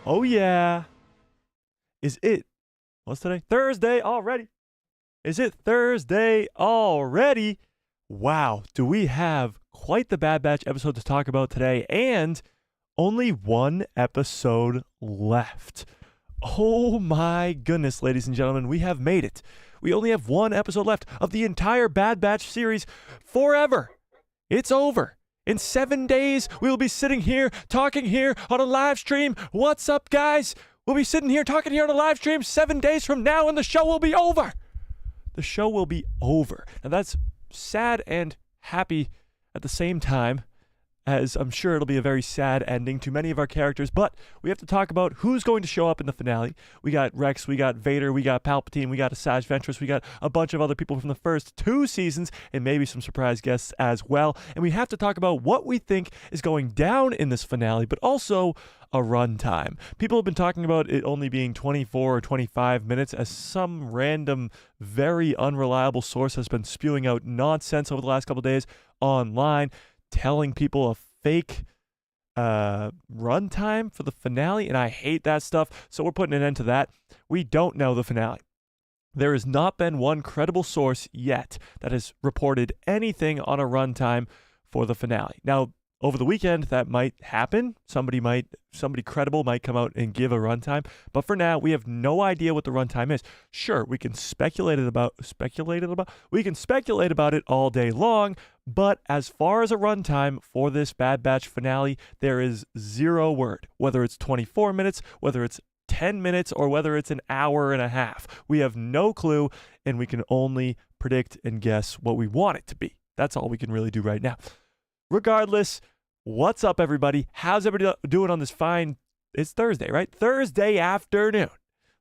Oh, yeah. Is it? What's today? Thursday already. Is it Thursday already? Wow. Do we have quite the Bad Batch episode to talk about today, and only one episode left. Oh my goodness, ladies and gentlemen, we have made it. We only have one episode left of the entire Bad Batch series forever. It's over. In 7 days, we'll be sitting here, talking here on a live stream. What's up, guys? We'll be sitting here, talking here on a live stream 7 days from now, and the show will be over. The show will be over. Now, that's sad and happy at the same time, as I'm sure it'll be a very sad ending to many of our characters, but we have to talk about who's going to show up in the finale. We got Rex, we got Vader, we got Palpatine, we got Asajj Ventress, we got a bunch of other people from the first 2 seasons, and maybe some surprise guests as well. And we have to talk about what we think is going down in this finale, but also a runtime. People have been talking about it only being 24 or 25 minutes, as some random, very unreliable source has been spewing out nonsense over the last couple of days online, telling people a fake runtime for the finale, and I hate that stuff, so we're putting an end to that. We don't know the finale. There has not been one credible source yet that has reported anything on a runtime for the finale. Now, over the weekend, that might happen. Somebody credible might come out and give a runtime, but for now, we have no idea what the runtime is. Sure, we can speculate about it all day long, but as far as a runtime for this Bad Batch finale, there is zero word. Whether it's 24 minutes, whether it's 10 minutes, or whether it's an hour and a half. We have no clue, and we can only predict and guess what we want it to be. That's all we can really do right now. Regardless, what's up, everybody? How's everybody doing on this fine, it's Thursday, right? Thursday afternoon.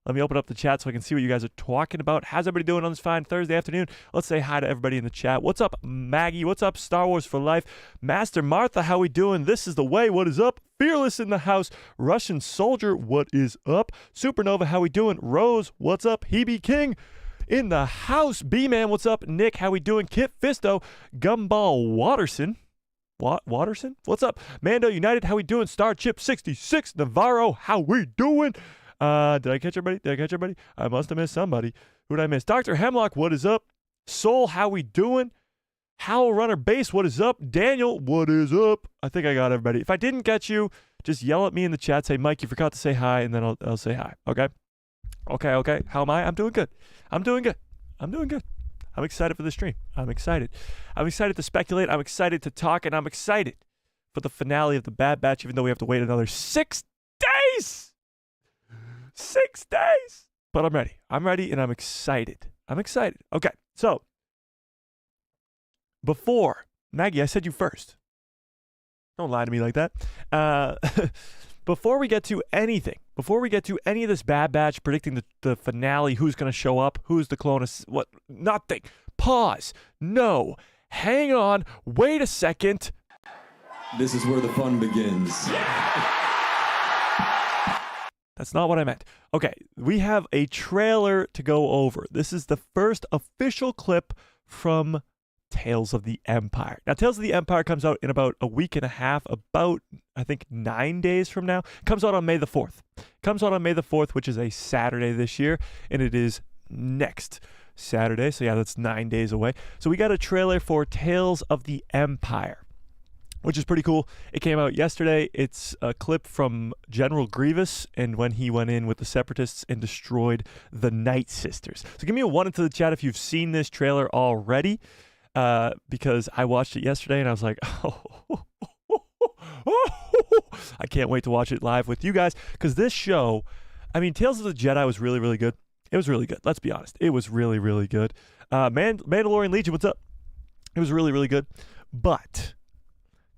Let me open up the chat so I can see what you guys are talking about. How's everybody doing on this fine Thursday afternoon? Let's say hi to everybody in the chat. What's up, Maggie? What's up, Star Wars for Life? Master Martha, how we doing? This is the way. What is up? Fearless in the house. Russian Soldier, what is up? Supernova, how we doing? Rose, what's up? Hebe King in the house. B-Man, what's up? Nick, how we doing? Kit Fisto, Gumball Watterson. Watterson? What's up? Mando United, how we doing? Starchip 66, Navarro, how we doing? Did I catch everybody? I must have missed somebody. Who did I miss? Dr. Hemlock, what is up? Soul, how we doing? Howl Runner Base, what is up? Daniel, what is up? I think I got everybody. If I didn't get you, just yell at me in the chat. Say, Mike, you forgot to say hi, and then I'll say hi. Okay? Okay. How am I? I'm doing good. I'm excited for the stream. I'm excited to speculate. I'm excited to talk, and I'm excited for the finale of the Bad Batch, even though we have to wait another 6 days. 6 days. But I'm ready, and I'm excited. Okay, so before, Maggie, I said you first. Don't lie to me like that. Before we get to any of this Bad Batch, predicting the finale, who's going to show up, who's the clone, what, nothing. Pause. No. Hang on. Wait a second. This is where the fun begins. That's not what I meant. Okay, we have a trailer to go over. This is the first official clip from Tales of the Empire. Now, Tales of the Empire comes out in about a week and a half, about, I think, 9 days from now. It comes out on May the 4th. Which is a Saturday this year, and it is next Saturday. So yeah, that's 9 days away. So we got a trailer for Tales of the Empire, which is pretty cool. It came out yesterday. It's a clip from General Grievous and when he went in with the Separatists and destroyed the Night Sisters. So give me a 1 into the chat if you've seen this trailer already, because I watched it yesterday and I was like, I can't wait to watch it live with you guys, because this show, I mean, Tales of the Jedi was really, really good. It was really good. Let's be honest. It was really, really good. Mandalorian Legion, what's up? It was really, really good. But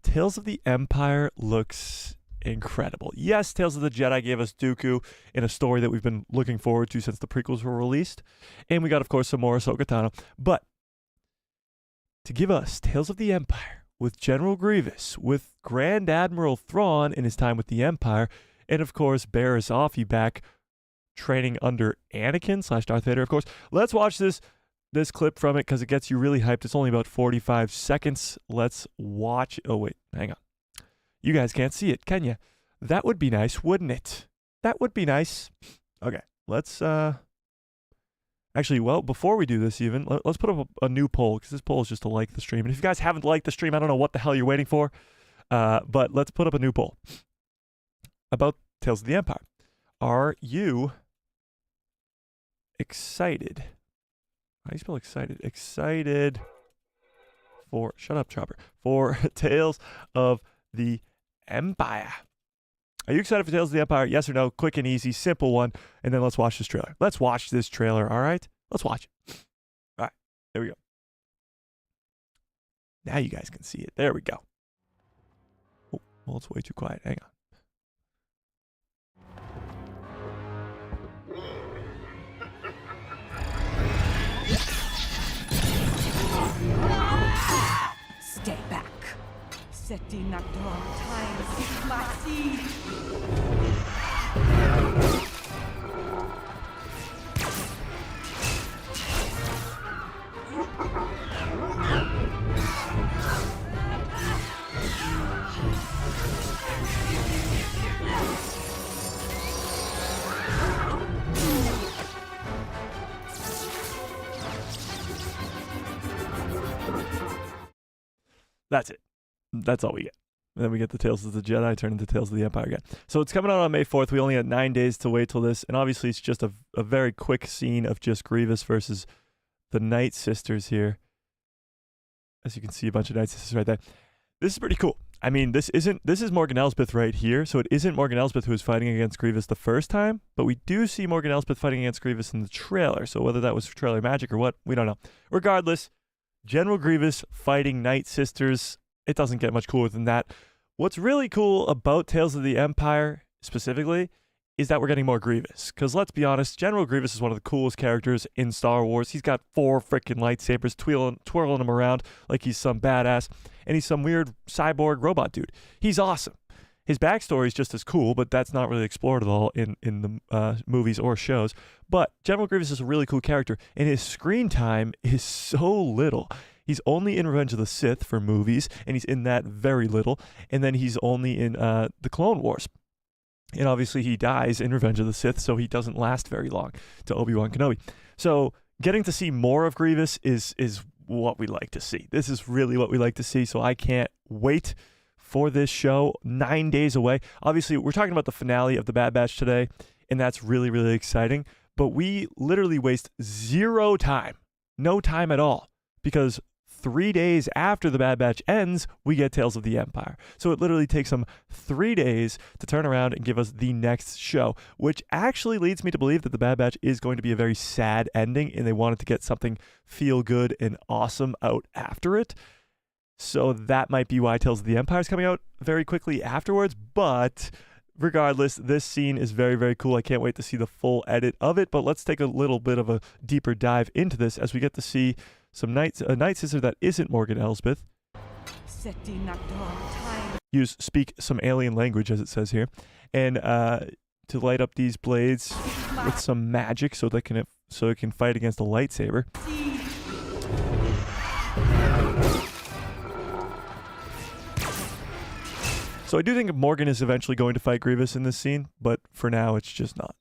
Tales of the Empire looks incredible. Yes, Tales of the Jedi gave us Dooku in a story that we've been looking forward to since the prequels were released. And we got, of course, some more Ahsoka Tano. But to give us Tales of the Empire with General Grievous, with Grand Admiral Thrawn in his time with the Empire, and, of course, Barriss Offee back training under Anakin / Darth Vader, of course. Let's watch this clip from it because it gets you really hyped. It's only about 45 seconds. Let's watch. Oh, wait, hang on. You guys can't see it, can you? That would be nice, wouldn't it? That would be nice. Okay, let's actually, well, before we do this even, let's put up a new poll, because this poll is just to like the stream. And if you guys haven't liked the stream, I don't know what the hell you're waiting for. But let's put up a new poll about Tales of the Empire. Are you excited? How do you spell excited? Excited for, shut up, Chopper, for Tales of the Empire. Are you excited for Tales of the Empire? Yes or no? Quick and easy, simple one. And then let's watch this trailer. Let's watch this trailer, all right? Let's watch it. All right, there we go. Now you guys can see it. There we go. Oh, well, it's way too quiet. Hang on. Stay back. Seti Nakdor time seek my seed. That's it. That's all we get. And then we get the Tales of the Jedi turn into Tales of the Empire again. So it's coming out on May 4th. We only had 9 days to wait till this. And obviously it's just a very quick scene of just Grievous versus the Night Sisters here. As you can see, a bunch of Night Sisters right there. This is pretty cool. I mean, this is Morgan Elsbeth right here. So it isn't Morgan Elsbeth who is fighting against Grievous the first time. But we do see Morgan Elsbeth fighting against Grievous in the trailer. So whether that was trailer magic or what, we don't know. Regardless, General Grievous fighting Night Sisters. It doesn't get much cooler than that. What's really cool about Tales of the Empire, specifically, is that we're getting more Grievous. Because let's be honest, General Grievous is one of the coolest characters in Star Wars. He's got 4 freaking lightsabers twirling him around like he's some badass. And he's some weird cyborg robot dude. He's awesome. His backstory is just as cool, but that's not really explored at all in the movies or shows. But General Grievous is a really cool character, and his screen time is so little. He's only in Revenge of the Sith for movies, and he's in that very little. And then he's only in the Clone Wars. And obviously he dies in Revenge of the Sith, so he doesn't last very long to Obi-Wan Kenobi. So getting to see more of Grievous is what we like to see. This is really what we like to see, so I can't wait for this show. 9 days away. Obviously, we're talking about the finale of the Bad Batch today, and that's really, really exciting. But we literally waste 0 time, no time at all, because 3 days after the Bad Batch ends, we get Tales of the Empire. So it literally takes them 3 days to turn around and give us the next show, which actually leads me to believe that the Bad Batch is going to be a very sad ending, and they wanted to get something feel good and awesome out after it. So that might be why Tales of the Empire is coming out very quickly afterwards. But regardless, this scene is very, very cool. I can't wait to see the full edit of it. But let's take a little bit of a deeper dive into this as we get to see a Night Sister that isn't Morgan Elsbeth speak some alien language, as it says here, and to light up these blades with some magic so it can fight against a lightsaber. So I do think Morgan is eventually going to fight Grievous in this scene, but for now it's just not.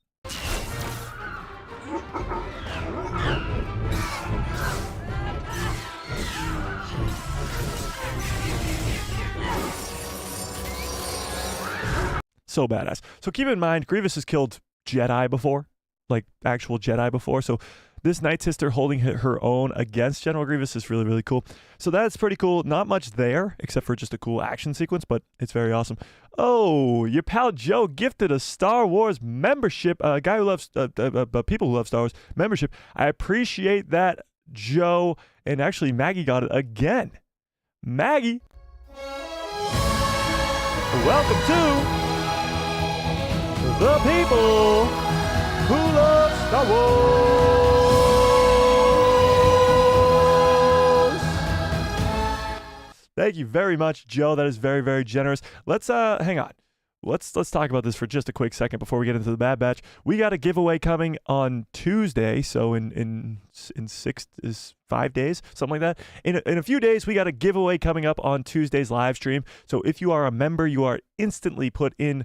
So badass. So keep in mind, Grievous has killed Jedi before, like actual Jedi before. So this Night Sister holding her own against General Grievous is really, really cool. So that's pretty cool. Not much there, except for just a cool action sequence, but it's very awesome. Oh, your pal Joe gifted a Star Wars membership, a guy who loves, people who love Star Wars membership. I appreciate that, Joe. And actually, Maggie got it again. Maggie, welcome to the people who love Star Wars. Thank you very much, Joe. That is very, very generous. Let's hang on. Let's talk about this for just a quick second before we get into the Bad Batch. We got a giveaway coming on Tuesday, so in 5 days, something like that. In a few days, we got a giveaway coming up on Tuesday's live stream. So if you are a member, you are instantly put in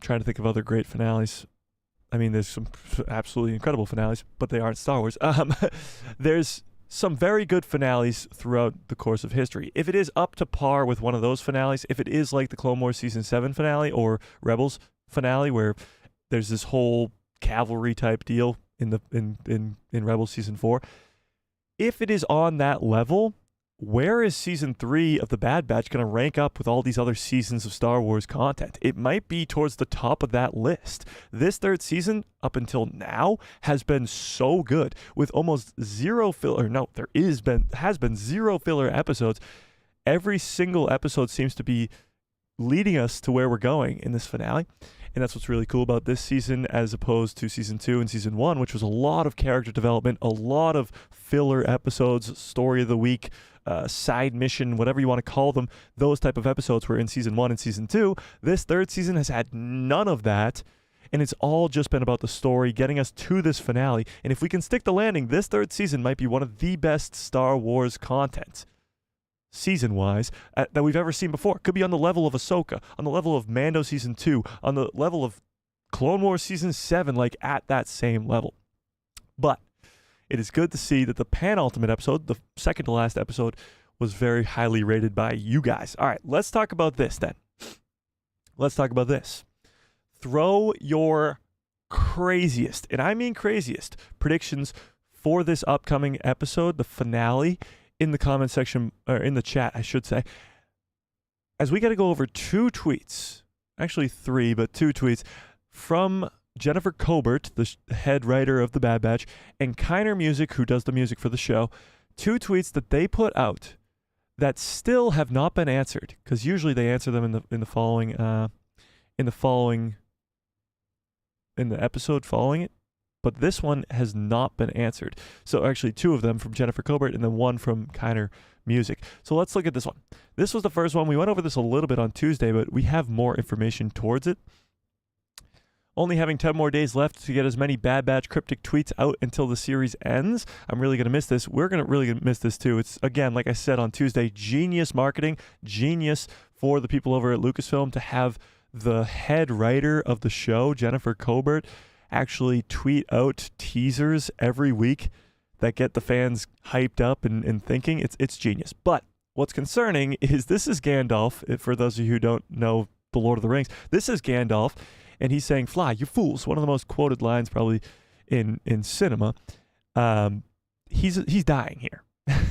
trying to think of other great finales. I mean, there's some absolutely incredible finales, but they aren't Star Wars. There's some very good finales throughout the course of history. If it is up to par with one of those finales, if it is like the Clone Wars Season 7 finale or Rebels finale, where there's this whole cavalry type deal in Rebels Season 4, if it is on that level, where is Season 3 of The Bad Batch going to rank up with all these other seasons of Star Wars content? It might be towards the top of that list. This third season, up until now, has been so good, with almost zero filler. No, has been zero filler episodes. Every single episode seems to be leading us to where we're going in this finale. And that's what's really cool about this season as opposed to Season 2 and Season 1, which was a lot of character development, a lot of filler episodes, story of the week, side mission, whatever you want to call them. Those type of episodes were in Season 1 and Season 2. This third season has had none of that, and it's all just been about the story, getting us to this finale. And if we can stick the landing, this third season might be one of the best Star Wars content, season-wise, that we've ever seen before. Could be on the level of Ahsoka, on the level of Mando Season 2, on the level of Clone Wars Season 7, like at that same level. But it is good to see that the penultimate episode, the second to last episode, was very highly rated by you guys. All right, let's talk about this then. Let's talk about this. Throw your craziest, and I mean craziest, predictions for this upcoming episode, the finale, in the comment section, or in the chat, I should say, as we got to go over 2 tweets, actually 3, but 2 tweets from Jennifer Colbert, the head writer of The Bad Batch, and Kiner Music, who does the music for the show. 2 tweets that they put out that still have not been answered, because usually they answer them in the episode following it. But this one has not been answered. So actually 2 of them from Jennifer Colbert and then 1 from Kiner Music. So let's look at this one. This was the first one. We went over this a little bit on Tuesday, but we have more information towards it. Only having 10 more days left to get as many Bad Batch cryptic tweets out until the series ends. I'm really going to miss this. We're really going to miss this too. It's, again, like I said on Tuesday, genius marketing, genius for the people over at Lucasfilm to have the head writer of the show, Jennifer Colbert, actually tweet out teasers every week that get the fans hyped up and thinking. It's genius. But what's concerning is this is Gandalf. For those of you who don't know The Lord of the Rings, this is Gandalf, and he's saying, "Fly, you fools." One of the most quoted lines probably in cinema. He's dying here.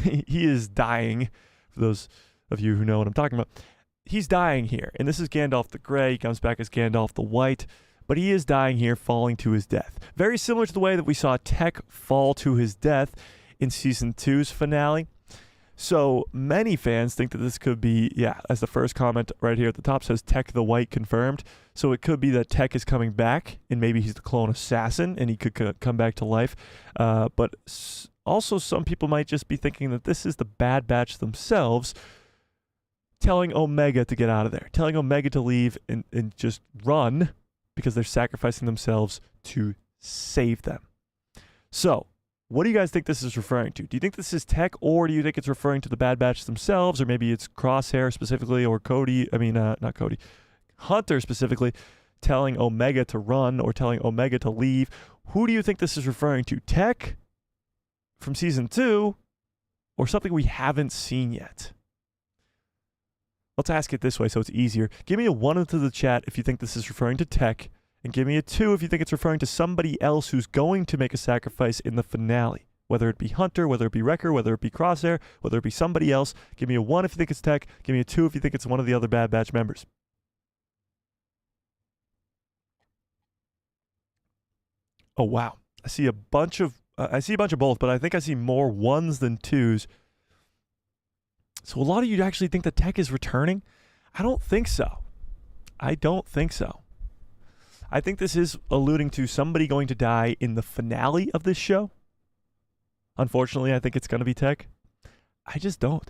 He is dying, for those of you who know what I'm talking about. He's dying here. And this is Gandalf the Grey. He comes back as Gandalf the White. But he is dying here, falling to his death. Very similar to the way that we saw Tech fall to his death in Season 2's finale. So many fans think that this could be, as the first comment right here at the top says, Tech the White confirmed. So it could be that Tech is coming back, and maybe he's the clone assassin, and he could come back to life. But also some people might just be thinking that this is the Bad Batch themselves telling Omega to get out of there, telling Omega to leave and just run, because they're sacrificing themselves to save them. So, what do you guys think this is referring to? Do you think this is Tech, or do you think it's referring to the Bad Batch themselves, or maybe it's Crosshair specifically, or Hunter specifically, telling Omega to run, or telling Omega to leave? Who do you think this is referring to? Tech from Season 2, or something we haven't seen yet? Let's ask it this way so it's easier. Give me a 1 into the chat if you think this is referring to Tech, and give me a 2 if you think it's referring to somebody else who's going to make a sacrifice in the finale. Whether it be Hunter, whether it be Wrecker, whether it be Crosshair, whether it be somebody else. Give me a 1 if you think it's Tech. Give me a 2 if you think it's one of the other Bad Batch members. Oh, wow. I see a bunch of both, but I think I see more 1s than 2s. So a lot of you actually think that Tech is returning? I don't think so. I think this is alluding to somebody going to die in the finale of this show. Unfortunately, I think it's going to be Tech. I just don't.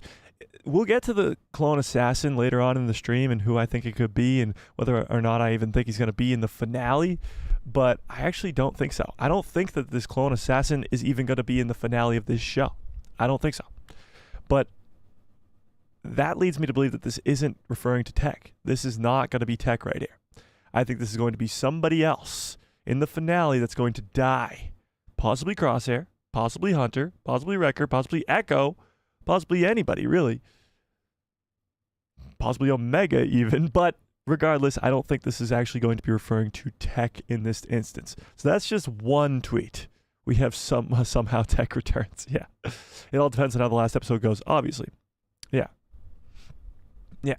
We'll get to the clone assassin later on in the stream and who I think it could be and whether or not I even think he's going to be in the finale, but I actually don't think so. I don't think that this clone assassin is even going to be in the finale of this show. I don't think so. But that leads me to believe that this isn't referring to Tech. This is not going to be Tech right here. I think this is going to be somebody else in the finale that's going to die. Possibly Crosshair, possibly Hunter, possibly Wrecker, possibly Echo, possibly anybody, really. Possibly Omega even, but regardless, I don't think this is actually going to be referring to Tech in this instance. So that's just one tweet. We have somehow Tech returns. Yeah. It all depends on how the last episode goes, obviously. Yeah. Yeah.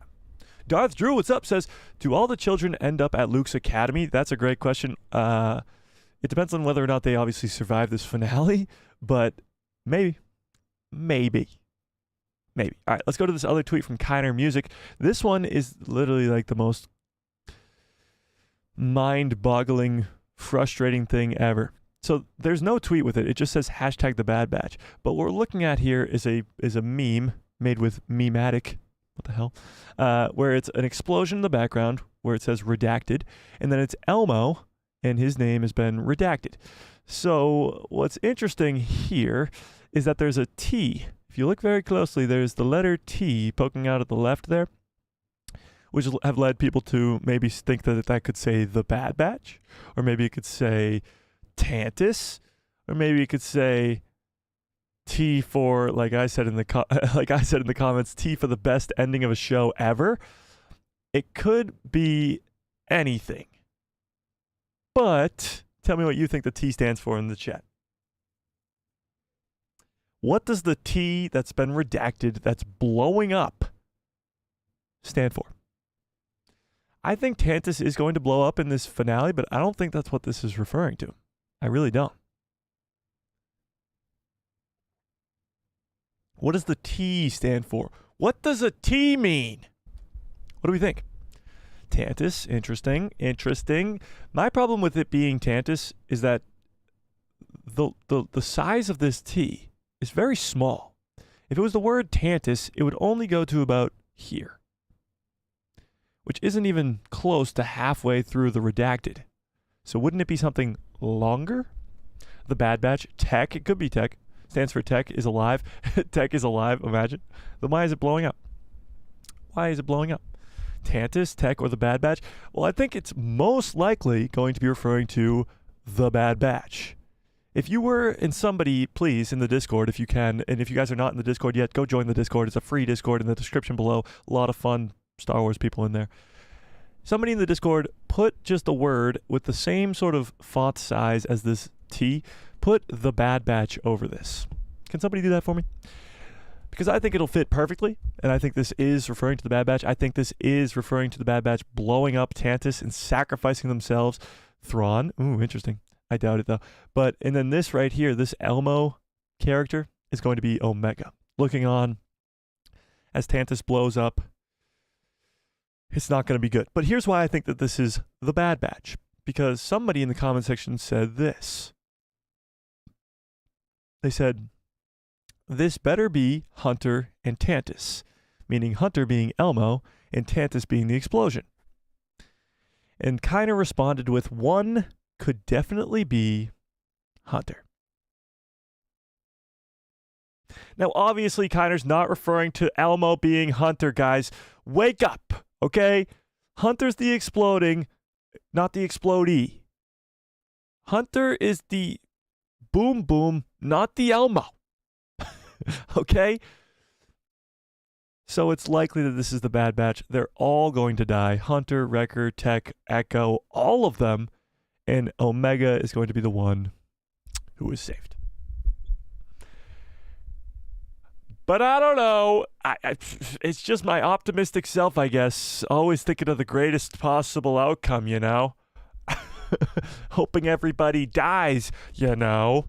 Darth Drew, what's up, says, do all the children end up at Luke's academy? That's a great question. It depends on whether or not they obviously survive this finale, but maybe. Maybe. All right, let's go to this other tweet from Kiner Music. This one is literally like the most mind-boggling, frustrating thing ever. So there's no tweet with it. It just says hashtag the Bad Batch. But what we're looking at here is a meme made with Mematic. What the hell? Where it's an explosion in the background where it says redacted. And then it's Elmo, and his name has been redacted. So what's interesting here is that there's a T. If you look very closely, there's the letter T poking out at the left there, which have led people to maybe think that that could say the Bad Batch, or maybe it could say Tantis, or maybe it could say T for, like I said in the comments, T for the best ending of a show ever. It could be anything. But tell me what you think the T stands for in the chat. What does the T that's been redacted, that's blowing up, stand for? I think Tantis is going to blow up in this finale, but I don't think that's what this is referring to. I really don't. What does the T stand for? What does a T mean? What do we think? Tantis, interesting. My problem with it being Tantis is that the size of this T is very small. If it was the word Tantis, it would only go to about here, which isn't even close to halfway through the redacted. So wouldn't it be something longer? The Bad Batch, Tech, it could be Tech, stands for Tech is alive. Tech is alive, imagine. Then why is it blowing up? Why is it blowing up? Tantis, Tech, or the Bad Batch? Well, I think it's most likely going to be referring to the Bad Batch. If you were in somebody, please, in the Discord, if you can, and if you guys are not in the Discord yet, go join the Discord. It's a free Discord in the description below. A lot of fun Star Wars people in there. Somebody in the Discord, put just a word with the same sort of font size as this T. Put the Bad Batch over this. Can somebody do that for me? Because I think it'll fit perfectly, and I think this is referring to the Bad Batch. I think this is referring to the Bad Batch blowing up Tantis and sacrificing themselves. Thrawn. Ooh, interesting. I doubt it, though. And then this right here, this Elmo character is going to be Omega. Looking on as Tantis blows up. It's not going to be good. But here's why I think that this is the Bad Batch. Because somebody in the comment section said this. They said, this better be Hunter and Tantis. Meaning Hunter being Elmo and Tantis being the explosion. And kind of responded with one could definitely be Hunter. Now, obviously, Kiner's not referring to Elmo being Hunter, guys. Wake up, okay? Hunter's the exploding, not the explodee. Hunter is the boom boom, not the Elmo. Okay? So it's likely that this is the Bad Batch. They're all going to die. Hunter, Wrecker, Tech, Echo, all of them. And Omega is going to be the one who is saved. But I don't know. It's just my optimistic self, I guess. Always thinking of the greatest possible outcome, you know? Hoping everybody dies, you know?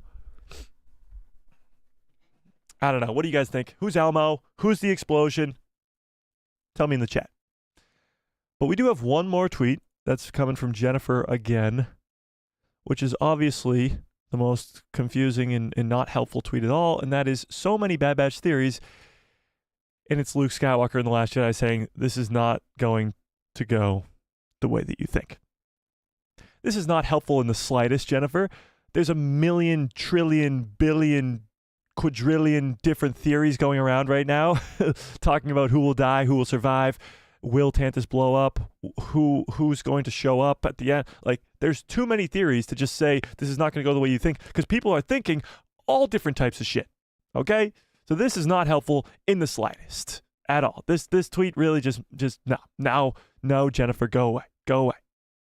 I don't know. What do you guys think? Who's Elmo? Who's the explosion? Tell me in the chat. But we do have one more tweet that's coming from Jennifer again, which is obviously the most confusing and not helpful tweet at all, and that is so many Bad Batch theories, and it's Luke Skywalker in The Last Jedi saying, this is not going to go the way that you think. This is not helpful in the slightest, Jennifer. There's a million, trillion, billion, quadrillion different theories going around right now, talking about who will die, who will survive. Will Tantis blow up? Who's going to show up at the end? Like, there's too many theories to just say this is not going to go the way you think, because people are thinking all different types of shit. Okay? So this is not helpful in the slightest at all. This tweet really just no, Jennifer, go away. Go away.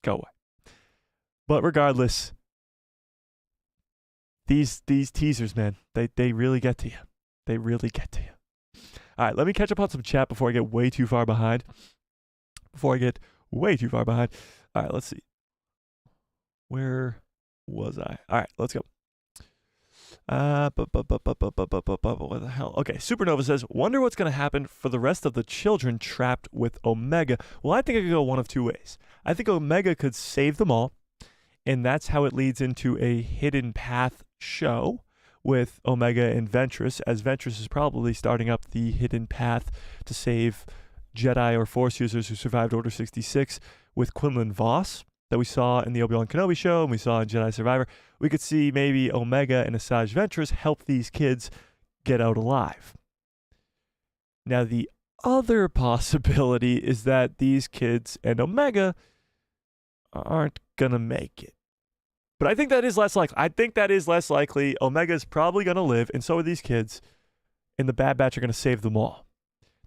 Go away. But regardless, these teasers, man, they really get to you. They really get to you. All right, let me catch up on some chat before I get way too far behind. All right, let's see. Where was I? All right, let's go. What the hell? Okay, Supernova says, wonder what's going to happen for the rest of the children trapped with Omega. Well, I think it could go one of two ways. I think Omega could save them all, and that's how it leads into a hidden path show with Omega and Ventress, as Ventress is probably starting up the hidden path to save Jedi or Force users who survived Order 66 with Quinlan Vos that we saw in the Obi-Wan Kenobi show and we saw in Jedi Survivor. We could see maybe Omega and Asajj Ventress help these kids get out alive. Now, the other possibility is that these kids and Omega aren't going to make it. But I think that is less likely. Omega's probably going to live, and so are these kids, and the Bad Batch are going to save them all.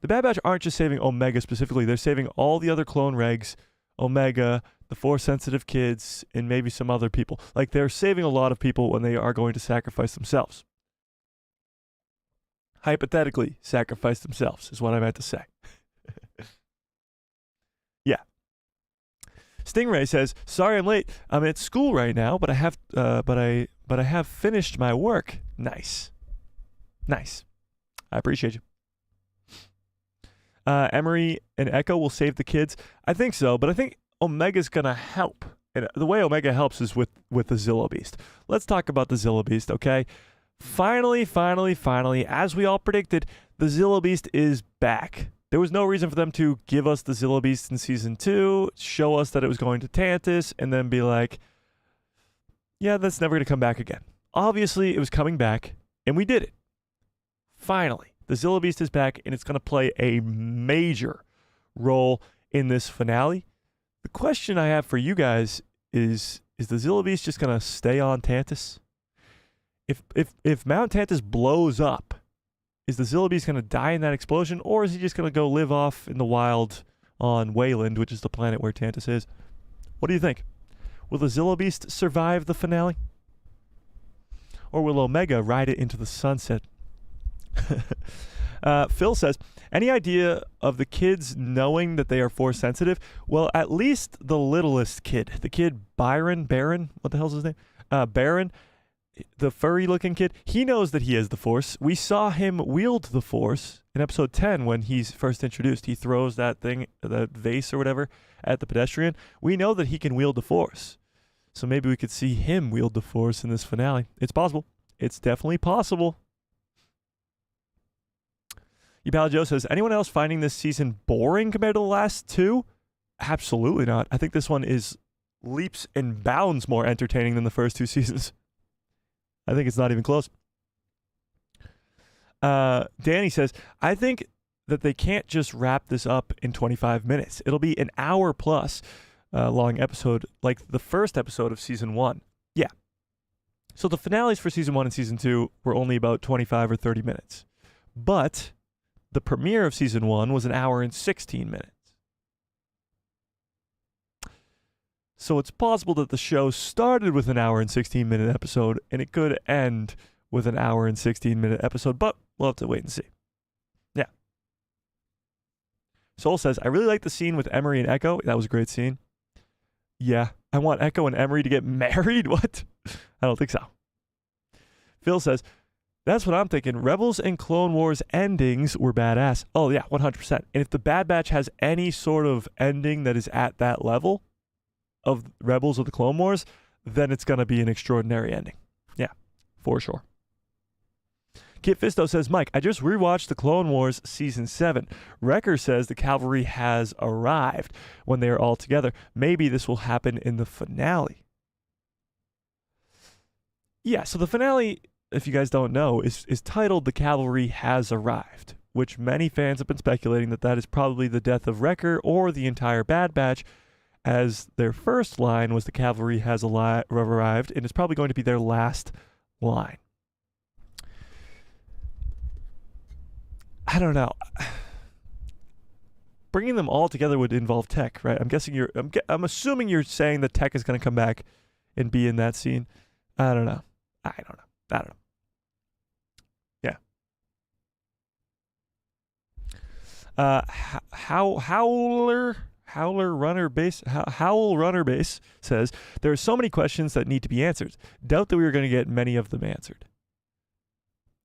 The Bad Batch aren't just saving Omega specifically. They're saving all the other clone regs, Omega, the Force-sensitive kids, and maybe some other people. Like, they're saving a lot of people when they are going to sacrifice themselves. Hypothetically, sacrifice themselves is what I meant to say. Yeah. Stingray says, "Sorry I'm late. I'm at school right now, but I have finished my work." Nice. I appreciate you. Emery and Echo will save the kids. I think so, but I think Omega's gonna help. And the way Omega helps is with the Zillo Beast. Let's talk about the Zillo Beast, okay? Finally, as we all predicted, the Zillo Beast is back. There was no reason for them to give us the Zillo Beast in Season 2, show us that it was going to Tantis, and then be like, yeah, that's never going to come back again. Obviously, it was coming back, and we did it. Finally, the Zillo Beast is back, and it's going to play a major role in this finale. The question I have for you guys is the Zillo Beast just going to stay on Tantis? If Mount Tantis blows up, is the Zillo Beast going to die in that explosion, or is he just going to go live off in the wild on Wayland, which is the planet where Tantis is? What do you think? Will the Zillo Beast survive the finale? Or will Omega ride it into the sunset? Phil says, any idea of the kids knowing that they are Force sensitive? Well, at least the littlest kid, the kid Baron, what the hell's his name? Baron, the furry-looking kid, he knows that he is the Force. We saw him wield the Force in episode 10 when he's first introduced. He throws that thing, the vase or whatever, at the pedestrian. We know that he can wield the Force. So maybe we could see him wield the Force in this finale. It's possible. It's definitely possible. Ypal Joe says, anyone else finding this season boring compared to the last two? Absolutely not. I think this one is leaps and bounds more entertaining than the first two seasons. I think it's not even close. Danny says, I think that they can't just wrap this up in 25 minutes. It'll be an hour plus long episode, like the first episode of season 1. Yeah. So the finales for season 1 and season 2 were only about 25 or 30 minutes. But the premiere of season 1 was an hour and 16 minutes. So it's possible that the show started with an hour and 16-minute episode, and it could end with an hour and 16-minute episode, but we'll have to wait and see. Yeah. Soul says, I really like the scene with Emery and Echo. That was a great scene. Yeah. I want Echo and Emery to get married? What? I don't think so. Phil says, that's what I'm thinking. Rebels and Clone Wars endings were badass. Oh, yeah, 100%. And if the Bad Batch has any sort of ending that is at that level of Rebels or the Clone Wars, then it's going to be an extraordinary ending. Yeah, for sure. Kit Fisto says, Mike, I just rewatched the Clone Wars Season 7. Wrecker says the cavalry has arrived when they are all together. Maybe this will happen in the finale. Yeah, so the finale, if you guys don't know, is titled The Cavalry Has Arrived. which many fans have been speculating that is probably the death of Wrecker or the entire Bad Batch, as their first line was the cavalry has arrived, and it's probably going to be their last line. I don't know. Bringing them all together would involve Tech, right? I'm assuming you're saying that Tech is going to come back and be in that scene. I don't know. Yeah. Howl Runner Base says, there are so many questions that need to be answered. Doubt that we are going to get many of them answered.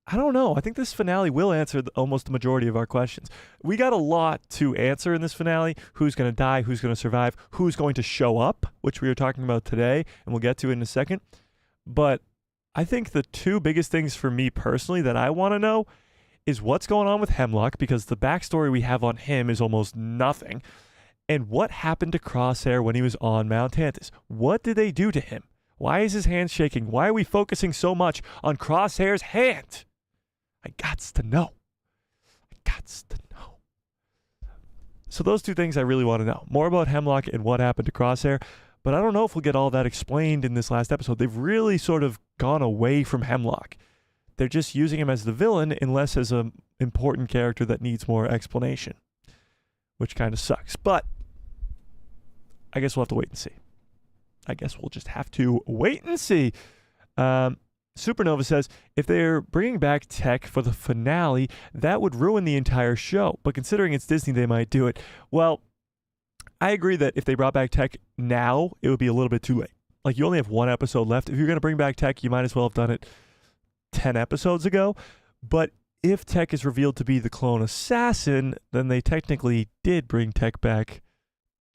I don't know. I think this finale will answer almost the majority of our questions. We got a lot to answer in this finale. Who's going to die? Who's going to survive? Who's going to show up? Which we were talking about today, and we'll get to in a second. But I think the two biggest things for me personally that I want to know is what's going on with Hemlock, because the backstory we have on him is almost nothing. And what happened to Crosshair when he was on Mount Tantis? What did they do to him? Why is his hand shaking? Why are we focusing so much on Crosshair's hand? I gots to know. So those two things I really want to know. More about Hemlock and what happened to Crosshair. But I don't know if we'll get all that explained in this last episode. They've really sort of gone away from Hemlock. They're just using him as the villain and less as an important character that needs more explanation. Which kind of sucks. But I guess we'll have to wait and see. I guess we'll just have to wait and see. Supernova says, if they're bringing back Tech for the finale, that would ruin the entire show. But considering it's Disney, they might do it. Well, I agree that if they brought back Tech now, it would be a little bit too late. Like, you only have one episode left. If you're going to bring back Tech, you might as well have done it 10 episodes ago. But if Tech is revealed to be the clone assassin, then they technically did bring Tech back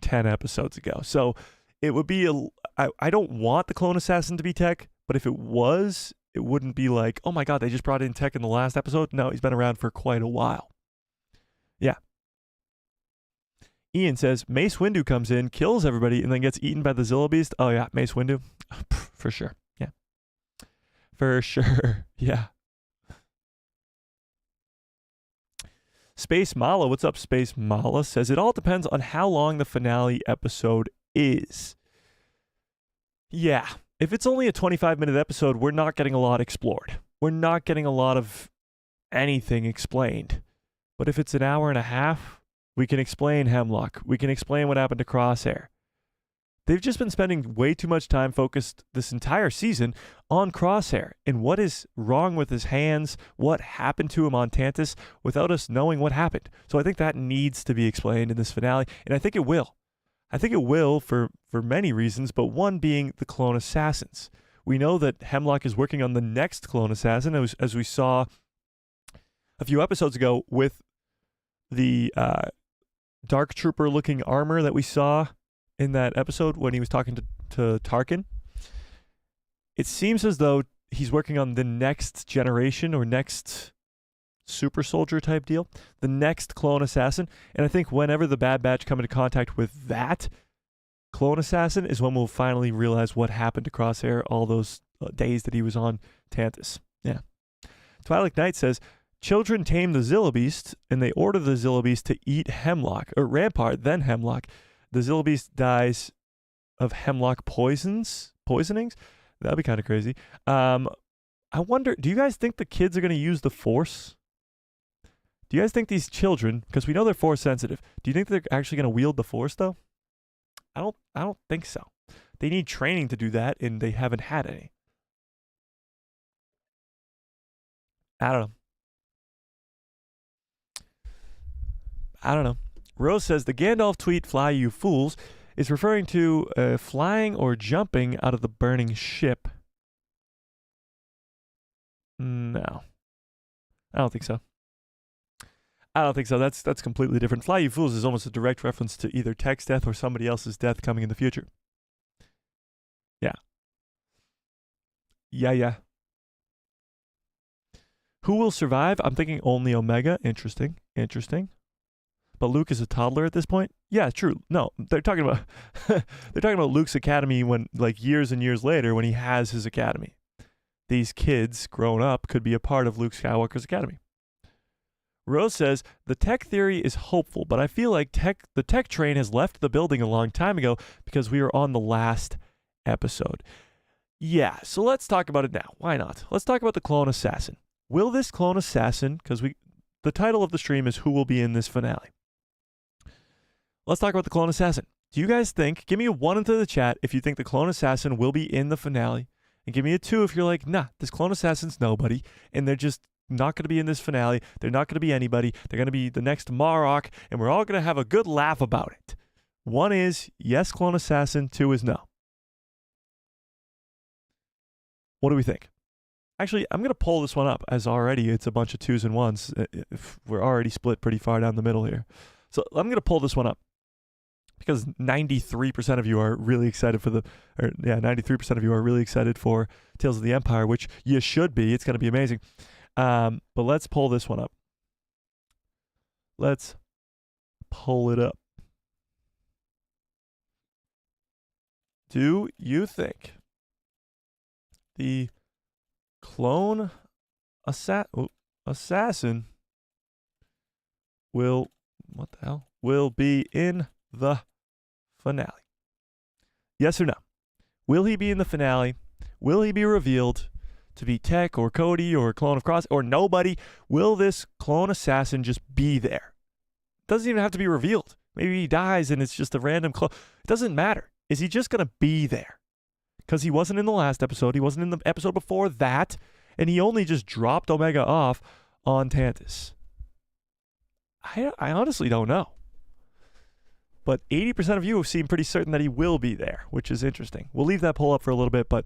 10 episodes ago. So it would be I don't want the clone assassin to be Tech, but if it was, it wouldn't be like, oh my God, they just brought in Tech in the last episode. No, he's been around for quite a while. Yeah. Ian says, Mace Windu comes in, kills everybody, and then gets eaten by the Zillo Beast. Oh yeah, Mace Windu. For sure. Yeah. For sure. Yeah. Space Mala, what's up, Space Mala, says, it all depends on how long the finale episode is. Yeah. If it's only a 25-minute episode, we're not getting a lot explored. We're not getting a lot of anything explained. But if it's an hour and a half, we can explain Hemlock. We can explain what happened to Crosshair. They've just been spending way too much time focused this entire season on Crosshair and what is wrong with his hands, what happened to him on Tantis, without us knowing what happened. So I think that needs to be explained in this finale, and I think it will. I think it will for many reasons, but one being the clone assassins. We know that Hemlock is working on the next clone assassin, as we saw a few episodes ago with the Dark Trooper-looking armor that we saw in that episode when he was talking to Tarkin. It seems as though he's working on the next generation or next super soldier type deal, the next clone assassin. And I think whenever the Bad Batch come into contact with that clone assassin is when we'll finally realize what happened to Crosshair all those days that he was on Tantis. Yeah. Twilight Knight says, children tame the Zillo Beast and they order the Zillo Beast to eat Hemlock, or Rampart, then Hemlock. The Zillo Beast dies of Hemlock poisonings. That'd be kind of crazy. I wonder, do you guys think the kids are going to use the Force? Do you guys think these children, because we know they're Force sensitive, do you think they're actually going to wield the Force though? I don't think so. They need training to do that, and they haven't had any. I don't know. Rose says, the Gandalf tweet, fly you fools, is referring to flying or jumping out of the burning ship. No. I don't think so. That's completely different. Fly You Fools is almost a direct reference to either Tech's death or somebody else's death coming in the future. Yeah. Yeah. Who will survive? I'm thinking only Omega. Interesting. But Luke is a toddler at this point? Yeah, true. No, they're talking about Luke's academy when, like, years and years later when he has his academy. These kids grown up could be a part of Luke Skywalker's academy. Rose says, the tech theory is hopeful, but I feel like the tech train has left the building a long time ago because we were on the last episode. Yeah, so let's talk about it now. Why not? Let's talk about the clone assassin. Will this clone assassin, because the title of the stream is Who Will Be in This Finale? Let's talk about the clone assassin. Do you guys think, give me a 1 into the chat if you think the clone assassin will be in the finale, and give me a 2 if you're like, nah, this clone assassin's nobody, and they're just not going to be in this finale. They're not going to be anybody. They're going to be the next Marok, and we're all going to have a good laugh about it. 1 is yes, clone assassin. 2 is no. What do we think? Actually, I'm going to pull this one up, as already it's a bunch of 2s and 1s. We're already split pretty far down the middle here. So I'm going to pull this one up because 93% of you are really excited for 93% of you are really excited for Tales of the Empire, which you should be. It's going to be amazing. But let's pull this one up. Let's pull it up. Do you think the clone assassin will be in the finale? Yes or no? Will he be in the finale? Will he be revealed to be Tech or Cody or Clone of Cross or nobody? Will this clone assassin just be there? Doesn't even have to be revealed. Maybe he dies and it's just a random clone. It doesn't matter. Is he just going to be there? Because he wasn't in the last episode. He wasn't in the episode before that. And he only just dropped Omega off on Tantis. I honestly don't know. But 80% of you have seemed pretty certain that he will be there, which is interesting. We'll leave that poll up for a little bit, but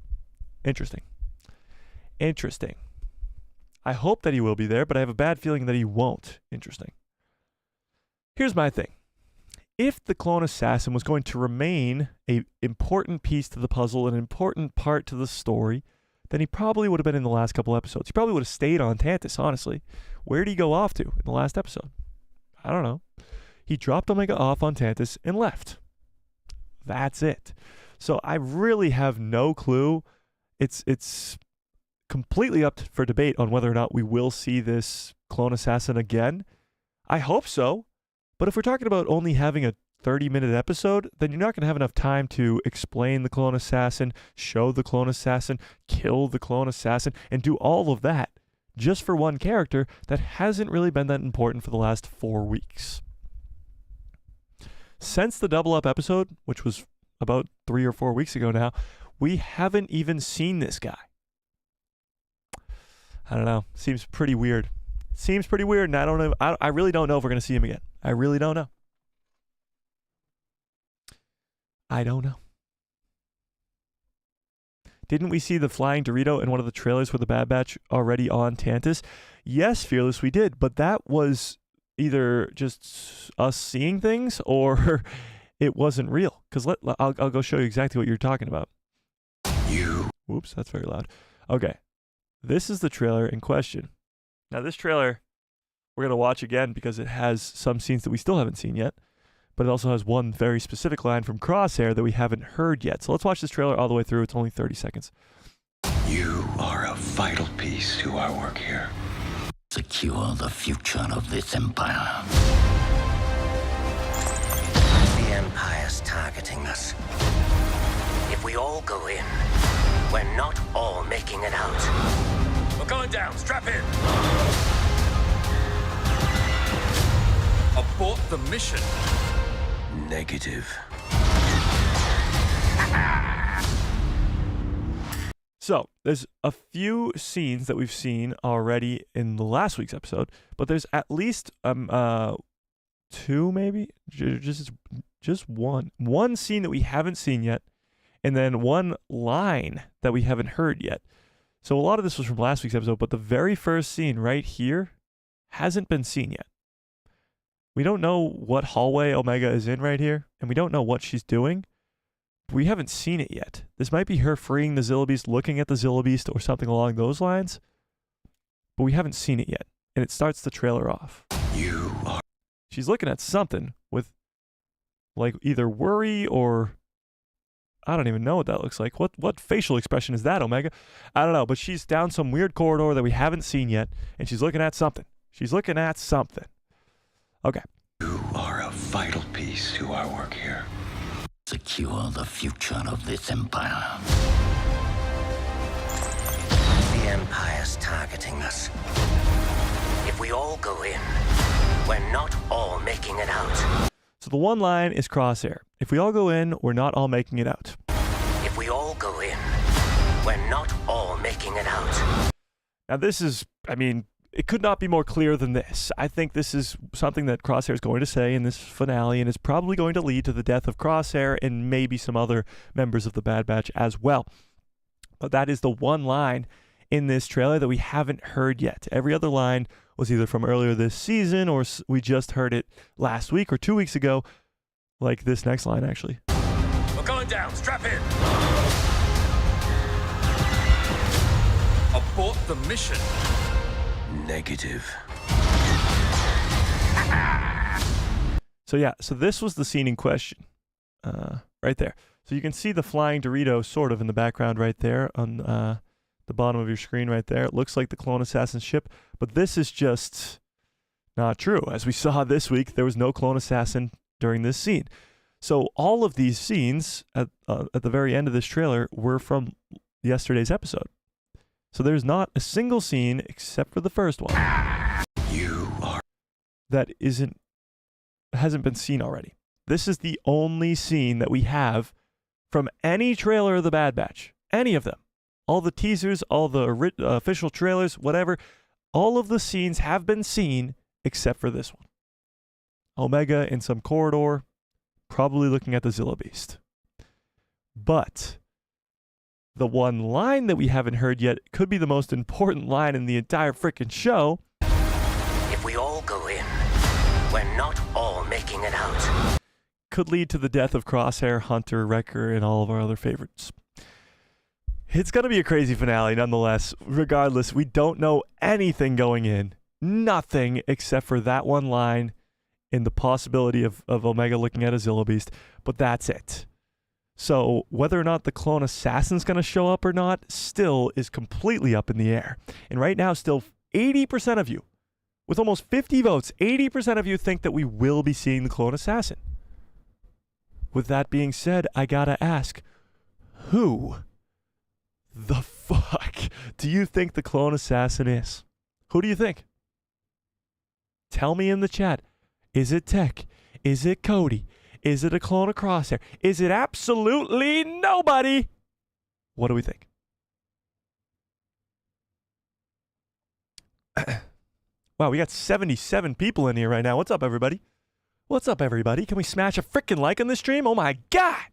interesting. Interesting. I hope that he will be there, but I have a bad feeling that he won't. Interesting. Here's my thing. If the clone assassin was going to remain an important piece to the puzzle, an important part to the story, then he probably would have been in the last couple episodes. He probably would have stayed on Tantis, honestly. Where did he go off to in the last episode? I don't know. He dropped Omega off on Tantis and left. That's it. So I really have no clue. It's completely up for debate on whether or not we will see this clone assassin again. I hope so. But if we're talking about only having a 30-minute episode, then you're not going to have enough time to explain the clone assassin, show the clone assassin, kill the clone assassin, and do all of that just for one character that hasn't really been that important for the last 4 weeks. Since the Double Up episode, which was about 3 or 4 weeks ago now, we haven't even seen this guy. I don't know. Seems pretty weird. Seems pretty weird, and I don't know. I really don't know if we're going to see him again. I really don't know. I don't know. Didn't we see the flying Dorito in one of the trailers for the Bad Batch already on Tantis? Yes, Fearless, we did, but that was either just us seeing things or it wasn't real. Because I'll go show you exactly what you're talking about. Whoops, that's very loud. Okay, this is the trailer in question. Now, this trailer we're going to watch again because it has some scenes that we still haven't seen yet, but it also has one very specific line from Crosshair that we haven't heard yet. So let's watch this trailer all the way through. It's only 30 seconds. You are a vital piece to our work here. Secure the future of this empire. The Empire's targeting us. If we all go in, we're not all making it out. We're going down. Strap in. Abort the mission. Negative. So, there's a few scenes that we've seen already in the last week's episode, but there's at least 2 maybe? Just one. One scene that we haven't seen yet, and then one line that we haven't heard yet. So a lot of this was from last week's episode, but the very first scene right here hasn't been seen yet. We don't know what hallway Omega is in right here, and we don't know what she's doing. But we haven't seen it yet. This might be her freeing the Zillo Beast, looking at the Zillo Beast, or something along those lines. But we haven't seen it yet, and it starts the trailer off. She's looking at something with, like, either worry or I don't even know what that looks like. What facial expression is that, Omega? I don't know, but she's down some weird corridor that we haven't seen yet, and she's looking at something. She's looking at something. Okay. You are a vital piece to our work here. Secure the future of this empire. The Empire's targeting us. If we all go in, we're not all making it out. So the one line is Crosshair. If we all go in, we're not all making it out. If we all go in, we're not all making it out. Now this is, I mean, it could not be more clear than this. I think this is something that Crosshair is going to say in this finale, and it's probably going to lead to the death of Crosshair and maybe some other members of the Bad Batch as well. But that is the one line in this trailer that we haven't heard yet. Every other line was either from earlier this season or we just heard it last week or 2 weeks ago, like this next line actually. We're going down. Strap in. Abort the mission. Negative. So yeah, so this was the scene in question, right there. So you can see the flying Dorito sort of in the background right there on the bottom of your screen right there. It looks like the clone assassin ship, but this is just not true. As we saw this week, there was no clone assassin during this scene. So all of these scenes at the very end of this trailer were from yesterday's episode. So there's not a single scene except for the first one You are that hasn't been seen already. This is the only scene that we have from any trailer of the Bad Batch. Any of them. All the teasers, all the official trailers, whatever. All of the scenes have been seen except for this one. Omega in some corridor, probably looking at the Zillo Beast. But the one line that we haven't heard yet could be the most important line in the entire freaking show. If we all go in, we're not all making it out. Could lead to the death of Crosshair, Hunter, Wrecker, and all of our other favorites. It's going to be a crazy finale nonetheless. Regardless, we don't know anything going in. Nothing except for that one line and the possibility of Omega looking at a Zillo Beast. But that's it. So whether or not the clone assassin's going to show up or not still is completely up in the air. And right now, still 80% of you, with almost 50 votes, 80% of you think that we will be seeing the clone assassin. With that being said, I gotta ask, who the fuck do you think the clone assassin is? Who do you think? Tell me in the chat. Is it Tech? Is it Cody? Is it a clone of Crosshair? Is it absolutely nobody? What do we think? Wow, we got 77 people in here right now. What's up, everybody? What's up, everybody? Can we smash a freaking like on this stream? Oh my god!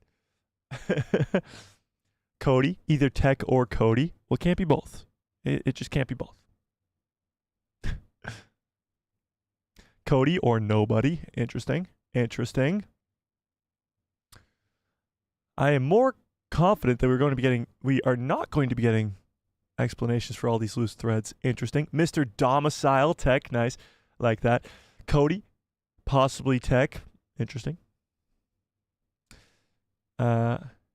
Cody, either Tech or Cody. Well, it can't be both. It just can't be both. Cody or nobody. Interesting. Interesting. I am more confident that we are not going to be getting explanations for all these loose threads. Interesting. Mr. Domicile Tech. Nice. Like that. Cody. Possibly Tech. Interesting.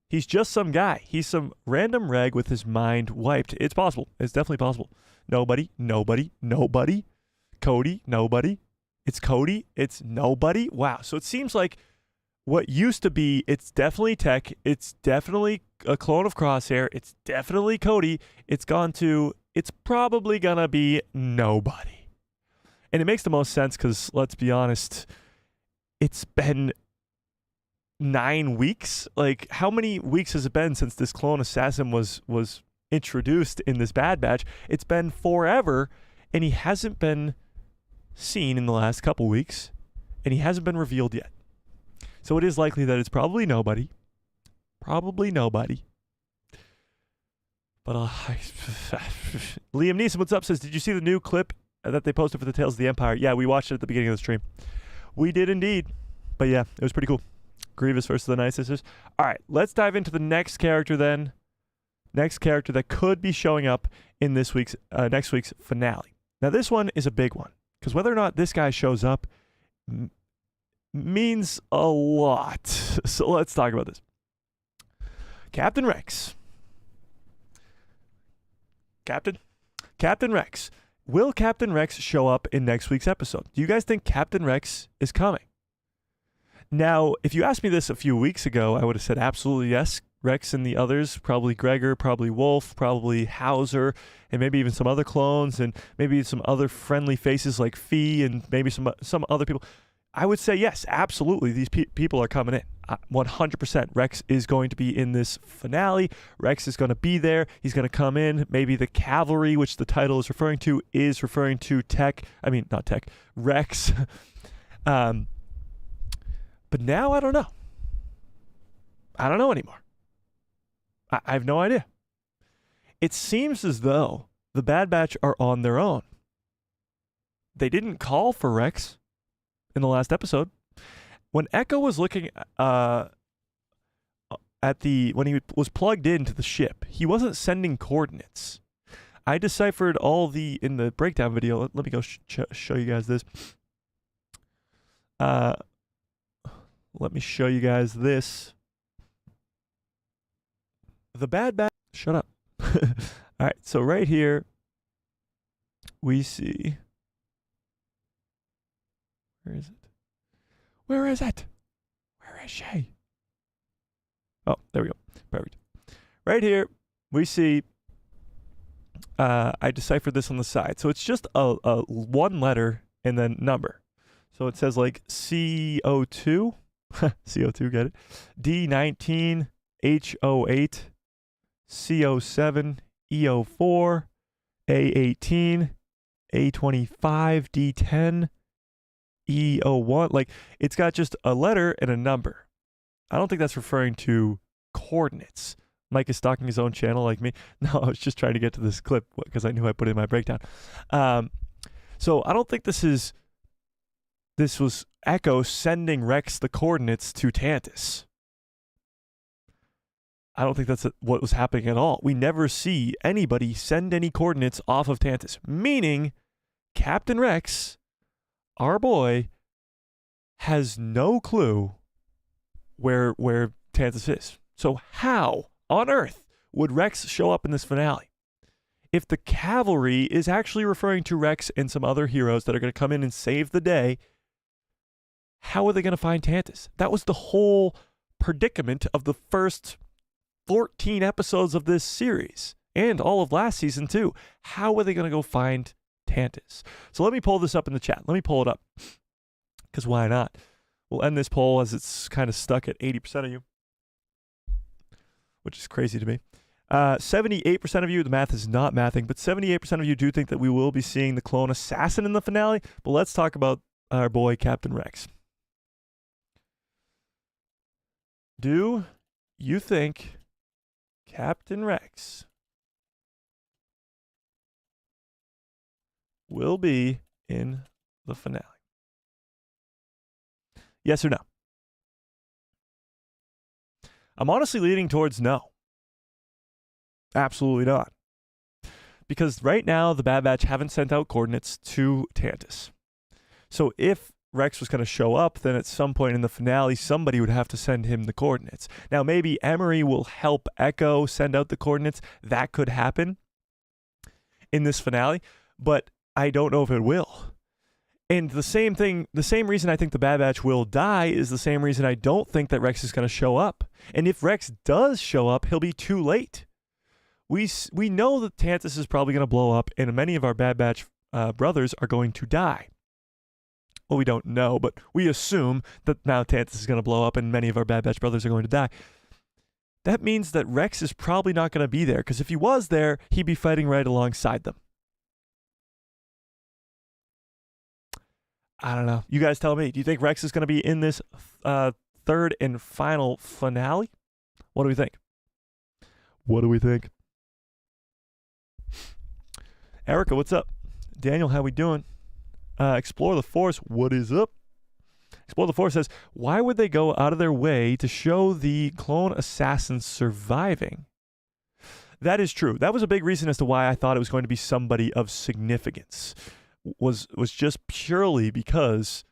He's just some guy. He's some random reg with his mind wiped. It's possible. It's definitely possible. Nobody. Nobody. Nobody. Cody. Nobody. It's Cody. It's nobody. Wow. So it seems like what used to be, it's definitely Tech. It's definitely a clone of Crosshair. It's definitely Cody. It's gone to, it's probably going to be nobody. And it makes the most sense because, let's be honest, it's been 9 weeks. Like, how many weeks has it been since this clone assassin was introduced in this Bad Batch? It's been forever, and he hasn't been seen in the last couple weeks, and he hasn't been revealed yet. So it is likely that it's probably nobody. Probably nobody. But Liam Neeson, what's up, says, did you see the new clip that they posted for the Tales of the Empire? Yeah, we watched it at the beginning of the stream. We did indeed. But yeah, it was pretty cool. Grievous versus the Night Sisters. All right, let's dive into the next character then. Next character that could be showing up in this week's next week's finale. Now, this one is a big one because whether or not this guy shows up means a lot. So let's talk about this. Captain Rex. Captain Rex. will Captain Rex show up in next week's episode? Do you guys think Captain Rex is coming? Now, if you asked me this a few weeks ago, I would have said absolutely yes. Rex and the others, probably Gregor, probably Wolf, probably Hauser, and maybe even some other clones, and maybe some other friendly faces like Fee, and maybe some other people. I would say yes, absolutely. These people are coming in. 100%. Rex is going to be in this finale. Rex is going to be there. He's going to come in. Maybe the cavalry, which the title is referring to Rex. But now I don't know. I don't know anymore. I have no idea. It seems as though the Bad Batch are on their own. They didn't call for Rex in the last episode. When Echo was looking when he was plugged into the ship, he wasn't sending coordinates. I deciphered in the breakdown video. Let me go show you guys this. Let me show you guys this. The Bad Batch. Shut up. All right, so right here, we see. Where is it? Where is it? Where is she? Oh, there we go. Perfect. Right here, we see. I deciphered this on the side. So it's just a one letter and then number. So it says like CO2. CO2, get it? D19, H08, CO7, EO4, A18, A25, D10, EO1. Like, it's got just a letter and a number. I don't think that's referring to coordinates. Mike is stalking his own channel like me. No, I was just trying to get to this clip because I knew I put it in my breakdown. So I don't think this was Echo sending Rex the coordinates to Tantis. I don't think that's what was happening at all. We never see anybody send any coordinates off of Tantis, meaning Captain Rex, our boy, has no clue where Tantis is. So how on earth would Rex show up in this finale? If the cavalry is actually referring to Rex and some other heroes that are going to come in and save the day, how are they going to find Tantis? That was the whole predicament of the first 14 episodes of this series and all of last season too. How are they going to go find Tantis? So let me pull this up in the chat. Let me pull it up because why not? We'll end this poll as it's kind of stuck at 80% of you, which is crazy to me. 78% of you, the math is not mathing, but 78% of you do think that we will be seeing the clone assassin in the finale. But let's talk about our boy Captain Rex. Do you think Captain Rex will be in the finale? Yes or no? I'm honestly leaning towards no. Absolutely not. Because right now, the Bad Batch haven't sent out coordinates to Tantis. So if Rex was going to show up, then at some point in the finale, somebody would have to send him the coordinates. Now, maybe Emery will help Echo send out the coordinates. That could happen in this finale, but I don't know if it will. And the same reason I think the Bad Batch will die is the same reason I don't think that Rex is going to show up. And if Rex does show up, he'll be too late. We know that Tantis is probably going to blow up, and many of our Bad Batch brothers are going to die. Well, we don't know, but we assume that now Tantis is going to blow up and many of our Bad Batch brothers are going to die. That means that Rex is probably not going to be there, because if he was there, he'd be fighting right alongside them. I don't know. You guys tell me. Do you think Rex is going to be in this third and final finale? What do we think? What do we think? Erica, what's up? Daniel, how we doing? Explore the Force, what is up? Explore the Force says, why would they go out of their way to show the clone assassins surviving? That is true. That was a big reason as to why I thought it was going to be somebody of significance. Was just purely because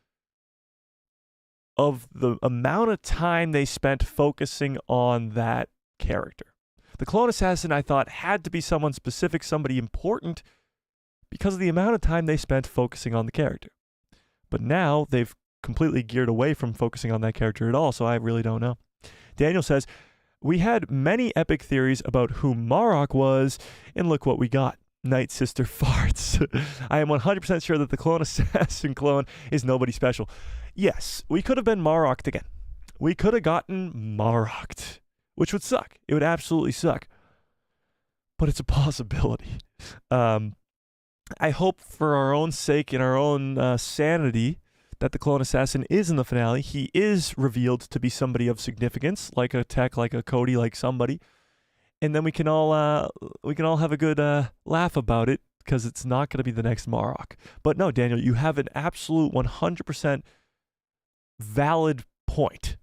of the amount of time they spent focusing on that character. The clone assassin, I thought, had to be someone specific, somebody important, because of the amount of time they spent focusing on the character. But now they've completely geared away from focusing on that character at all, so I really don't know. Daniel says, we had many epic theories about who Marok was, and look what we got. Night Sister farts. I am 100% sure that the clone assassin clone is nobody special. Yes, we could have been Maroked again. We could have gotten Maroked, which would suck. It would absolutely suck. But it's a possibility. I hope for our own sake and our own sanity that the clone assassin is in the finale. He is revealed to be somebody of significance, like a Tech, like a Cody, like somebody. And then we can all have a good laugh about it, because it's not going to be the next Marok. But no, Daniel, you have an absolute 100% valid point.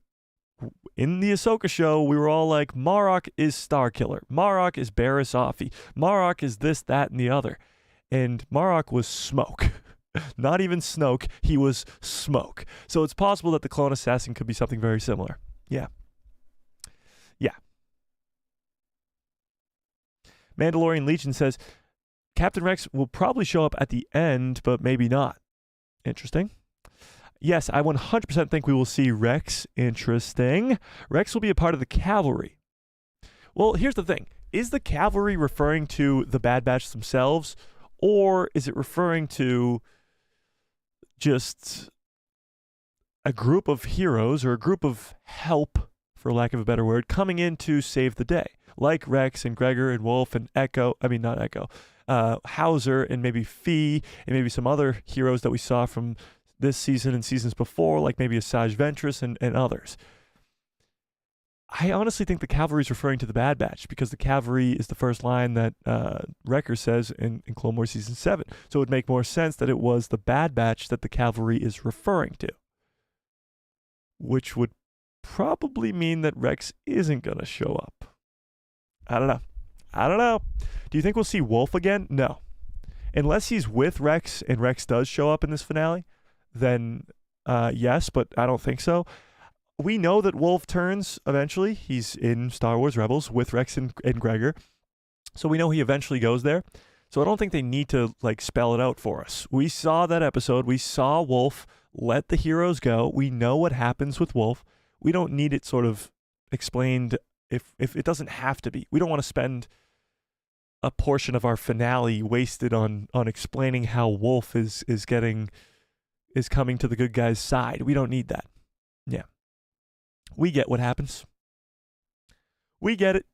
In the Ahsoka show, we were all like, Marok is Starkiller. Marok is Barriss Offee. Marok is this, that, and the other. And Marok was smoke. Not even Snoke. He was smoke. So it's possible that the clone assassin could be something very similar. Yeah. Yeah. Mandalorian Legion says, Captain Rex will probably show up at the end, but maybe not. Interesting. Yes, I 100% think we will see Rex. Interesting. Rex will be a part of the cavalry. Well, here's the thing. Is the cavalry referring to the Bad Batch themselves, or is it referring to just a group of heroes or a group of help, for lack of a better word, coming in to save the day? Like Rex and Gregor and Wolf and Hauser and maybe Fee and maybe some other heroes that we saw from this season and seasons before, like maybe Asajj Ventress and others. I honestly think the cavalry is referring to the Bad Batch, because the cavalry is the first line that Wrecker says in Clone Wars Season 7. So it would make more sense that it was the Bad Batch that the cavalry is referring to, which would probably mean that Rex isn't going to show up. I don't know. Do you think we'll see Wolf again? No. Unless he's with Rex and Rex does show up in this finale, then yes, but I don't think so. We know that Wolf turns eventually. He's in Star Wars Rebels with Rex and Gregor. So we know he eventually goes there. So I don't think they need to spell it out for us. We saw that episode. We saw Wolf let the heroes go. We know what happens with Wolf. We don't need it sort of explained if it doesn't have to be. We don't want to spend a portion of our finale wasted on explaining how Wolf is coming to the good guy's side. We don't need that. Yeah. We get what happens. We get it.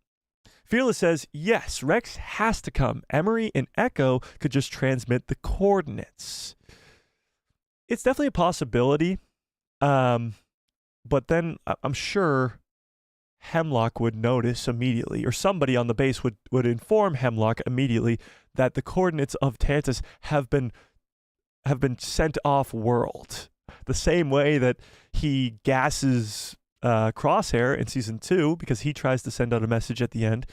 Fearless says, yes, Rex has to come. Emery and Echo could just transmit the coordinates. It's definitely a possibility. But then I'm sure Hemlock would notice immediately, or somebody on the base would inform Hemlock immediately that the coordinates of Tantis have been sent off world. The same way that he gasses Crosshair in season 2 because he tries to send out a message at the end.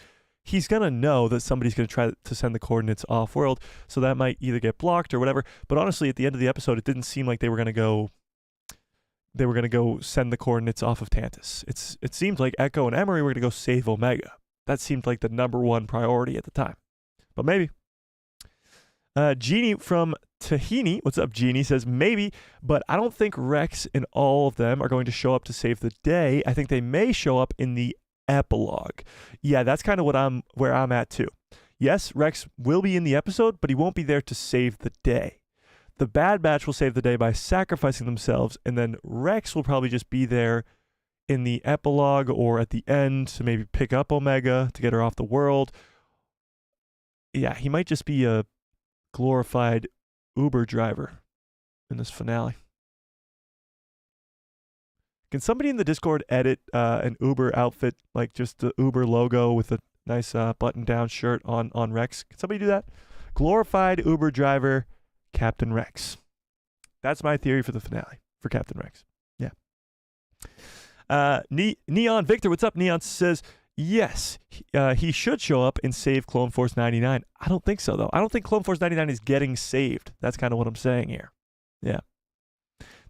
He's going to know that somebody's going to try to send the coordinates off world, so that might either get blocked or whatever. But honestly, at the end of the episode, it didn't seem like they were going to go send the coordinates off of Tantis. It seemed like Echo and Emery were going to go save Omega. That seemed like the number one priority at the time. But maybe. Jeannie from Tahini, what's up, Jeannie, says maybe, but I don't think Rex and all of them are going to show up to save the day. I think they may show up in the epilogue. Yeah, that's kind of where I'm at too. Yes, Rex will be in the episode, but he won't be there to save the day. The Bad Batch will save the day by sacrificing themselves, and then Rex will probably just be there in the epilogue or at the end to maybe pick up Omega to get her off the world. Yeah, he might just be a glorified Uber driver in this finale. Can somebody in the Discord edit an Uber outfit, like just the Uber logo with a nice button-down shirt on Rex? Can somebody do that? Glorified Uber driver, Captain Rex. That's my theory for the finale, for Captain Rex. Yeah. Neon Victor, what's up? Neon says, yes, he should show up and save Clone Force 99. I don't think so, though. I don't think Clone Force 99 is getting saved. That's kind of what I'm saying here. Yeah.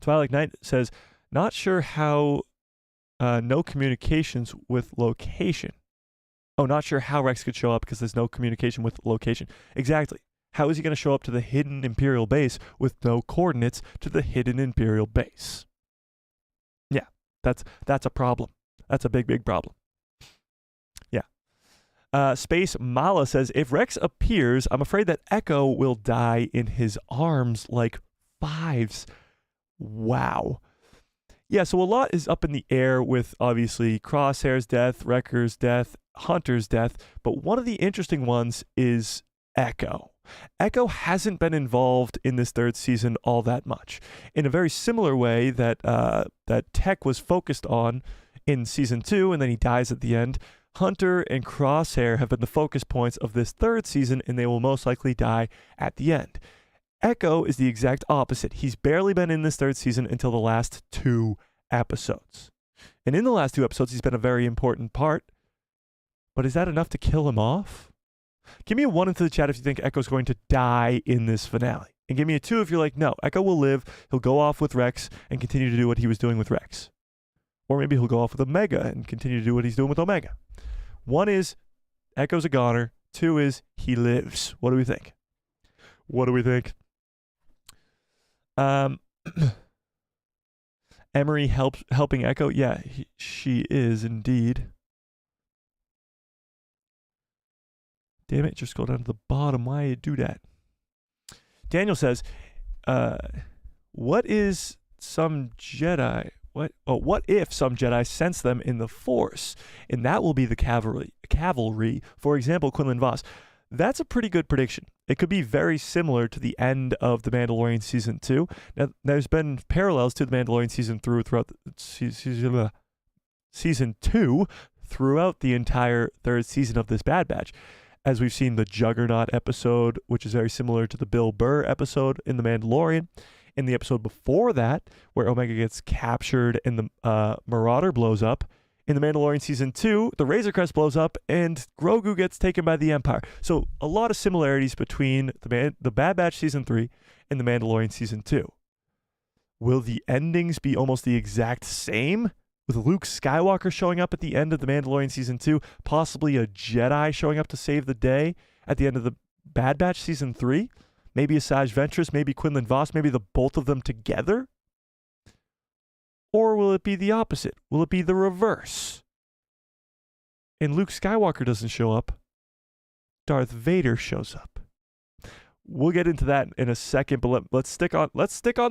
Twilight Knight says, not sure how no communications with location. Oh, not sure how Rex could show up because there's no communication with location. Exactly. How is he going to show up to the hidden Imperial base with no coordinates to the hidden Imperial base? Yeah, that's a problem. That's a big, big problem. Yeah. Space Mala says, if Rex appears, I'm afraid that Echo will die in his arms like Fives. Wow. Yeah, so a lot is up in the air with, obviously, Crosshair's death, Wrecker's death, Hunter's death, but one of the interesting ones is Echo. Echo hasn't been involved in this third season all that much. In a very similar way that Tech was focused on in season 2, and then he dies at the end, Hunter and Crosshair have been the focus points of this third season, and they will most likely die at the end. Echo is the exact opposite. He's barely been in this third season until the last 2 episodes. And in the last 2 episodes, he's been a very important part. But is that enough to kill him off? Give me a 1 into the chat if you think Echo's going to die in this finale. And give me a 2 if you're like, no, Echo will live. He'll go off with Rex and continue to do what he was doing with Rex. Or maybe he'll go off with Omega and continue to do what he's doing with Omega. 1 is Echo's a goner. 2 is he lives. What do we think? What do we think? Emery helping Echo. Yeah, she is indeed. Damn it, just go down to the bottom. Why you do that? Daniel says, what is some Jedi? What if some Jedi sense them in the Force? And that will be the cavalry. For example, Quinlan Vos. That's a pretty good prediction. It could be very similar to the end of The Mandalorian Season 2. Now, there's been parallels to The Mandalorian Season 3 throughout Season 2 throughout the entire third season of this Bad Batch. As we've seen the Juggernaut episode, which is very similar to the Bill Burr episode in The Mandalorian. In the episode before that, where Omega gets captured and the Marauder blows up. In The Mandalorian Season 2, the Razor Crest blows up and Grogu gets taken by the Empire. So a lot of similarities between the Bad Batch Season 3 and The Mandalorian Season 2. Will the endings be almost the exact same? With Luke Skywalker showing up at the end of The Mandalorian Season 2, possibly a Jedi showing up to save the day at the end of the Bad Batch Season 3? Maybe Asajj Ventress, maybe Quinlan Vos, maybe the both of them together? Or will it be the opposite? Will it be the reverse? And Luke Skywalker doesn't show up. Darth Vader shows up. We'll get into that in a second, but let's stick on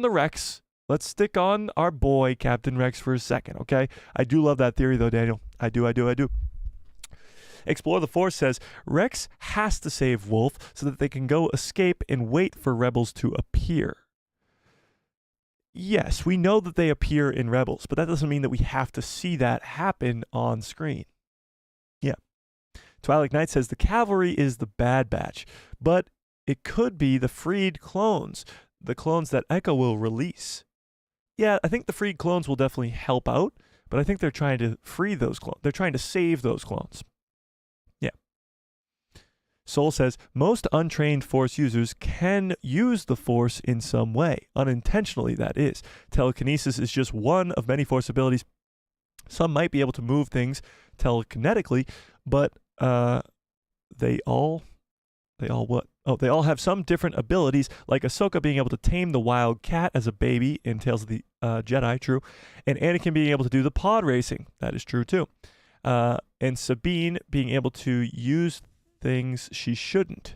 the Rex. Let's stick on our boy Captain Rex for a second, okay? I do love that theory though, Daniel. I do. Explore the Force says Rex has to save Wolf so that they can go escape and wait for Rebels to appear. Yes, we know that they appear in Rebels, but that doesn't mean that we have to see that happen on screen. Yeah. Twilight Knight says the cavalry is the Bad Batch, but it could be the freed clones, the clones that Echo will release. Yeah, I think the freed clones will definitely help out, but I think they're trying to free those clones. They're trying to save those clones. Yeah. Soul says, most untrained Force users can use the Force in some way, unintentionally that is. Telekinesis is just one of many Force abilities. Some might be able to move things telekinetically, but they all what? Oh, they all have some different abilities, like Ahsoka being able to tame the wild cat as a baby in Tales of the Jedi, true, and Anakin being able to do the pod racing, that is true too, and Sabine being able to use things she shouldn't,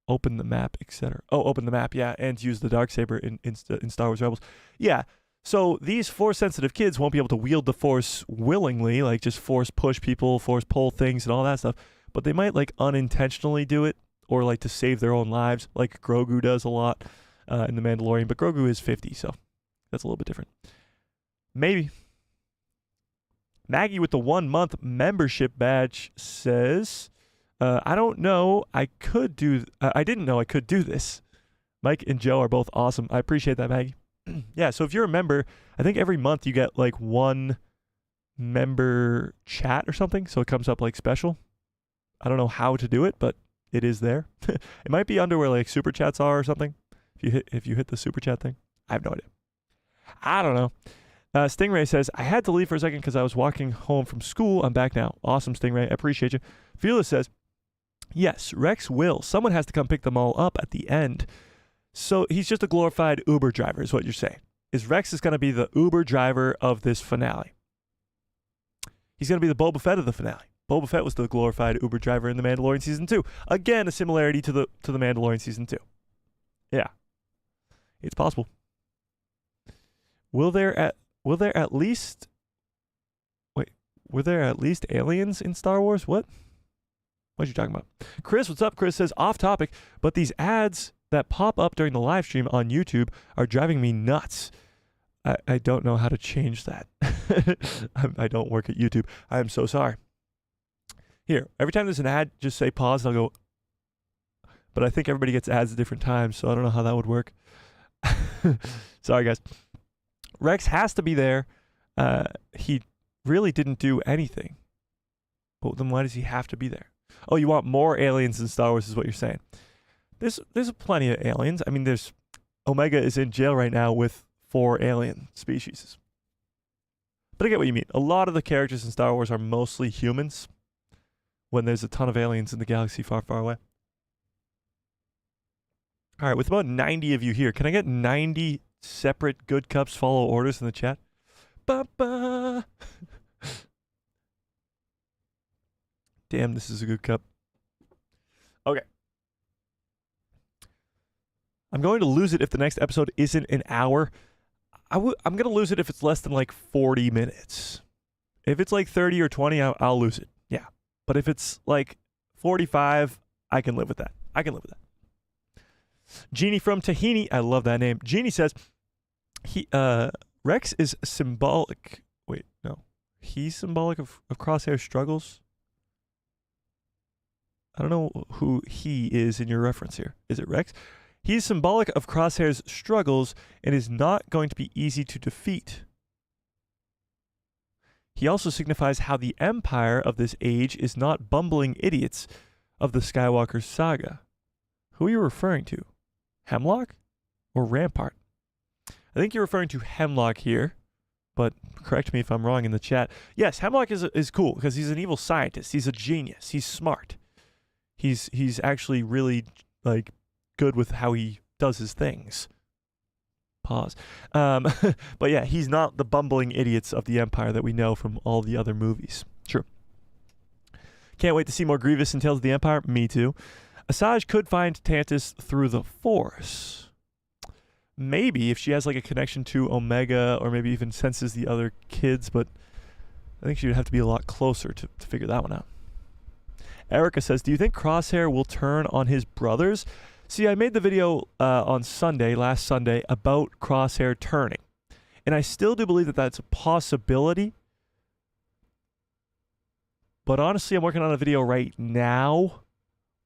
open the map, etc. Oh, open the map, yeah, and use the Darksaber in Star Wars Rebels. Yeah, so these Force-sensitive kids won't be able to wield the Force willingly, like just Force push people, Force pull things, and all that stuff, but they might like unintentionally do it, or like to save their own lives, like Grogu does a lot in The Mandalorian, but Grogu is 50, so that's a little bit different. Maybe. Maggie with the 1-month membership badge says, I don't know, I didn't know I could do this. Mike and Joe are both awesome. I appreciate that, Maggie. Yeah, so if you're a member, I think every month you get like one member chat or something, so it comes up like special. I don't know how to do it, but it is there. It might be under where like super chats are or something. If you hit the super chat thing, I have no idea. I don't know. Stingray says, I had to leave for a second because I was walking home from school. I'm back now. Awesome, Stingray. I appreciate you. Fearless says, Yes, Rex will. Someone has to come pick them all up at the end. So he's just a glorified Uber driver is what you're saying. Is Rex is going to be the Uber driver of this finale. He's going to be the Boba Fett of the finale. Boba Fett was the glorified Uber driver in The Mandalorian Season 2. Again, a similarity to the Mandalorian Season 2. Yeah. It's possible. Were there at least aliens in Star Wars? What are you talking about? Chris, what's up? Chris says, off topic, but these ads that pop up during the live stream on YouTube are driving me nuts. I don't know how to change that. I don't work at YouTube. I am so sorry. Here, every time there's an ad, just say pause and I'll go. But I think everybody gets ads at different times, so I don't know how that would work. Sorry, guys. Rex has to be there. He really didn't do anything. But then why does he have to be there? Oh, you want more aliens in Star Wars is what you're saying. There's plenty of aliens. I mean, there's Omega is in jail right now with 4 alien species. But I get what you mean. A lot of the characters in Star Wars are mostly humans when there's a ton of aliens in the galaxy far, far away. All right, with about 90 of you here, can I get 90 separate Good Cups follow orders in the chat? Ba-ba. Damn, this is a good cup. Okay. I'm going to lose it if the next episode isn't an hour. I'm going to lose it if it's less than like 40 minutes. If it's like 30 or 20, I'll lose it. Yeah. But if it's like 45, I can live with that. Jeannie from Tahini, I love that name. Jeannie says, Rex is symbolic. Wait, no. He's symbolic of Crosshair's struggles? I don't know who he is in your reference here. Is it Rex? He's symbolic of Crosshair's struggles and is not going to be easy to defeat. He also signifies how the Empire of this age is not bumbling idiots of the Skywalker saga. Who are you referring to? Hemlock or Rampart? I think you're referring to Hemlock here, but correct me if I'm wrong in the chat. Yes, Hemlock is cool because he's an evil scientist. He's a genius. He's smart. He's actually really like good with how he does his things. Pause. But yeah, he's not the bumbling idiots of the Empire that we know from all the other movies. True. Can't wait to see more Grievous in Tales of the Empire. Me too. Asajj could find Tantis through the Force. Maybe if she has like a connection to Omega or maybe even senses the other kids, but I think she would have to be a lot closer to figure that one out. Erica says, do you think Crosshair will turn on his brothers? See, I made the video on Sunday, last Sunday, about Crosshair turning. And I still do believe that that's a possibility. But honestly, I'm working on a video right now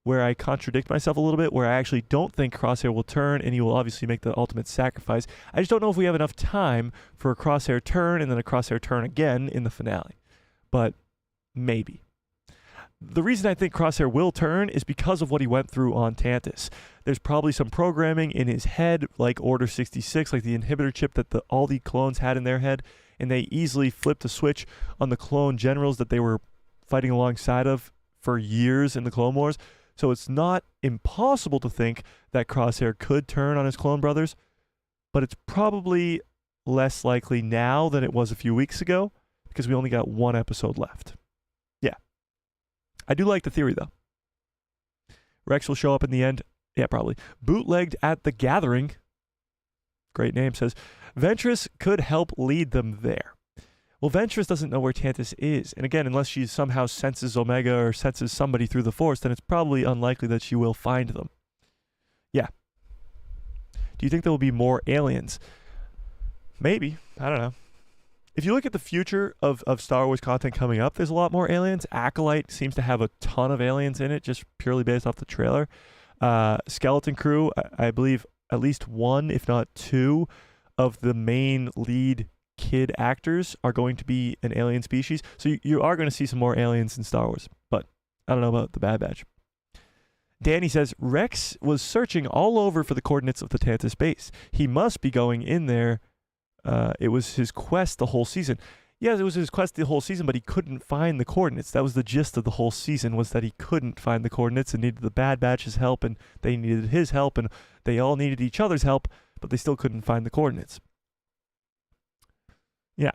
where I contradict myself a little bit, where I actually don't think Crosshair will turn, and he will obviously make the ultimate sacrifice. I just don't know if we have enough time for a Crosshair turn and then a Crosshair turn again in the finale. But maybe. The reason I think Crosshair will turn is because of what he went through on Tantis. There's probably some programming in his head, like Order 66, like the inhibitor chip that all the clones had in their head, and they easily flipped a switch on the clone generals that they were fighting alongside of for years in the Clone Wars. So it's not impossible to think that Crosshair could turn on his clone brothers, but it's probably less likely now than it was a few weeks ago because we only got 1 episode left. Yeah. I do like the theory, though. Rex will show up in the end. Yeah, probably. Bootlegged at the Gathering. Great name. Says, Ventress could help lead them there. Well, Ventress doesn't know where Tantis is. And again, unless she somehow senses Omega or senses somebody through the Force, then it's probably unlikely that she will find them. Yeah. Do you think there will be more aliens? Maybe. I don't know. If you look at the future of Star Wars content coming up, there's a lot more aliens. Acolyte seems to have a ton of aliens in it, just purely based off the trailer. Skeleton Crew, I believe at least 1, if not 2, of the main lead kid actors are going to be an alien species. So you are going to see some more aliens in Star Wars. But I don't know about the Bad Batch. Danny says, Rex was searching all over for the coordinates of the Tantis base. He must be going in there. It was his quest the whole season. Yeah, it was his quest the whole season, but he couldn't find the coordinates. That was the gist of the whole season, was that he couldn't find the coordinates and needed the Bad Batch's help, and they needed his help, and they all needed each other's help, but they still couldn't find the coordinates. Yeah.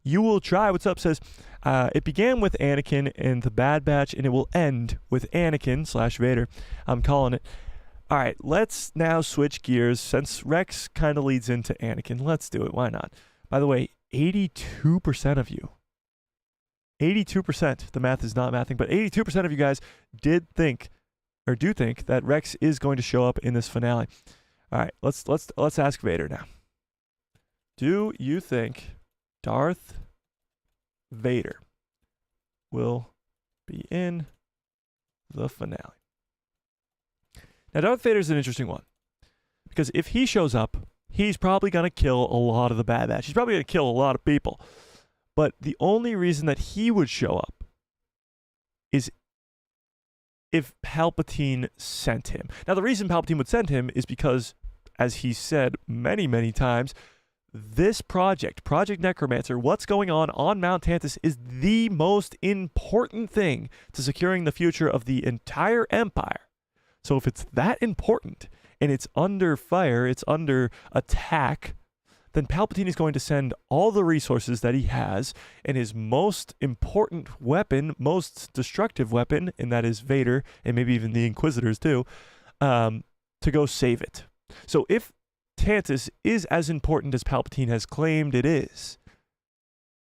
You Will Try, what's up, says, it began with Anakin and the Bad Batch, and it will end with Anakin / Vader. I'm calling it. All right, let's now switch gears. Since Rex kind of leads into Anakin, let's do it. Why not? By the way, 82% of you, 82%, the math is not mathing, but 82% of you guys do think that Rex is going to show up in this finale. All right, let's ask Vader now. Do you think Darth Vader will be in the finale? Now, Darth Vader's an interesting one, because if he shows up, he's probably going to kill a lot of the Bad Batch. He's probably going to kill a lot of people. But the only reason that he would show up is if Palpatine sent him. Now, the reason Palpatine would send him is because, as he said many, many times, this project, Project Necromancer, what's going on Mount Tantis, is the most important thing to securing the future of the entire Empire. So if it's that important, and it's under fire, it's under attack, then Palpatine is going to send all the resources that he has and his most important weapon, most destructive weapon, and that is Vader, and maybe even the Inquisitors too, to go save it. So if Tantis is as important as Palpatine has claimed it is,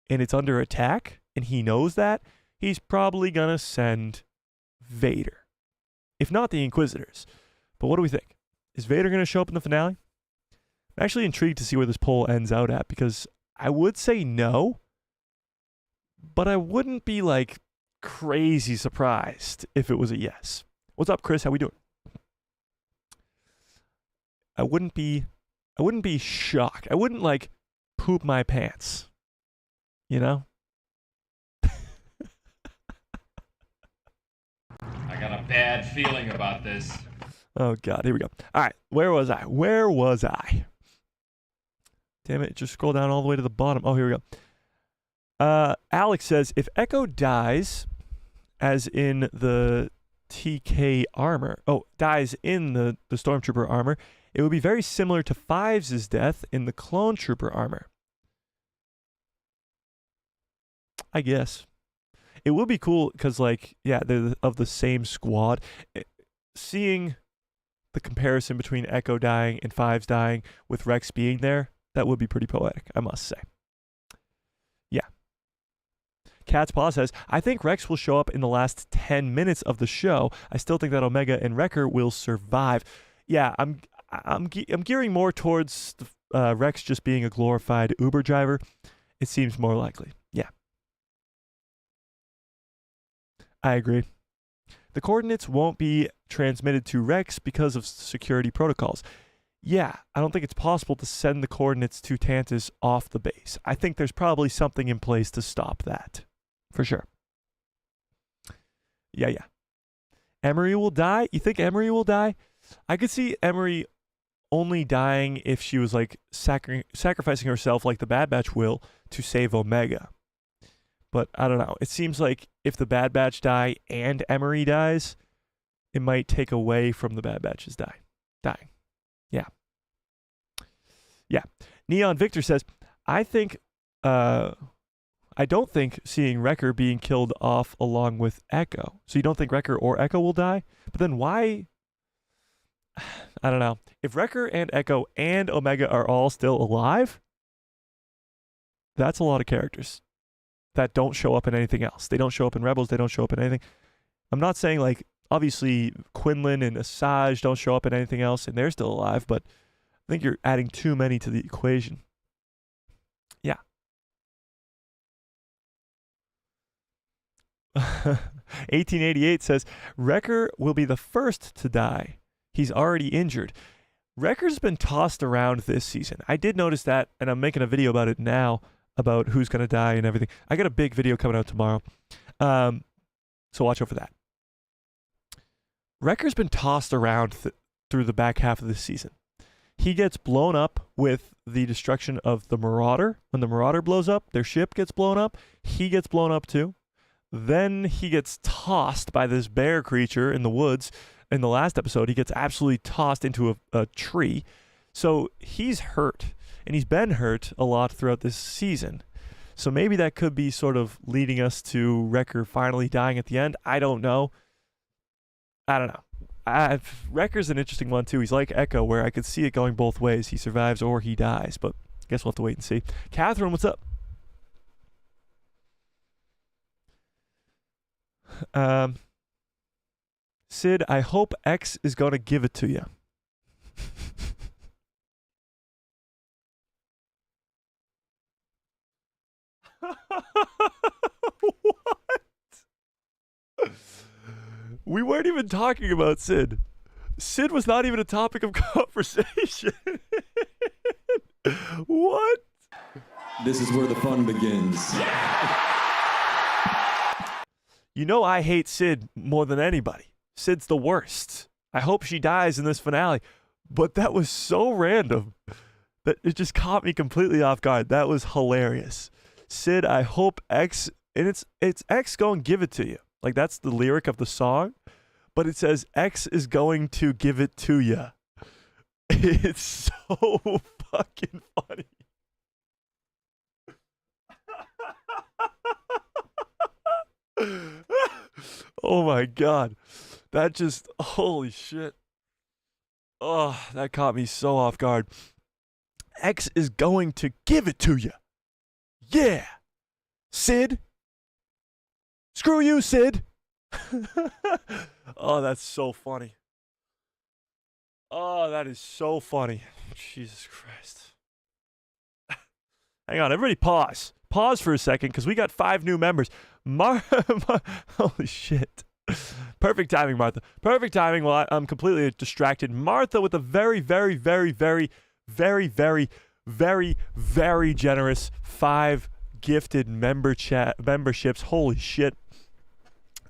and it's under attack, and he knows that, he's probably going to send Vader. If not the Inquisitors. But what do we think? Is Vader going to show up in the finale? I'm actually intrigued to see where this poll ends out at, because I would say no, but I wouldn't be like crazy surprised if it was a yes. What's up, Chris? How we doing? I wouldn't be shocked. I wouldn't like poop my pants. You know? I got a bad feeling about this. Oh, God. Here we go. All right. Where was I? Damn it. Just scroll down all the way to the bottom. Oh, here we go. Alex says, if Echo dies, as in the TK armor, dies in the Stormtrooper armor, it would be very similar to Fives' death in the Clone Trooper armor. I guess. It would be cool because, like, yeah, they're of the same squad. Seeing the comparison between Echo dying and Fives dying with Rex being there, that would be pretty poetic, I must say. Yeah. Cat's Paw says, I think Rex will show up in the last 10 minutes of the show. I still think that Omega and Wrecker will survive. Yeah, I'm gearing more towards Rex just being a glorified Uber driver. It seems more likely. Yeah. I agree. The coordinates won't be transmitted to Rex because of security protocols. Yeah, I don't think it's possible to send the coordinates to Tantis off the base. I think there's probably something in place to stop that. For sure. Yeah. Emery will die? You think Emery will die? I could see Emery only dying if she was like sacrificing herself like the Bad Batch will to save Omega. But I don't know. It seems like if the Bad Batch die and Emery dies, it might take away from the Bad Batch's dying. Yeah. Neon Victor says, I don't think seeing Wrecker being killed off along with Echo. So you don't think Wrecker or Echo will die? But then why? I don't know. If Wrecker and Echo and Omega are all still alive, that's a lot of characters that don't show up in anything else. They don't show up in Rebels. They don't show up in anything. I'm not saying, like, obviously Quinlan and Asajj don't show up in anything else and they're still alive, but I think you're adding too many to the equation. Yeah. 1888 says, Wrecker will be the first to die. He's already injured. Wrecker's been tossed around this season. I did notice that, and I'm making a video about it now, about who's going to die and everything. I got a big video coming out tomorrow. So watch out for that. Wrecker's been tossed around through the back half of this season. He gets blown up with the destruction of the Marauder. When the Marauder blows up, their ship gets blown up. He gets blown up too. Then he gets tossed by this bear creature in the woods. In the last episode, he gets absolutely tossed into a tree. So he's hurt, and he's been hurt a lot throughout this season. So maybe that could be sort of leading us to Wrecker finally dying at the end. I don't know. Wrecker's an interesting one too. He's like Echo, where I could see it going both ways. He survives or he dies, but I guess we'll have to wait and see. Catherine, what's up? Sid, I hope X is going to give it to you. What? We weren't even talking about Sid. Sid was not even a topic of conversation. What? This is where the fun begins. You know I hate Sid more than anybody. Sid's the worst. I hope she dies in this finale. But that was so random that it just caught me completely off guard. That was hilarious. Sid, I hope X, and it's X going to give it to you. Like, that's the lyric of the song, but it says X is going to give it to you. It's so fucking funny. Oh my God. That just, holy shit. Oh, that caught me so off guard. X is going to give it to you. Yeah. Sid. Screw you, Sid. Oh, that's so funny. Oh, that is so funny. Jesus Christ. Hang on, everybody pause. Pause for a second, because we got 5 new members. Holy shit. Perfect timing, Martha. Perfect timing. Well, I'm completely distracted. Martha with a very, very, very, very, very, very, very, very generous 5 gifted memberships. Holy shit.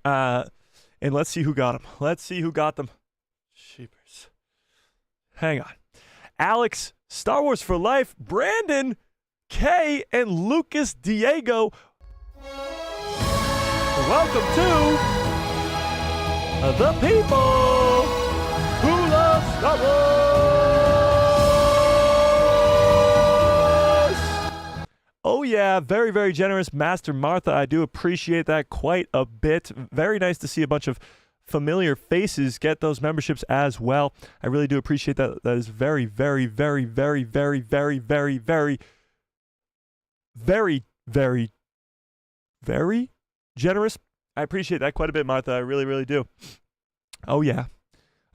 And let's see who got them. Let's see who got them. Sheepers. Hang on. Alex, Star Wars for Life, Brandon, Kay, and Lucas Diego. Welcome to the people who love Star Wars. Oh yeah, very, very generous Master Martha. I do appreciate that quite a bit. Very nice to see a bunch of familiar faces get those memberships as well. I really do appreciate that. That is very, very, very, very, very, very, very, very, very, very, very generous. I appreciate that quite a bit, Martha. I really, really do. Oh, yeah.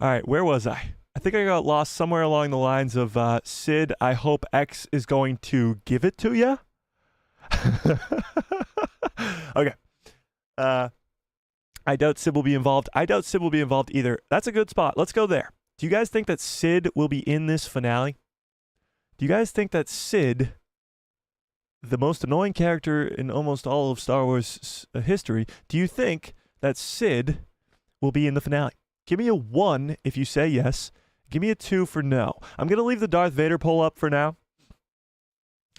All right, where was I? I think I got lost somewhere along the lines of Sid, I hope X is going to give it to you. Okay. I doubt Sid will be involved. I doubt Sid will be involved either. That's a good spot. Let's go there. Do you guys think that Sid will be in this finale? Do you guys think that Sid, the most annoying character in almost all of Star Wars history, do you think that Sid will be in the finale? Give me a 1 if you say yes. Give me a 2 for no. I'm going to leave the Darth Vader poll up for now,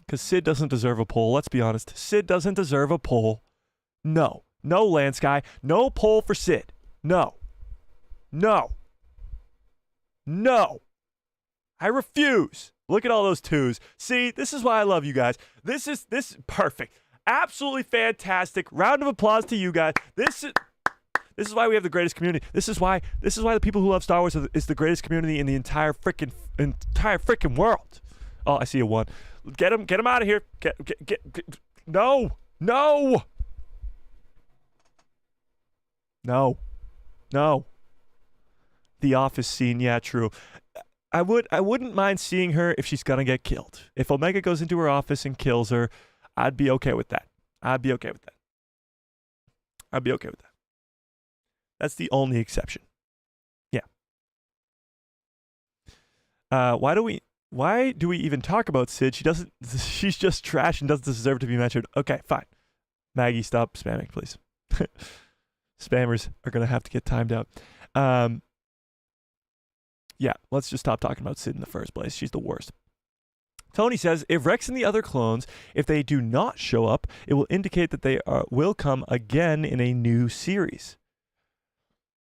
because Sid doesn't deserve a poll. Let's be honest. Sid doesn't deserve a poll. No. No, Landsky. No poll for Sid. No. No. No. I refuse. Look at all those 2s. See, this is why I love you guys. This is perfect. Absolutely fantastic. Round of applause to you guys. This is why we have the greatest community. This is why the people who love Star Wars is the greatest community in the entire freaking world. Oh, I see a 1. Get him out of here. Get no. The Office scene, yeah, true. I wouldn't mind seeing her if she's gonna get killed. If Omega goes into her office and kills her, I'd be okay with that. That's the only exception. Yeah. Why do we even talk about Sid? She's just trash and doesn't deserve to be mentioned. Okay, fine. Maggie, stop spamming, please. Spammers are gonna have to get timed out. Yeah, let's just stop talking about Sid in the first place. She's the worst. Tony says, if Rex and the other clones, if they do not show up, it will indicate that they will come again in a new series.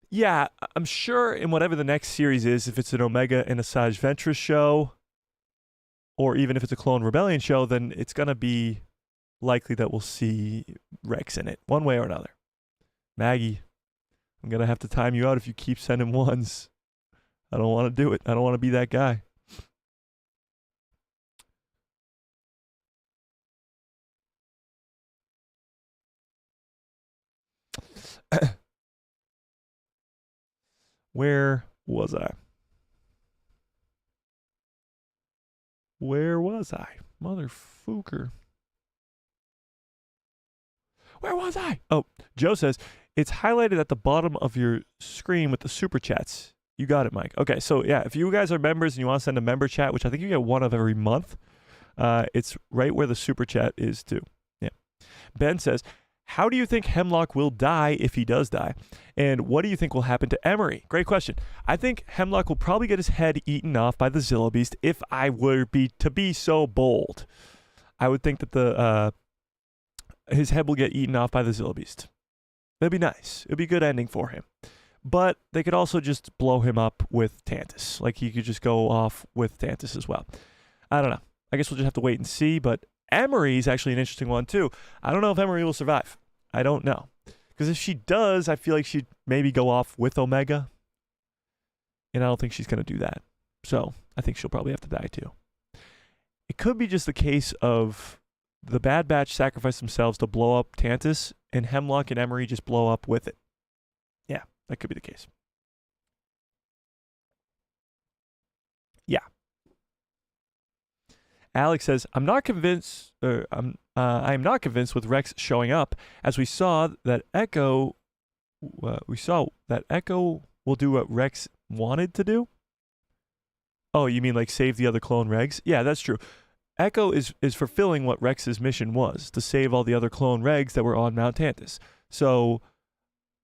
Yeah, I'm sure in whatever the next series is, if it's an Omega and Asajj Ventress show, or even if it's a Clone Rebellion show, then it's going to be likely that we'll see Rex in it, one way or another. Maggie, I'm going to have to time you out if you keep sending ones. I don't want to do it. I don't want to be that guy. Where was I? Where was I? Motherfucker. Where was I? Oh, Joe says, it's highlighted at the bottom of your screen with the super chats. You got it, Mike. Okay, so yeah, if you guys are members and you want to send a member chat, which I think you get one of every month, it's right where the super chat is too. Yeah. Ben says, how do you think Hemlock will die if he does die? And what do you think will happen to Emery? Great question. I think Hemlock will probably get his head eaten off by the Zillo Beast if I were to be so bold. I would think that his head will get eaten off by the Zillo Beast. That'd be nice. It'd be a good ending for him. But they could also just blow him up with Tantis. Like he could just go off with Tantis as well. I don't know. I guess we'll just have to wait and see, but Emery is actually an interesting one too. I don't know if Emery will survive. I don't know. Because if she does, I feel like she'd maybe go off with Omega. And I don't think she's going to do that. So I think she'll probably have to die too. It could be just the case of the Bad Batch sacrifice themselves to blow up Tantis, and Hemlock and Emery just blow up with it. Yeah, that could be the case. Yeah. Alex says, I'm not convinced with Rex showing up, as we saw that Echo will do what Rex wanted to do. Oh, you mean like save the other clone regs? Yeah, that's true. Echo is fulfilling what Rex's mission was, to save all the other clone regs that were on Mount Tantis. So,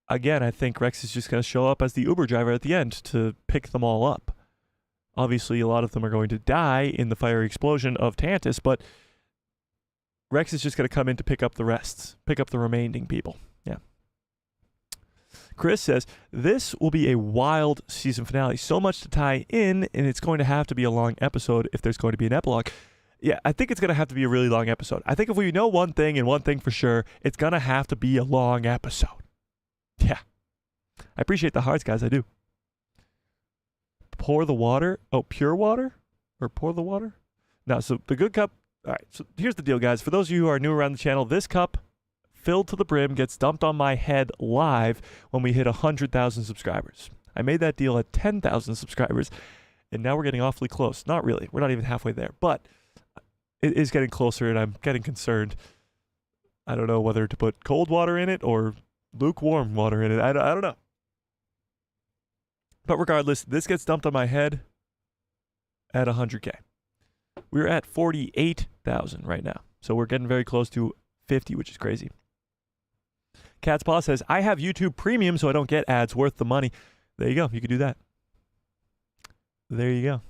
again, I think Rex is just going to show up as the Uber driver at the end to pick them all up. Obviously, a lot of them are going to die in the fiery explosion of Tantis, but Rex is just going to come in to pick up the rest, pick up the remaining people. Yeah. Chris says, this will be a wild season finale. So much to tie in, and it's going to have to be a long episode if there's going to be an epilogue. Yeah, I think it's going to have to be a really long episode. I think if we know one thing and one thing for sure, it's going to have to be a long episode. Yeah. I appreciate the hearts, guys. I do. Pour the water. Oh, pure water? Or pour the water? No, so the good cup. All right, so here's the deal, guys. For those of you who are new around the channel, this cup filled to the brim gets dumped on my head live when we hit 100,000 subscribers. I made that deal at 10,000 subscribers, and now we're getting awfully close. Not really. We're not even halfway there, but it is getting closer, and I'm getting concerned. I don't know whether to put cold water in it or lukewarm water in it. I don't know. But regardless, this gets dumped on my head at 100K. We're at 48,000 right now. So we're getting very close to 50, which is crazy. Cat's Paw says, I have YouTube Premium, so I don't get ads worth the money. There you go. You could do that. There you go.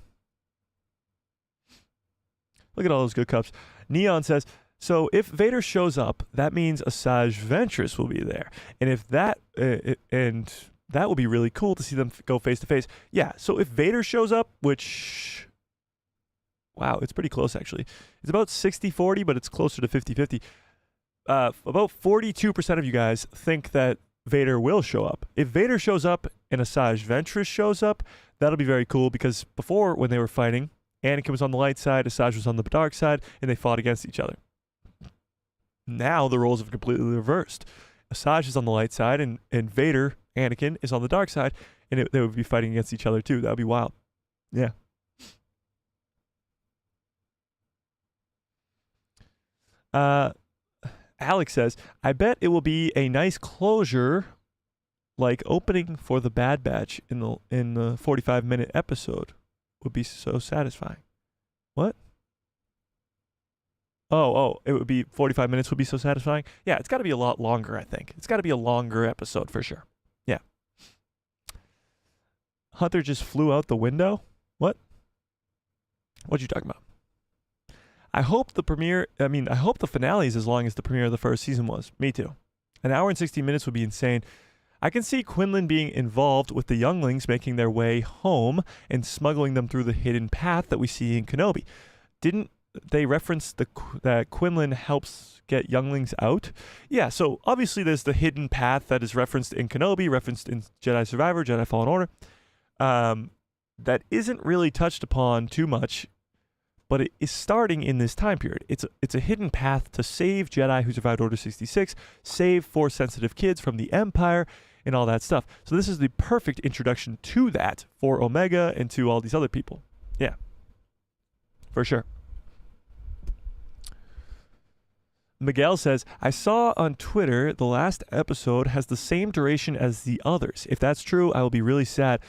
Look at all those good cups. Neon says, so if Vader shows up, that means Asajj Ventress will be there. And if that, that will be really cool to see them go face to face. Yeah, so if Vader shows up, which, wow, it's pretty close actually. It's about 60-40, but it's closer to 50-50. About 42% of you guys think that Vader will show up. If Vader shows up and Asajj Ventress shows up, that'll be very cool, because before, when they were fighting, Anakin was on the light side, Asajj was on the dark side, and they fought against each other. Now the roles have completely reversed. Asajj is on the light side, and Vader, Anakin, is on the dark side, and they would be fighting against each other too. That would be wild. Yeah. Alex says, I bet it will be a nice closure, like opening for the Bad Batch in the 45-minute episode. Would be so satisfying. What? Oh, it would be 45 minutes would be so satisfying? Yeah, it's got to be a lot longer, I think. It's got to be a longer episode for sure. Yeah. Hunter just flew out the window? What? What you talking about? I hope the finale is as long as the premiere of the first season was. Me too. An hour and 60 minutes would be insane. I can see Quinlan being involved with the younglings making their way home and smuggling them through the hidden path that we see in Kenobi. Didn't they reference that Quinlan helps get younglings out? Yeah, so obviously there's the hidden path that is referenced in Kenobi, referenced in Jedi Survivor, Jedi Fallen Order. That isn't really touched upon too much, but it is starting in this time period. It's a hidden path to save Jedi who survived Order 66, save Force-sensitive kids from the Empire, and all that stuff. So this is the perfect introduction to that for Omega and to all these other people. Yeah, for sure. Miguel says, I saw on Twitter the last episode has the same duration as the others. If that's true, I will be really sad.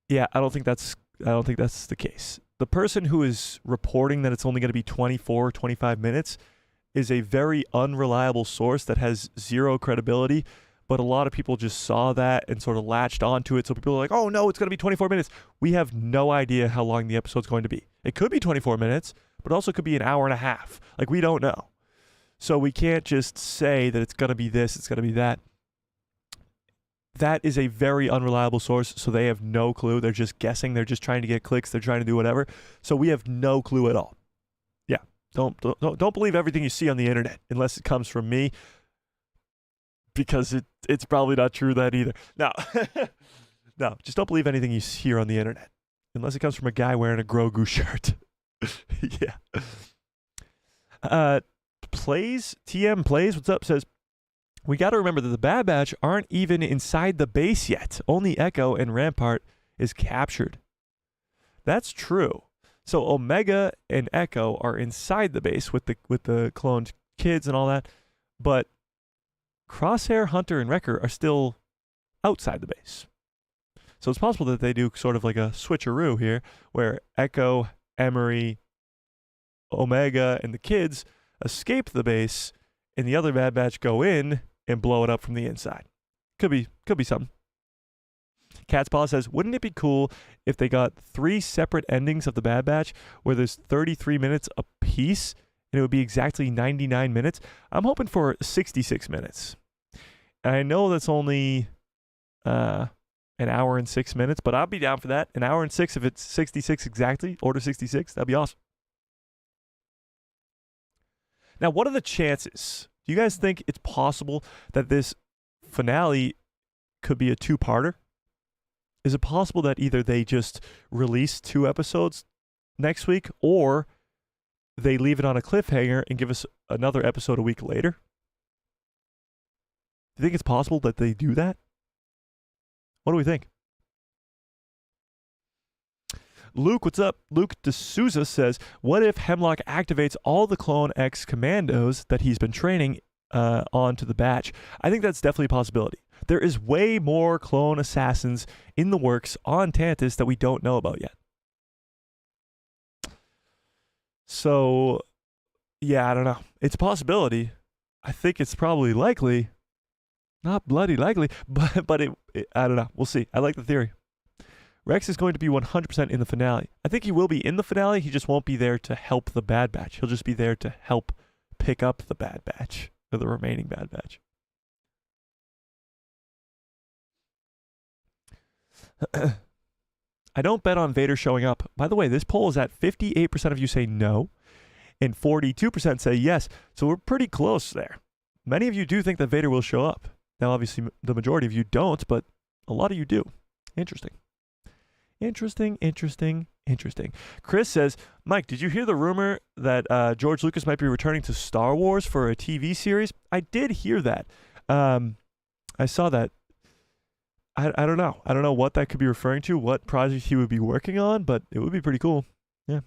Yeah, I don't think that's the case. The person who is reporting that it's only going to be 24, 25 minutes is a very unreliable source that has zero credibility, but a lot of people just saw that and sort of latched onto it. So people are like, oh no, it's going to be 24 minutes. We have no idea how long the episode's going to be. It could be 24 minutes, but also could be an hour and a half. Like, we don't know. So we can't just say that it's going to be this, it's going to be that. That is a very unreliable source, so they have no clue. They're just guessing. They're just trying to get clicks. They're trying to do whatever. So we have no clue at all. Yeah, don't believe everything you see on the internet unless it comes from me, because it's probably not true that either. No, no, just don't believe anything you hear on the internet unless it comes from a guy wearing a Grogu shirt. Yeah. TM Plays, what's up, says, we got to remember that the Bad Batch aren't even inside the base yet. Only Echo and Rampart is captured. That's true. So Omega and Echo are inside the base with the cloned kids and all that, but Crosshair, Hunter, and Wrecker are still outside the base. So it's possible that they do sort of like a switcheroo here, where Echo, Emery, Omega, and the kids escape the base, and the other Bad Batch go in and blow it up from the inside. Could be something. Cat's Paw says, wouldn't it be cool if they got 3 separate endings of the Bad Batch where there's 33 minutes a piece and it would be exactly 99 minutes? I'm hoping for 66 minutes. And I know that's only an hour and 6 minutes, but I'll be down for that. An hour and 6 if it's 66 exactly, Order 66, that'd be awesome. Now, what are the chances? Do you guys think it's possible that this finale could be a 2-parter? Is it possible that either they just release 2 episodes next week, or they leave it on a cliffhanger and give us another episode a week later? Do you think it's possible that they do that? What do we think? Luke, what's up? Luke D'Souza says, what if Hemlock activates all the Clone X commandos that he's been training onto the batch? I think that's definitely a possibility. There is way more clone assassins in the works on Tantis that we don't know about yet. So, yeah, I don't know. It's a possibility. I think it's probably likely. Not bloody likely, but I don't know. We'll see. I like the theory. Rex is going to be 100% in the finale. I think he will be in the finale. He just won't be there to help the Bad Batch. He'll just be there to help pick up the Bad Batch, or the remaining Bad Batch. I don't bet on Vader showing up. By the way, this poll is at 58% of you say no, and 42% say yes. So we're pretty close there. Many of you do think that Vader will show up. Now, obviously, the majority of you don't, but a lot of you do. Interesting. Interesting. Chris says, Mike, did you hear the rumor that George Lucas might be returning to Star Wars for a TV series? I did hear that. I saw that. I don't know. I don't know what that could be referring to, what project he would be working on, but it would be pretty cool. Yeah.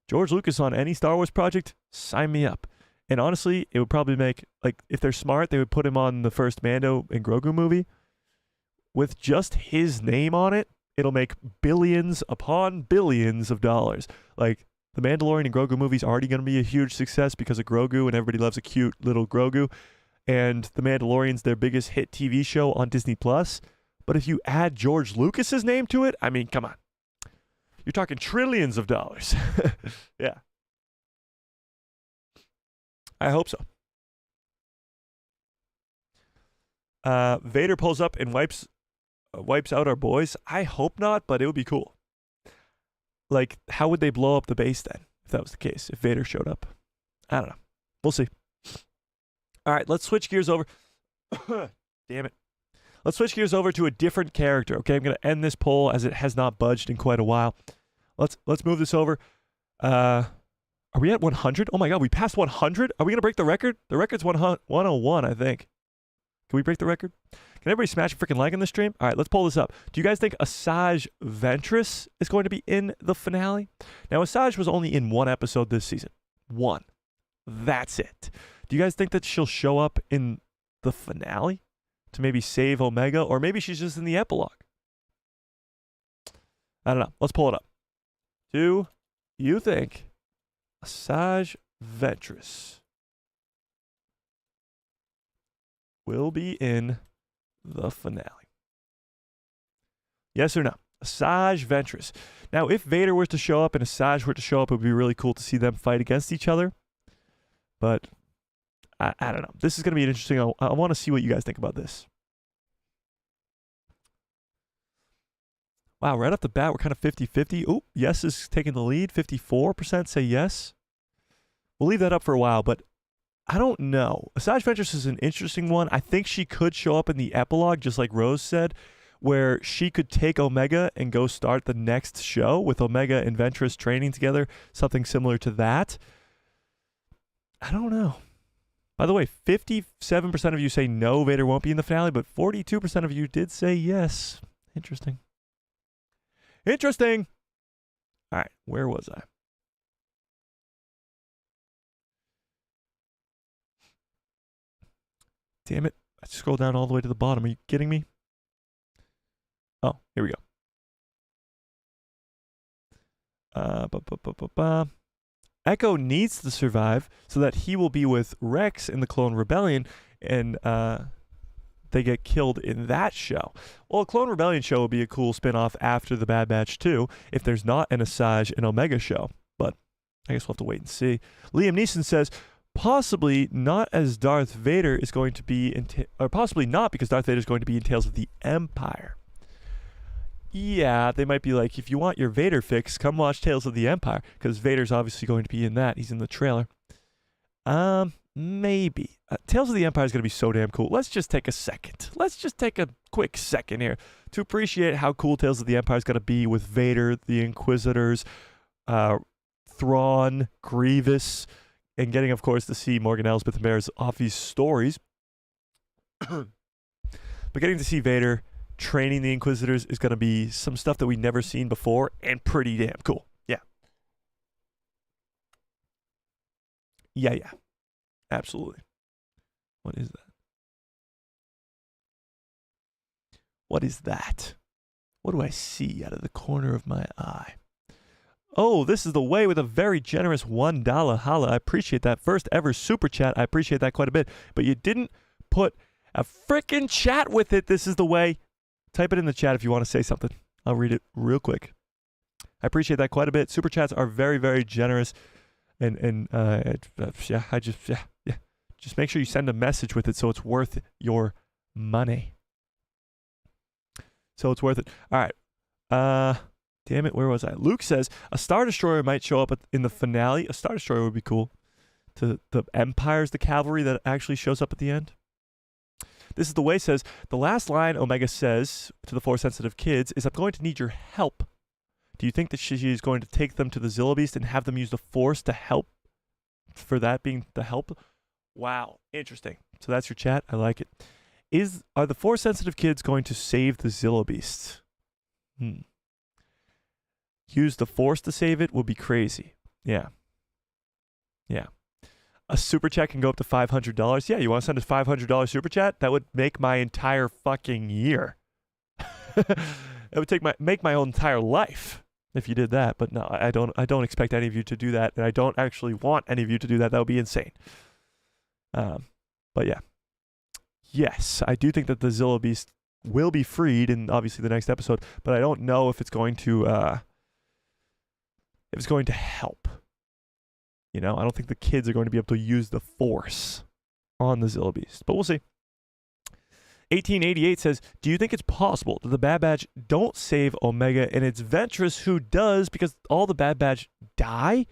George Lucas on any Star Wars project, sign me up. And honestly, it would probably make, like, if they're smart, they would put him on the first Mando and Grogu movie. With just his name on it, it'll make billions upon billions of dollars. Like, the Mandalorian and Grogu movie's already going to be a huge success because of Grogu, and everybody loves a cute little Grogu. And The Mandalorian's their biggest hit TV show on Disney+. But if you add George Lucas's name to it, I mean, come on. You're talking trillions of dollars. Yeah. I hope so. Vader pulls up and wipes out our boys. I hope not, but it would be cool. Like, how would they blow up the base then, if that was the case, if Vader showed up? I don't know. We'll see. All right, let's switch gears over. Damn it. Let's switch gears over to a different character, okay? I'm going to end this poll as it has not budged in quite a while. Let's move this over. Are we at 100? Oh my God, we passed 100? Are we going to break the record? The record's 101, I think. Can we break the record? Can everybody smash a freaking like in the stream? All right, let's pull this up. Do you guys think Asajj Ventress is going to be in the finale? Now, Asajj was only in one episode this season. One. That's it. Do you guys think that she'll show up in the finale to maybe save Omega? Or maybe she's just in the epilogue? I don't know. Let's pull it up. Do you think Asajj Ventress will be in the finale? Yes or no? Asajj Ventress. Now, if Vader were to show up and Asajj were to show up, it would be really cool to see them fight against each other. But I don't know. This is going to be interesting. I want to see what you guys think about this. Wow, right off the bat, we're kind of 50-50. Oh, yes is taking the lead. 54% say yes. We'll leave that up for a while, but I don't know. Asajj Ventress is an interesting one. I think she could show up in the epilogue, just like Rose said, where she could take Omega and go start the next show with Omega and Ventress training together, something similar to that. I don't know. By the way, 57% of you say no, Vader won't be in the finale, but 42% of you did say yes. Interesting. Interesting. All right, where was I? Damn it. I scrolled down all the way to the bottom. Are you kidding me? Oh, here we go. Echo needs to survive so that he will be with Rex in the Clone Rebellion, and they get killed in that show. Well, a Clone Rebellion show would be a cool spin-off after the Bad Batch 2 if there's not an Asajj and Omega show. But I guess we'll have to wait and see. Liam Neeson says, possibly not as Darth Vader is going to be or possibly not because Darth Vader is going to be in Tales of the Empire. Yeah, they might be like, if you want your Vader fix, come watch Tales of the Empire, because Vader's obviously going to be in that. He's in the trailer. Maybe. Tales of the Empire is going to be so damn cool. Let's just take a second. Let's just take a quick second here to appreciate how cool Tales of the Empire is going to be with Vader, the Inquisitors, Thrawn, Grievous, and getting, of course, to see Morgan Elsbeth and Bear's off these stories. But getting to see Vader training the Inquisitors is going to be some stuff that we've never seen before and pretty damn cool. Yeah. Yeah. Absolutely. What is that? What is that? What do I see out of the corner of my eye? Oh, this is the way with a very generous $1 holla. I appreciate that. First ever super chat. I appreciate that quite a bit. But you didn't put a frickin' chat with it. This is the way. Type it in the chat if you want to say something. I'll read it real quick. I appreciate that quite a bit. Super chats are very, very generous. And just make sure you send a message with it so it's worth your money. So it's worth it. All right. Damn it, where was I? Luke says a Star Destroyer might show up in the finale. A Star Destroyer would be cool. The Empire's the cavalry that actually shows up at the end. This is the way says, the last line Omega says to the Force-sensitive kids is, I'm going to need your help. Do you think that she is going to take them to the Zillo Beast and have them use the Force to help? For that being the help? Wow, interesting. So that's your chat. I like it. Are the Force-sensitive kids going to save the Zillo Beast? Use the Force to save it would be crazy. Yeah. A super chat can go up to $500. Yeah, you want to send a $500 super chat? That would make my entire fucking year. It would make my own entire life if you did that. But no, I don't expect any of you to do that, and I don't actually want any of you to do that. That would be insane. But yeah. Yes, I do think that the Zillo Beast will be freed in obviously the next episode, but I don't know if it's going to help. You know, I don't think the kids are going to be able to use the Force on the Zillo Beast, but we'll see. 1888 says, do you think it's possible that the Bad Batch don't save Omega and it's Ventress who does because all the Bad Batch die?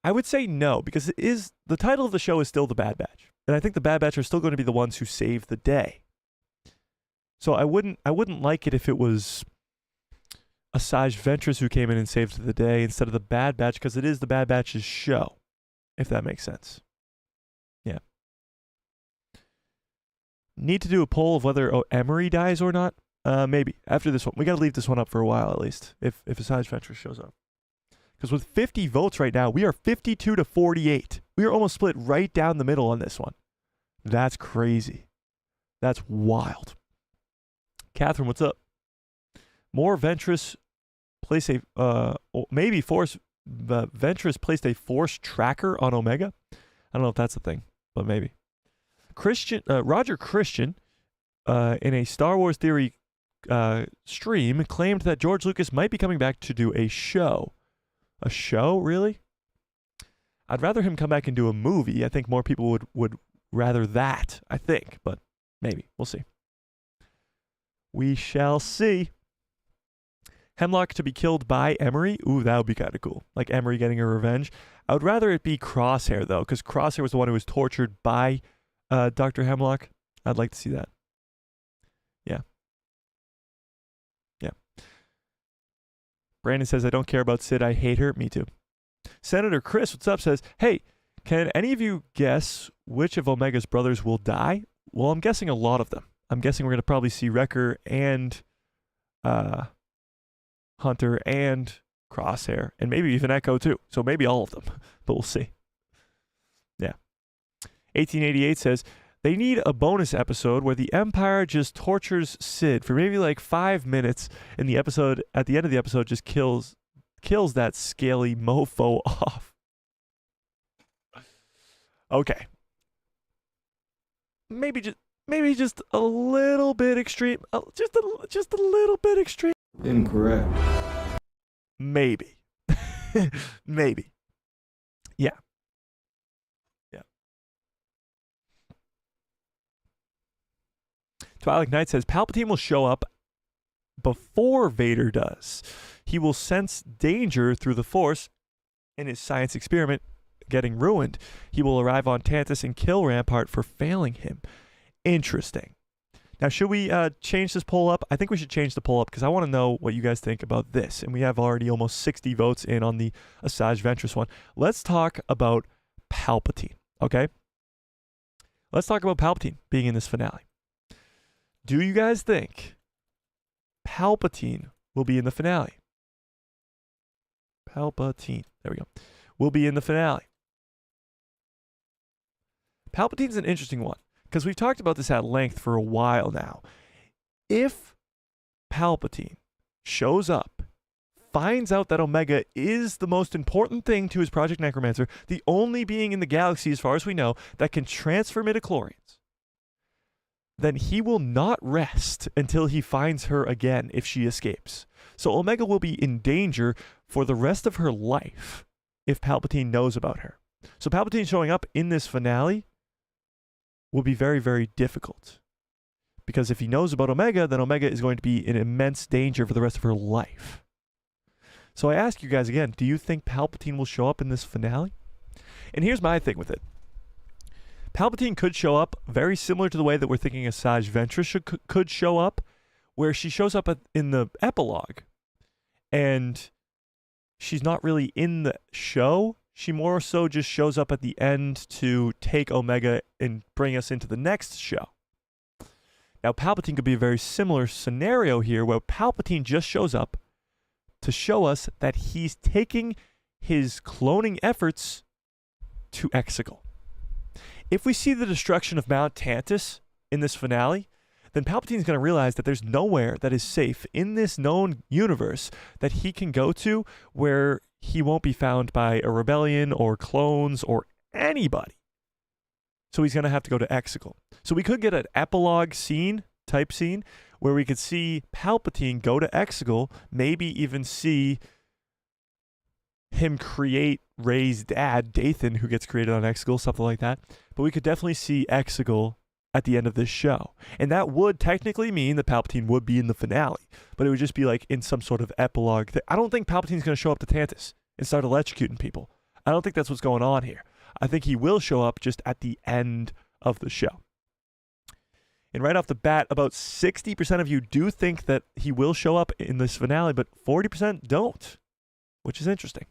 I would say no, because the title of the show is still the Bad Batch. And I think the Bad Batch are still going to be the ones who save the day. So I wouldn't like it if it was Asajj Ventress who came in and saved the day instead of the Bad Batch, because it is the Bad Batch's show, if that makes sense. Yeah. Need to do a poll of whether Emery dies or not? Maybe. After this one. We got to leave this one up for a while at least, if Asajj Ventress shows up. Because with 50 votes right now, we are 52 to 48. We are almost split right down the middle on this one. That's crazy. That's wild. Catherine, what's up? More Ventress place maybe Force Ventress placed a Force tracker on Omega. I don't know if that's a thing, but maybe. Roger Christian, in a Star Wars Theory stream, claimed that George Lucas might be coming back to do a show. A show, really? I'd rather him come back and do a movie. I think more people would rather that, I think, but maybe. We'll see. We shall see. Hemlock to be killed by Emery? Ooh, that would be kind of cool. Like Emery getting her revenge. I would rather it be Crosshair, though, because Crosshair was the one who was tortured by Dr. Hemlock. I'd like to see that. Yeah. Yeah. Brandon says, I don't care about Sid. I hate her. Me too. Senator Chris, what's up, says, hey, can any of you guess which of Omega's brothers will die? Well, I'm guessing a lot of them. I'm guessing we're going to probably see Wrecker and Hunter and Crosshair, and maybe even Echo too. So maybe all of them, but we'll see. Yeah. 1888 says, they need a bonus episode where the Empire just tortures Sid for maybe like 5 minutes, and the episode at the end of the episode just kills that scaly mofo off. Okay. Maybe just a little bit extreme. Just a little bit extreme. Incorrect. Maybe. Maybe. Yeah. Yeah. Twilight Knight says Palpatine will show up before Vader does. He will sense danger through the Force in his science experiment getting ruined. He will arrive on Tantis and kill Rampart for failing him. Interesting. Now, should we change this poll up? I think we should change the poll up because I want to know what you guys think about this. And we have already almost 60 votes in on the Asajj Ventress one. Let's talk about Palpatine, okay? Let's talk about Palpatine being in this finale. Do you guys think Palpatine will be in the finale? Palpatine. There we go. Will be in the finale. Palpatine's an interesting one because we've talked about this at length for a while now. If Palpatine shows up, finds out that Omega is the most important thing to his Project Necromancer, the only being in the galaxy as far as we know that can transfer midichlorians, then he will not rest until he finds her again if she escapes. So Omega will be in danger for the rest of her life if Palpatine knows about her. So Palpatine showing up in this finale will be very, very difficult. Because if he knows about Omega, then Omega is going to be in immense danger for the rest of her life. So I ask you guys again, do you think Palpatine will show up in this finale? And here's my thing with it. Palpatine could show up very similar to the way that we're thinking Asajj Ventress could show up, where she shows up in the epilogue, and she's not really in the show. She more so just shows up at the end to take Omega and bring us into the next show. Now, Palpatine could be a very similar scenario here, where Palpatine just shows up to show us that he's taking his cloning efforts to Exegol. If we see the destruction of Mount Tantis in this finale, then Palpatine's going to realize that there's nowhere that is safe in this known universe that he can go to where he won't be found by a rebellion or clones or anybody. So he's going to have to go to Exegol. So we could get an epilogue scene type scene where we could see Palpatine go to Exegol, maybe even see him create Rey's dad, Dathan, who gets created on Exegol, something like that. But we could definitely see Exegol at the end of this show. And that would technically mean that Palpatine would be in the finale, but it would just be like in some sort of epilogue. I don't think Palpatine's going to show up to Tantis and start electrocuting people. I don't think that's what's going on here. I think he will show up just at the end of the show. And right off the bat, about 60% of you do think that he will show up in this finale, but 40% don't, which is interesting.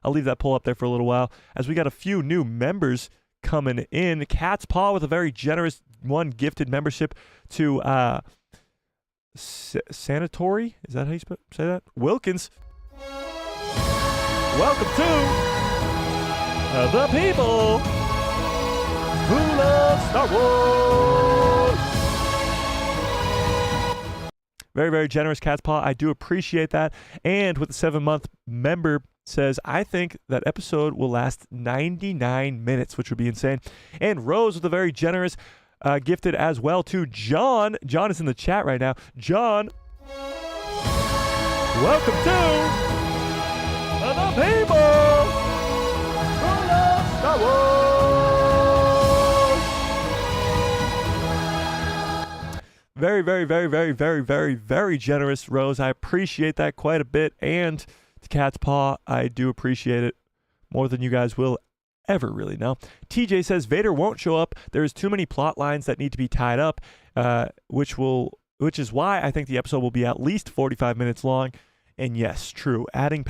I'll leave that poll up there for a little while as we got a few new members coming in. Cat's Paw with a very generous one gifted membership to Sanatory. Is that how you say that? Wilkins. Welcome to the people who love Star Wars. Very, very generous, Cat's Paw. I do appreciate that. And with the 7-month member says, I think that episode will last 99 minutes, which would be insane. And Rose with a very generous gifted as well to John. John is in the chat right now. John, welcome to the people who love Star Wars. Very, very, very, very, very, very, very generous, Rose. I appreciate that quite a bit. And to Cat's Paw, I do appreciate it more than you guys will ever really know. TJ says Vader won't show up. There's too many plot lines that need to be tied up, which is why I think the episode will be at least 45 minutes long. And yes, true. Adding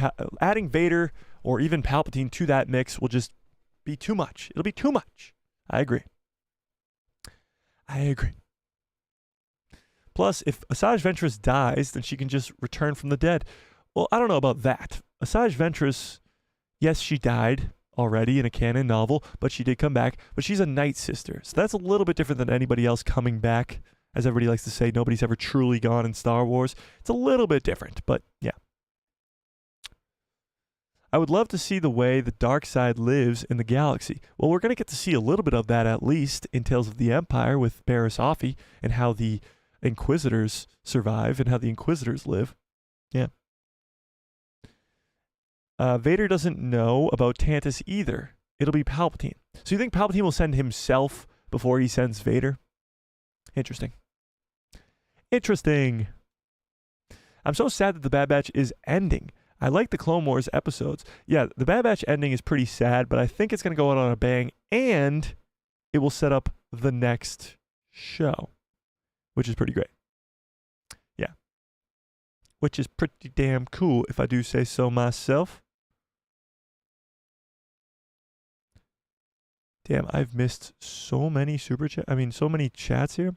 Vader or even Palpatine to that mix will just be too much. It'll be too much. I agree. Plus, if Asajj Ventress dies, then she can just return from the dead. Well, I don't know about that. Asajj Ventress, yes, she died already in a canon novel, but she did come back. But she's a Night Sister, so that's a little bit different than anybody else coming back. As everybody likes to say, nobody's ever truly gone in Star Wars. It's a little bit different, but yeah. I would love to see the way the dark side lives in the galaxy. Well, we're going to get to see a little bit of that at least in Tales of the Empire with Barriss Offee and how the Inquisitors survive and how the Inquisitors live. Yeah. Vader doesn't know about Tantis either. It'll be Palpatine. So you think Palpatine will send himself before he sends Vader? Interesting. I'm so sad that the Bad Batch is ending. I like the Clone Wars episodes. Yeah, the Bad Batch ending is pretty sad, but I think it's going to go out on a bang, and it will set up the next show, which is pretty great. Yeah. Which is pretty damn cool, if I do say so myself. Damn, I've missed so many so many chats here.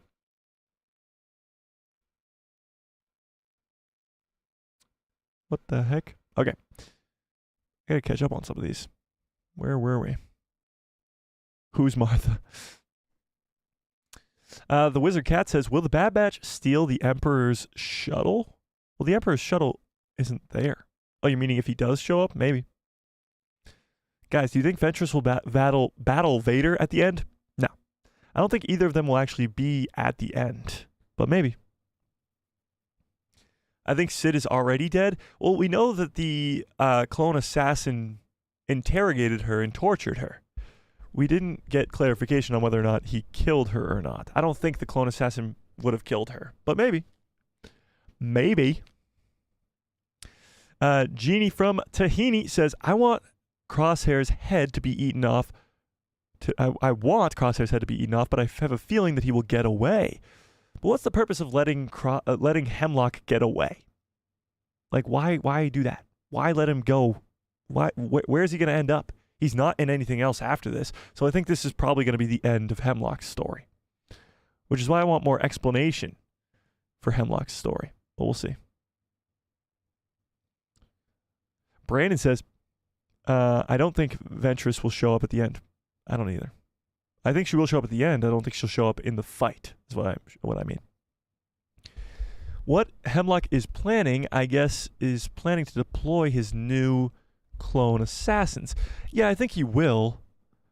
What the heck? Okay. I gotta catch up on some of these. Where were we? Who's Martha? The Wizard Cat says, will the Bad Batch steal the Emperor's shuttle? Well, the Emperor's shuttle isn't there. Oh, you're meaning if he does show up? Maybe. Guys, do you think Ventress will battle Vader at the end? No. I don't think either of them will actually be at the end. But maybe. I think Sid is already dead. Well, we know that the clone assassin interrogated her and tortured her. We didn't get clarification on whether or not he killed her or not. I don't think the clone assassin would have killed her. But maybe. Maybe. Jeannie from Tahini says, I want Crosshair's head to be eaten off. I want Crosshair's head to be eaten off, but I have a feeling that he will get away. But what's the purpose of letting Hemlock get away? Like, why do that? Why let him go? Where is he going to end up? He's not in anything else after this. So I think this is probably going to be the end of Hemlock's story. Which is why I want more explanation for Hemlock's story. But we'll see. Brandon says, I don't think Ventress will show up at the end. I don't either. I think she will show up at the end. I don't think she'll show up in the fight, is what I mean. What Hemlock is planning, I guess, is planning to deploy his new clone assassins. Yeah, I think he will,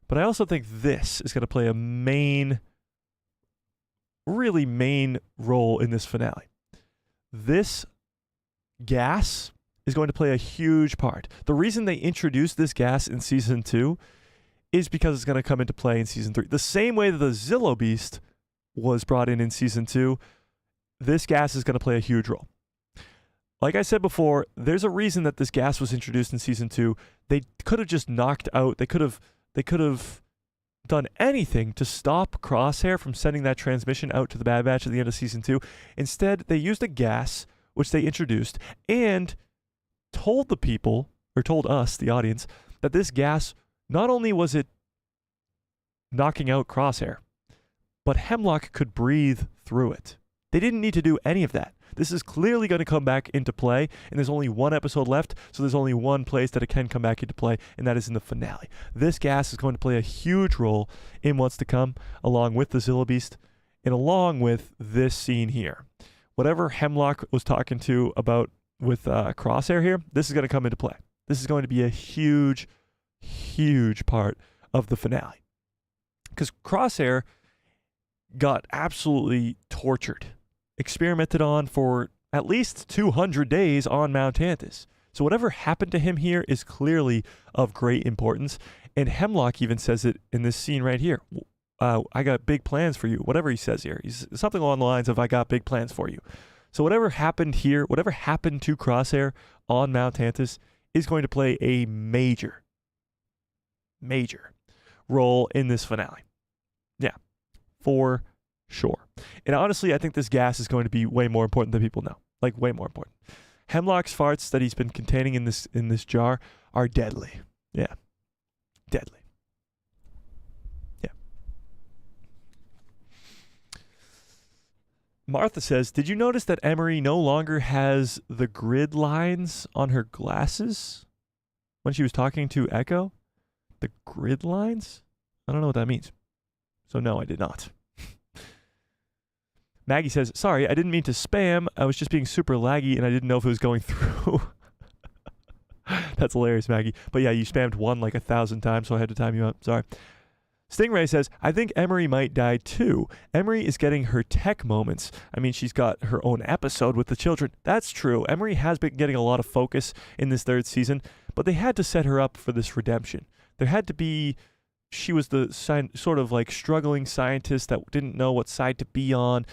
but I also think this is going to play a main really main role in this finale. This gas is going to play a huge part. The reason they introduced this gas in season 2 is because it's going to come into play in season 3. The same way that the Zillo Beast was brought in season 2, this gas is going to play a huge role. Like I said before, there's a reason that this gas was introduced in season 2. They could have just knocked out, they could have done anything to stop Crosshair from sending that transmission out to the Bad Batch at the end of season 2. Instead, they used a gas, which they introduced, and told the people, or told us, the audience, that this gas, not only was it knocking out Crosshair, but Hemlock could breathe through it. They didn't need to do any of that. This is clearly going to come back into play, and there's only one episode left, so there's only one place that it can come back into play, and that is in the finale. This gas is going to play a huge role in what's to come, along with the Zillo Beast, and along with this scene here. Whatever Hemlock was talking to about with Crosshair here, this is going to come into play. This is going to be a huge, huge part of the finale. Because Crosshair got absolutely tortured, experimented on for at least 200 days on Mount Tantis. So whatever happened to him here is clearly of great importance. And Hemlock even says it in this scene right here. I got big plans for you. Whatever he says here. He's something along the lines of, I got big plans for you. So whatever happened here, whatever happened to Crosshair on Mount Tantis is going to play a major role in this finale. Yeah, for sure. And honestly, I think this gas is going to be way more important than people know. Like, way more important. Hemlock's farts that he's been containing in this jar are deadly. Yeah, deadly. Yeah. Martha says, did you notice that Emery no longer has the grid lines on her glasses when she was talking to Echo? The grid lines? I don't know what that means. So no, I did not. Maggie says, sorry, I didn't mean to spam. I was just being super laggy and I didn't know if it was going through. That's hilarious, Maggie. But yeah, you spammed one like 1,000 times, so I had to time you out. Sorry. Stingray says, I think Emery might die too. Emery is getting her tech moments. I mean, she's got her own episode with the children. That's true. Emery has been getting a lot of focus in this 3rd season, but they had to set her up for this redemption. There had to be... She was the sort of like struggling scientist that didn't know what side to be on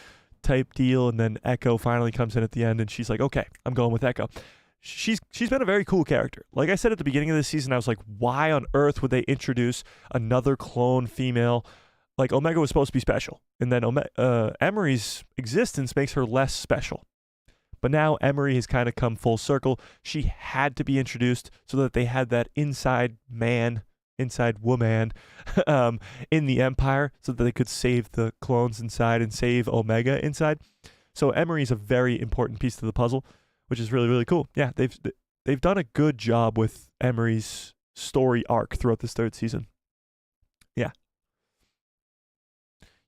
type deal, and then Echo finally comes in at the end, and she's like, okay, I'm going with Echo. She's been a very cool character. Like I said at the beginning of this season, I was like, why on earth would they introduce another clone female? Like, Omega was supposed to be special, and then Emery's existence makes her less special. But now Emery has kind of come full circle. She had to be introduced so that they had that inside woman in the Empire, so that they could save the clones inside and save Omega inside. So Emery's a very important piece to the puzzle, which is really, really cool. Yeah, they've done a good job with Emery's story arc throughout this 3rd season. Yeah.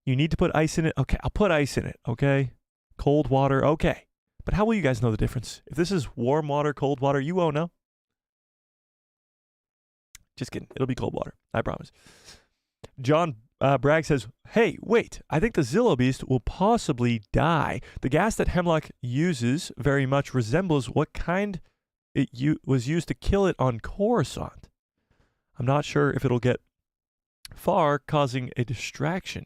You need to put ice in it? Okay, I'll put ice in it, okay? Cold water, okay. But how will you guys know the difference? If this is warm water, cold water, you won't know. Just kidding. It'll be cold water. I promise. John Bragg says, hey, wait. I think the Zillo Beast will possibly die. The gas that Hemlock uses very much resembles what kind it was used to kill it on Coruscant. I'm not sure if it'll get far, causing a distraction.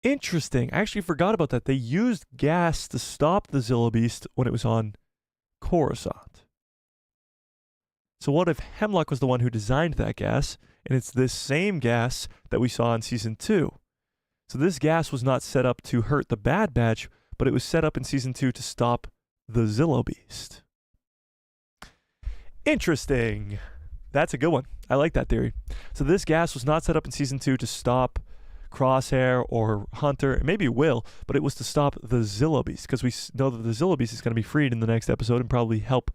Interesting. I actually forgot about that. They used gas to stop the Zillo Beast when it was on Coruscant. So what if Hemlock was the one who designed that gas, and it's this same gas that we saw in Season 2? So this gas was not set up to hurt the Bad Batch, but it was set up in Season 2 to stop the Zillo Beast. Interesting. That's a good one. I like that theory. So this gas was not set up in Season 2 to stop Crosshair or Hunter. Maybe it will, but it was to stop the Zillo Beast, because we know that the Zillo Beast is going to be freed in the next episode and probably help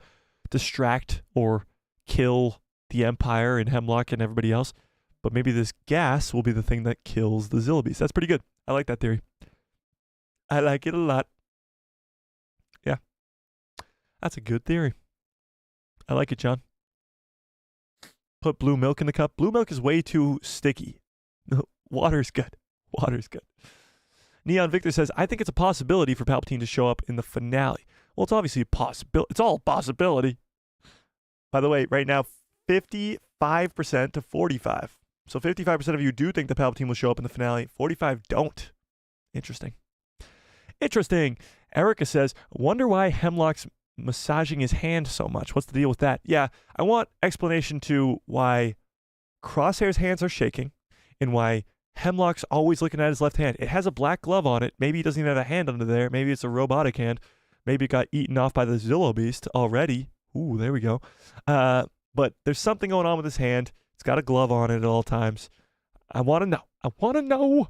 distract or kill the Empire and Hemlock and everybody else. But maybe this gas will be the thing that kills the Zillo Beast. That's pretty good. I like that theory. I like it a lot. Yeah. That's a good theory. I like it, John. Put blue milk in the cup. Blue milk is way too sticky. Water's good. Water's good. Neon Victor says, I think it's a possibility for Palpatine to show up in the finale. Well, it's obviously a possibility. It's all a possibility. By the way, right now, 55% to 45. So 55% of you do think that Palpatine will show up in the finale. 45 don't. Interesting. Interesting. Erica says, wonder why Hemlock's massaging his hand so much. What's the deal with that? Yeah, I want explanation to why Crosshair's hands are shaking and why Hemlock's always looking at his left hand. It has a black glove on it. Maybe he doesn't even have a hand under there. Maybe it's a robotic hand. Maybe it got eaten off by the Zillo beast already. Ooh, there we go. But there's something going on with his hand. It's got a glove on it at all times. I want to know. I want to know.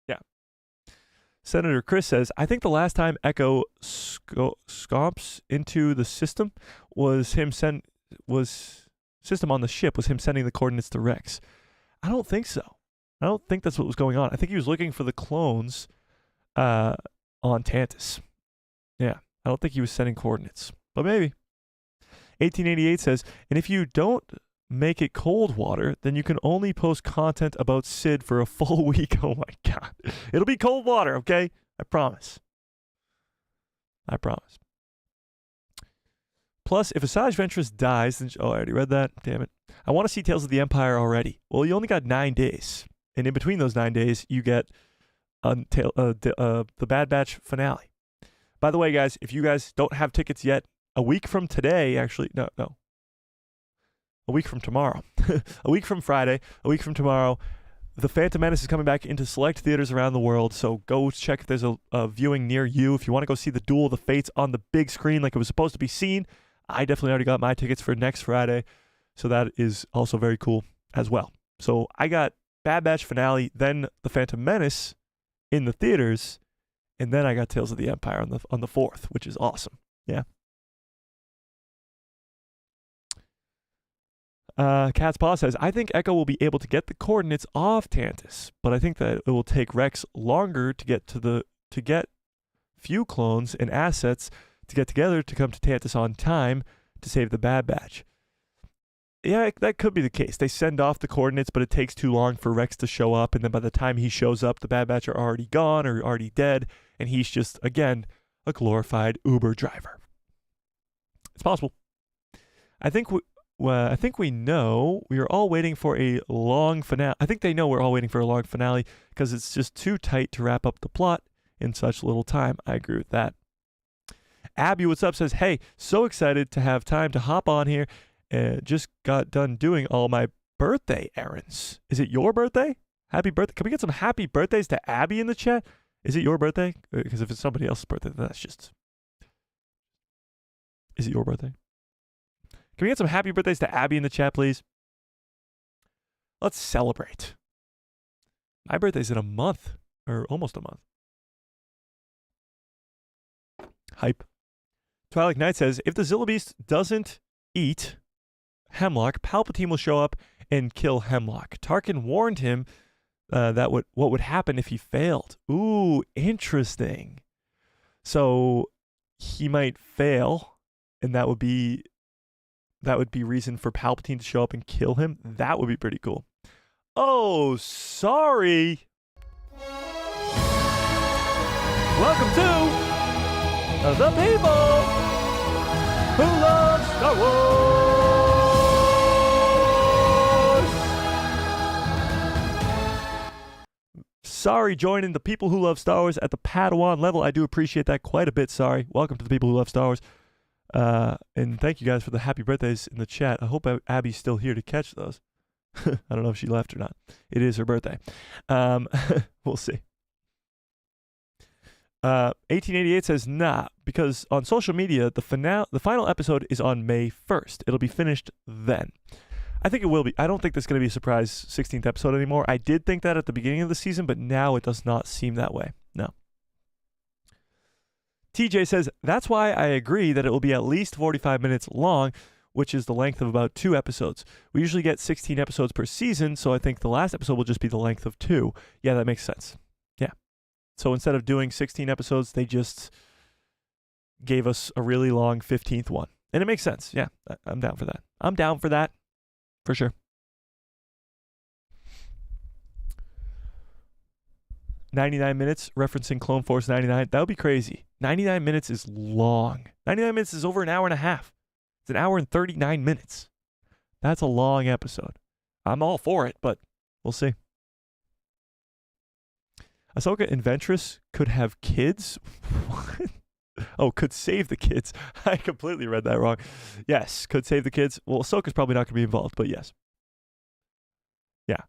Yeah. Senator Chris says, I think the last time Echo scomps into the system was him system on the ship was him sending the coordinates to Rex. I don't think so. I don't think that's what was going on. I think he was looking for the clones on Tantis. Yeah. I don't think he was sending coordinates. But maybe. 1888 says, and if you don't make it cold water, then you can only post content about Sid for a full week. Oh my God. It'll be cold water, okay? I promise. I promise. Plus, if Asajj Ventress dies, then... Oh, I already read that. Damn it. I want to see Tales of the Empire already. Well, you only got 9 days. And in between those 9 days, you get the Bad Batch finale. By the way, guys, if you guys don't have tickets yet, a week from today, actually... No. A week from tomorrow. A week from Friday. A week from tomorrow. The Phantom Menace is coming back into select theaters around the world, so go check if there's a viewing near you. If you want to go see the Duel of the Fates on the big screen like it was supposed to be seen, I definitely already got my tickets for next Friday, so that is also very cool as well. So I got Bad Batch finale, then the Phantom Menace in the theaters, and then I got Tales of the Empire on the 4th, which is awesome. Yeah. Cat's Paw says, I think Echo will be able to get the coordinates off Tantis, but I think that it will take Rex longer to get few clones and assets to get together to come to Tantis on time to save the Bad Batch. Yeah, that could be the case. They send off the coordinates, but it takes too long for Rex to show up, and then by the time he shows up, the Bad Batch are already gone or already dead, and he's just, again, a glorified Uber driver. It's possible. I think we know we are all waiting for a long finale. I think they know we're all waiting for a long finale because it's just too tight to wrap up the plot in such little time. I agree with that. Abby, what's up, says, hey, so excited to have time to hop on here. Just got done doing all my birthday errands. Is it your birthday? Happy birthday. Can we get some happy birthdays to Abby in the chat? Is it your birthday? Because if it's somebody else's birthday, then that's just... Is it your birthday? Can we get some happy birthdays to Abby in the chat, please? Let's celebrate. My birthday's in a month, or almost a month. Hype. Twilight Knight says, if the Zillo Beast doesn't eat Hemlock, Palpatine will show up and kill Hemlock. Tarkin warned him what would happen if he failed. Ooh, interesting. So he might fail, and that would be reason for Palpatine to show up and kill him. That would be pretty cool. Oh, sorry. Welcome to the people who love Star Wars. Sorry, joining the people who love Star Wars at the Padawan level. I do appreciate that quite a bit. Sorry. Welcome to the people who love Star Wars. And thank you guys for the happy birthdays in the chat. I hope Abby's still here to catch those. I don't know if she left or not. It is her birthday. We'll see. 1888 says, nah, because on social media, the final episode is on May 1st. It'll be finished then. I think it will be. I don't think there's going to be a surprise 16th episode anymore. I did think that at the beginning of the season, but now it does not seem that way. No. TJ says, that's why I agree that it will be at least 45 minutes long, which is the length of about 2 episodes. We usually get 16 episodes per season, so I think the last episode will just be the length of 2. Yeah, that makes sense. Yeah. So instead of doing 16 episodes, they just gave us a really long 15th one. And it makes sense. Yeah, I'm down for that. I'm down for that. For sure. 99 minutes, referencing Clone Force 99. That would be crazy. 99 minutes is long. 99 minutes is over an hour and a half. It's an hour and 39 minutes. That's a long episode. I'm all for it, but we'll see. Ahsoka and Ventress could have kids? What? Oh, could save the kids. I completely read that wrong. Yes, could save the kids. Well, Ahsoka's probably not going to be involved, but yes. Yeah.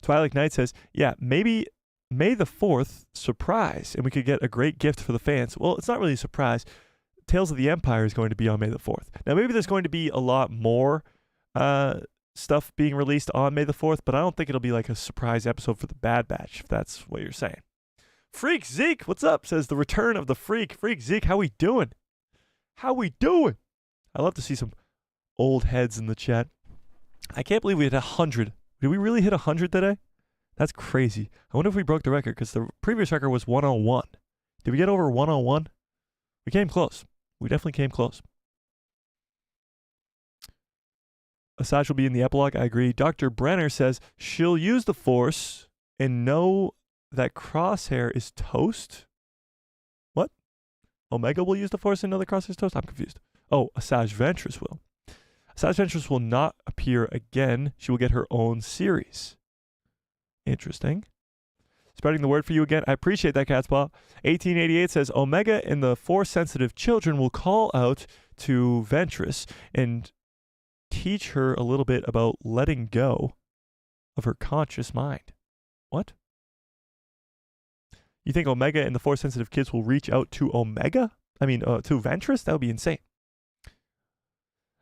Twilight Knight says, yeah, maybe May the 4th, surprise, and we could get a great gift for the fans. Well, it's not really a surprise. Tales of the Empire is going to be on May the 4th. Now, maybe there's going to be a lot more stuff being released on May the 4th, but I don't think it'll be like a surprise episode for the Bad Batch, if that's what you're saying. Freak Zeke, what's up? Says the return of the Freak. Freak Zeke, how we doing? How we doing? I love to see some old heads in the chat. I can't believe we hit 100. Did we really hit 100 today? That's crazy. I wonder if we broke the record, because the previous record was 101. Did we get over 101? We came close. We definitely came close. Asajj will be in the epilogue. I agree. Dr. Brenner says she'll use the Force and know that Crosshair is toast. What? Omega will use the Force and know that Crosshair is toast? I'm confused. Oh, Asajj Ventress will. Asajj Ventress will not appear again. She will get her own series. Interesting. Spreading the word for you again. I appreciate that, Catspaw. 1888 says Omega and the Force-sensitive children will call out to Ventress and teach her a little bit about letting go of her conscious mind. What? You think Omega and the Force-sensitive kids will reach out to Omega? I mean, to Ventress? That would be insane.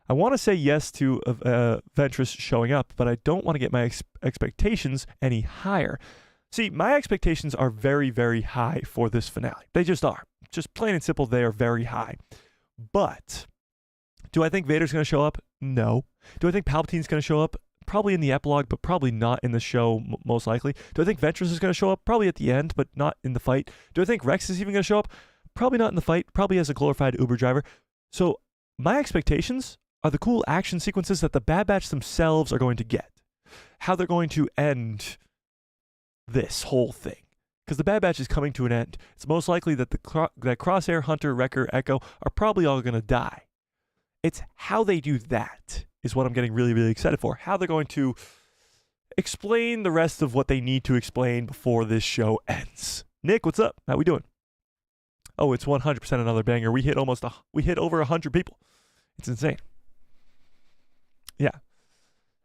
I want to say yes to Ventress showing up, but I don't want to get my expectations any higher. See, my expectations are very, very high for this finale. They just are. Just plain and simple, they are very high. But do I think Vader's going to show up? No. Do I think Palpatine's going to show up? Probably in the epilogue, but probably not in the show, most likely. Do I think Ventress is going to show up? Probably at the end, but not in the fight. Do I think Rex is even going to show up? Probably not in the fight. Probably as a glorified Uber driver. So my expectations are the cool action sequences that the Bad Batch themselves are going to get. How they're going to end this whole thing. Because the Bad Batch is coming to an end. It's most likely that that Crosshair, Hunter, Wrecker, Echo are probably all going to die. It's how they do that is what I'm getting really, really excited for. How they're going to explain the rest of what they need to explain before this show ends. Nick, what's up? How we doing? Oh, it's 100% another banger. We hit over 100 people. It's insane. Yeah.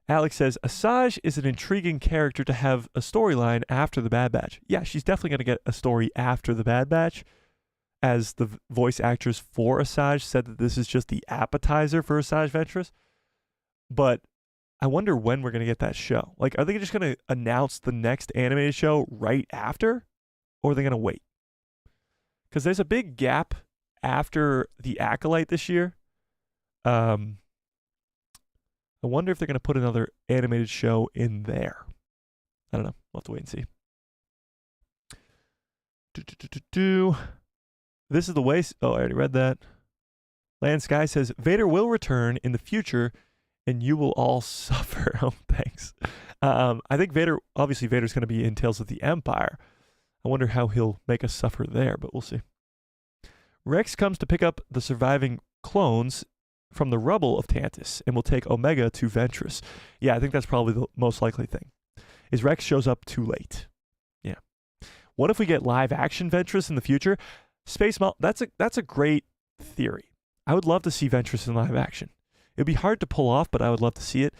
Alex says, Asajj is an intriguing character to have a storyline after the Bad Batch. Yeah, she's definitely going to get a story after the Bad Batch, as the voice actress for Asajj said that this is just the appetizer for Asajj Ventress. But I wonder when we're going to get that show. Like, are they just going to announce the next animated show right after? Or are they going to wait? Because there's a big gap after The Acolyte this year. I wonder if they're going to put another animated show in there. I don't know. We'll have to wait and see. This is the way. Oh, I already read that. Land Sky says, Vader will return in the future and you will all suffer. Oh, thanks. I think obviously Vader's going to be in Tales of the Empire. I wonder how he'll make us suffer there, but we'll see. Rex comes to pick up the surviving clones from the rubble of Tantis and will take Omega to Ventress. Yeah, I think that's probably the most likely thing. Is Rex shows up too late. Yeah. What if we get live action Ventress in the future? Space Mount, that's a great theory. I would love to see Ventress in live action. It'd be hard to pull off, but I would love to see it.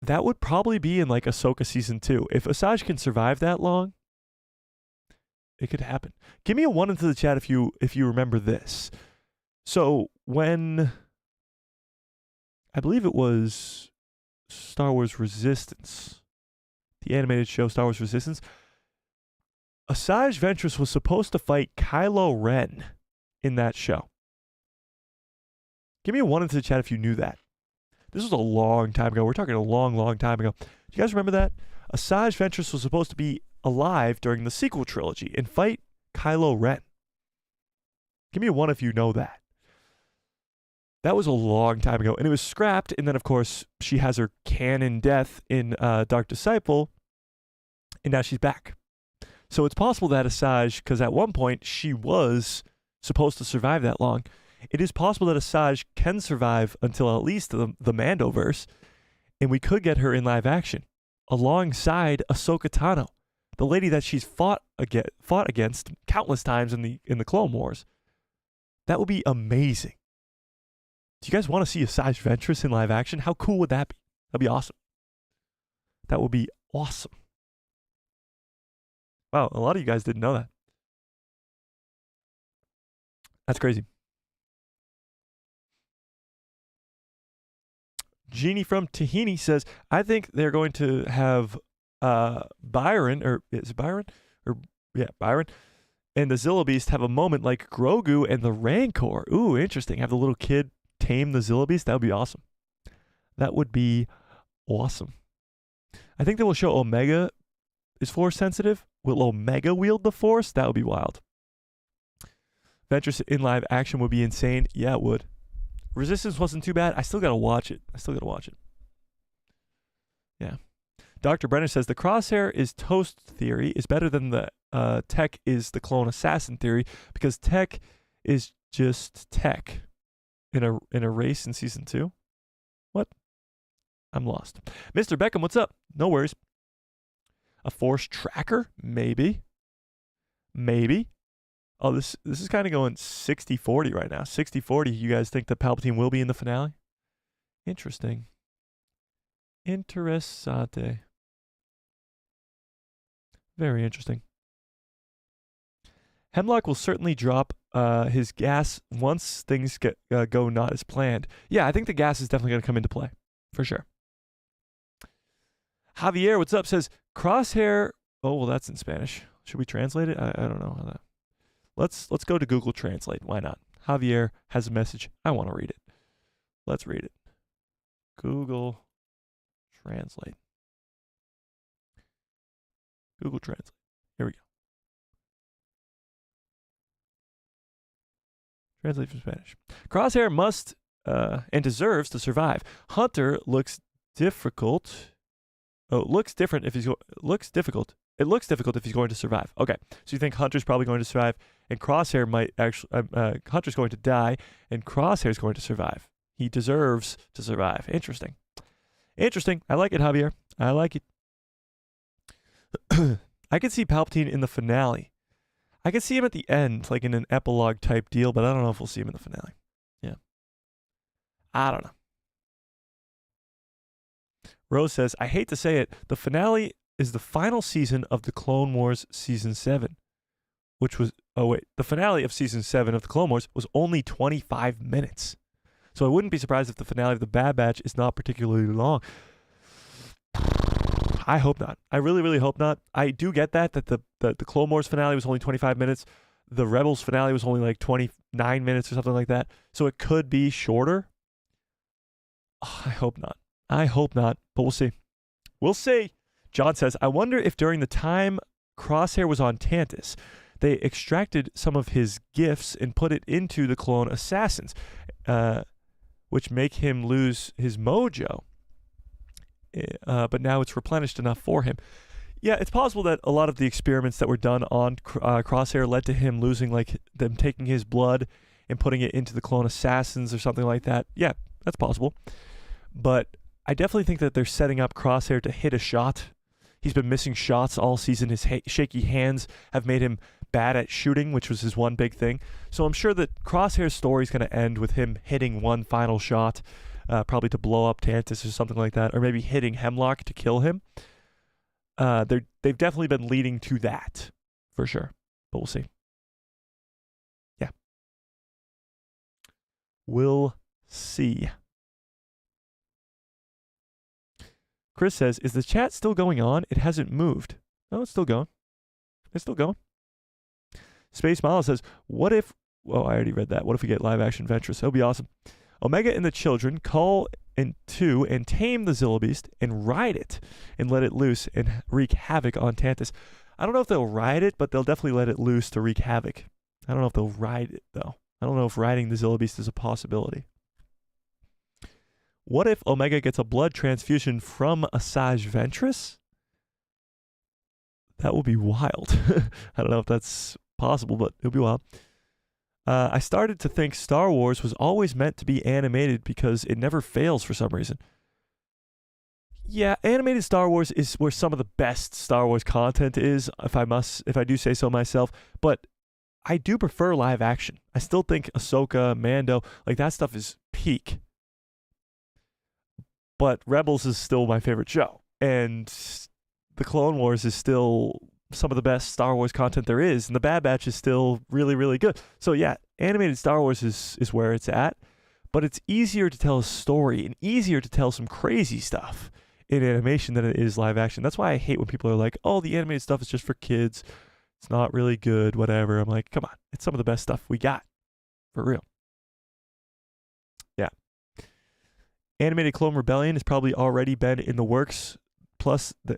That would probably be in like Ahsoka season 2. If Asajj can survive that long, it could happen. Give me a 1 into the chat if you remember this. So when I believe it was Star Wars Resistance, the animated show Star Wars Resistance, Asajj Ventress was supposed to fight Kylo Ren in that show. Give me a 1 into the chat if you knew that. This was a long time ago. We're talking a long, long time ago. Do you guys remember that? Asajj Ventress was supposed to be alive during the sequel trilogy and fight Kylo Ren. Give me a 1 if you know that. That was a long time ago, and it was scrapped, and then, of course, she has her canon death in Dark Disciple, And now she's back. So it's possible that Asajj, because at one point she was supposed to survive that long, it is possible that Asajj can survive until at least the Mandoverse, and we could get her in live action alongside Ahsoka Tano, the lady that she's fought against countless times in the Clone Wars. That would be amazing. Do you guys want to see Asajj Ventress in live action? How cool would that be? That'd be awesome. That would be awesome. Wow, a lot of you guys didn't know that. That's crazy. Jeannie from Tahini says, I think they're going to have Byron, or is it Byron? Byron and the Zillo Beast have a moment like Grogu and the Rancor. Ooh, interesting. Have the little kid tame the Zillo Beast. That would be awesome. That would be awesome. I think they will show Omega is Force sensitive. Will Omega wield the Force? That would be wild. Ventress in live action would be insane. Yeah, it would. Resistance wasn't too bad. I still gotta watch it. Yeah. Dr. Brenner says the crosshair is toast theory is better than the tech is the clone assassin theory, because tech is just tech in a race in season 2. What? I'm lost. Mr. Beckham, what's up? No worries. A Force tracker? Maybe. Oh, this is kind of going 60-40 right now. 60-40. You guys think that Palpatine will be in the finale? Interesting. Interessante. Very interesting. Hemlock will certainly drop his gas once things go not as planned. Yeah, I think the gas is definitely going to come into play. For sure. Javier, what's up, says, Crosshair... Oh, well, that's in Spanish. Should we translate it? I don't know how that... Let's go to Google Translate. Why not? Javier has a message. I want to read it. Let's read it. Google Translate. Google Translate. Here we go. Translate from Spanish. Crosshair must and deserves to survive. Hunter looks difficult. Oh, looks different if he's looks difficult. It looks difficult if he's going to survive. Okay, so you think Hunter's probably going to survive, and Crosshair might actually. Hunter's going to die, and Crosshair's going to survive. He deserves to survive. Interesting. I like it, Javier. I like it. I could see Palpatine in the finale. I could see him at the end, like in an epilogue type deal, but I don't know if we'll see him in the finale. Yeah. I don't know. Rose says, I hate to say it, the finale is the final season of the Clone Wars Season 7, which was, the finale of Season 7 of the Clone Wars was only 25 minutes. So I wouldn't be surprised if the finale of the Bad Batch is not particularly long. I hope not. I really, really hope not. I do get that the Clone Wars finale was only 25 minutes. The Rebels finale was only like 29 minutes or something like that. So it could be shorter. Oh, I hope not. But we'll see. We'll see. John says, I wonder if during the time Crosshair was on Tantis, they extracted some of his gifts and put it into the clone assassins, which make him lose his mojo. But now it's replenished enough for him. Yeah, it's possible that a lot of the experiments that were done on Crosshair led to him losing, like them taking his blood and putting it into the clone assassins or something like that. Yeah, that's possible. But I definitely think that they're setting up Crosshair to hit a shot. He's been missing shots all season. His shaky hands have made him bad at shooting, which was his one big thing. So I'm sure that Crosshair's story is going to end with him hitting one final shot, probably to blow up Tantis or something like that, or maybe hitting Hemlock to kill him. They've definitely been leading to that, for sure. But we'll see. Yeah. We'll see. Chris says, is the chat still going on? It hasn't moved. No, it's still going. Space Mile says, what if... Oh, I already read that. What if we get live action Ventress? That'll be awesome. Omega and the children call into and tame the Zillo Beast and ride it and let it loose and wreak havoc on Tantis. I don't know if they'll ride it, but they'll definitely let it loose to wreak havoc. I don't know if they'll ride it, though. I don't know if riding the Zillo Beast is a possibility. What if Omega gets a blood transfusion from Asajj Ventress? That will be wild. I don't know if that's possible, but it'll be wild. I started to think Star Wars was always meant to be animated because it never fails for some reason. Yeah, animated Star Wars is where some of the best Star Wars content is, if I do say so myself, but I do prefer live action. I still think Ahsoka, Mando, like that stuff is peak. But Rebels is still my favorite show, and the Clone Wars is still some of the best Star Wars content there is, and the Bad Batch is still really, really good. So yeah, animated Star Wars is where it's at, but it's easier to tell a story and easier to tell some crazy stuff in animation than it is live action. That's why I hate when people are like, oh, the animated stuff is just for kids. It's not really good, whatever. I'm like, come on, it's some of the best stuff we got, for real. Yeah. Animated Clone Rebellion has probably already been in the works. Plus, the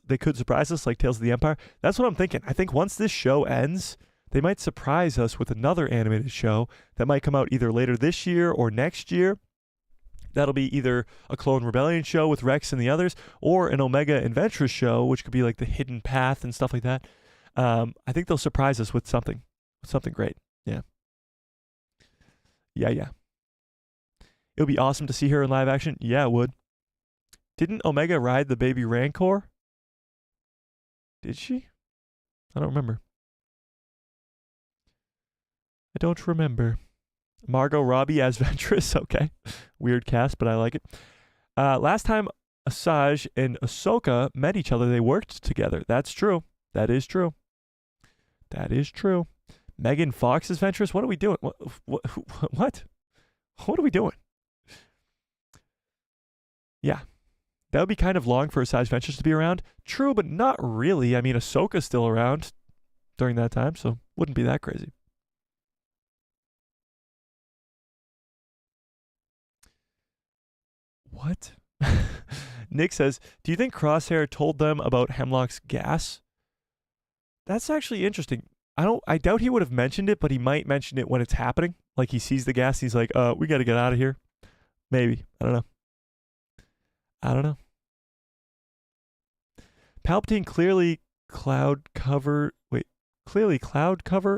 they could surprise us like Tales of the Empire. That's what I'm thinking. I think once this show ends, they might surprise us with another animated show that might come out either later this year or next year. That'll be either a Clone Rebellion show with Rex and the others, or an Omega and Ventress show, which could be like the Hidden Path and stuff like that. I think they'll surprise us with something great. Yeah. Yeah. It would be awesome to see her in live action. Yeah, it would. Didn't Omega ride the baby Rancor? Did she? I don't remember. I don't remember. Margot Robbie as Ventress. Okay. Weird cast, but I like it. Last time Asajj and Ahsoka met each other, they worked together. That's true. That is true. That is true. Megan Fox as Ventress? What are we doing? What? What are we doing? Yeah. That would be kind of long for Asajj Ventress to be around. True, but not really. I mean, Ahsoka's still around during that time, so wouldn't be that crazy. What? Nick says, do you think Crosshair told them about Hemlock's gas? That's actually interesting. I doubt he would have mentioned it, but he might mention it when it's happening. Like he sees the gas, he's like, we got to get out of here. Maybe. I don't know. Palpatine clearly cloud cover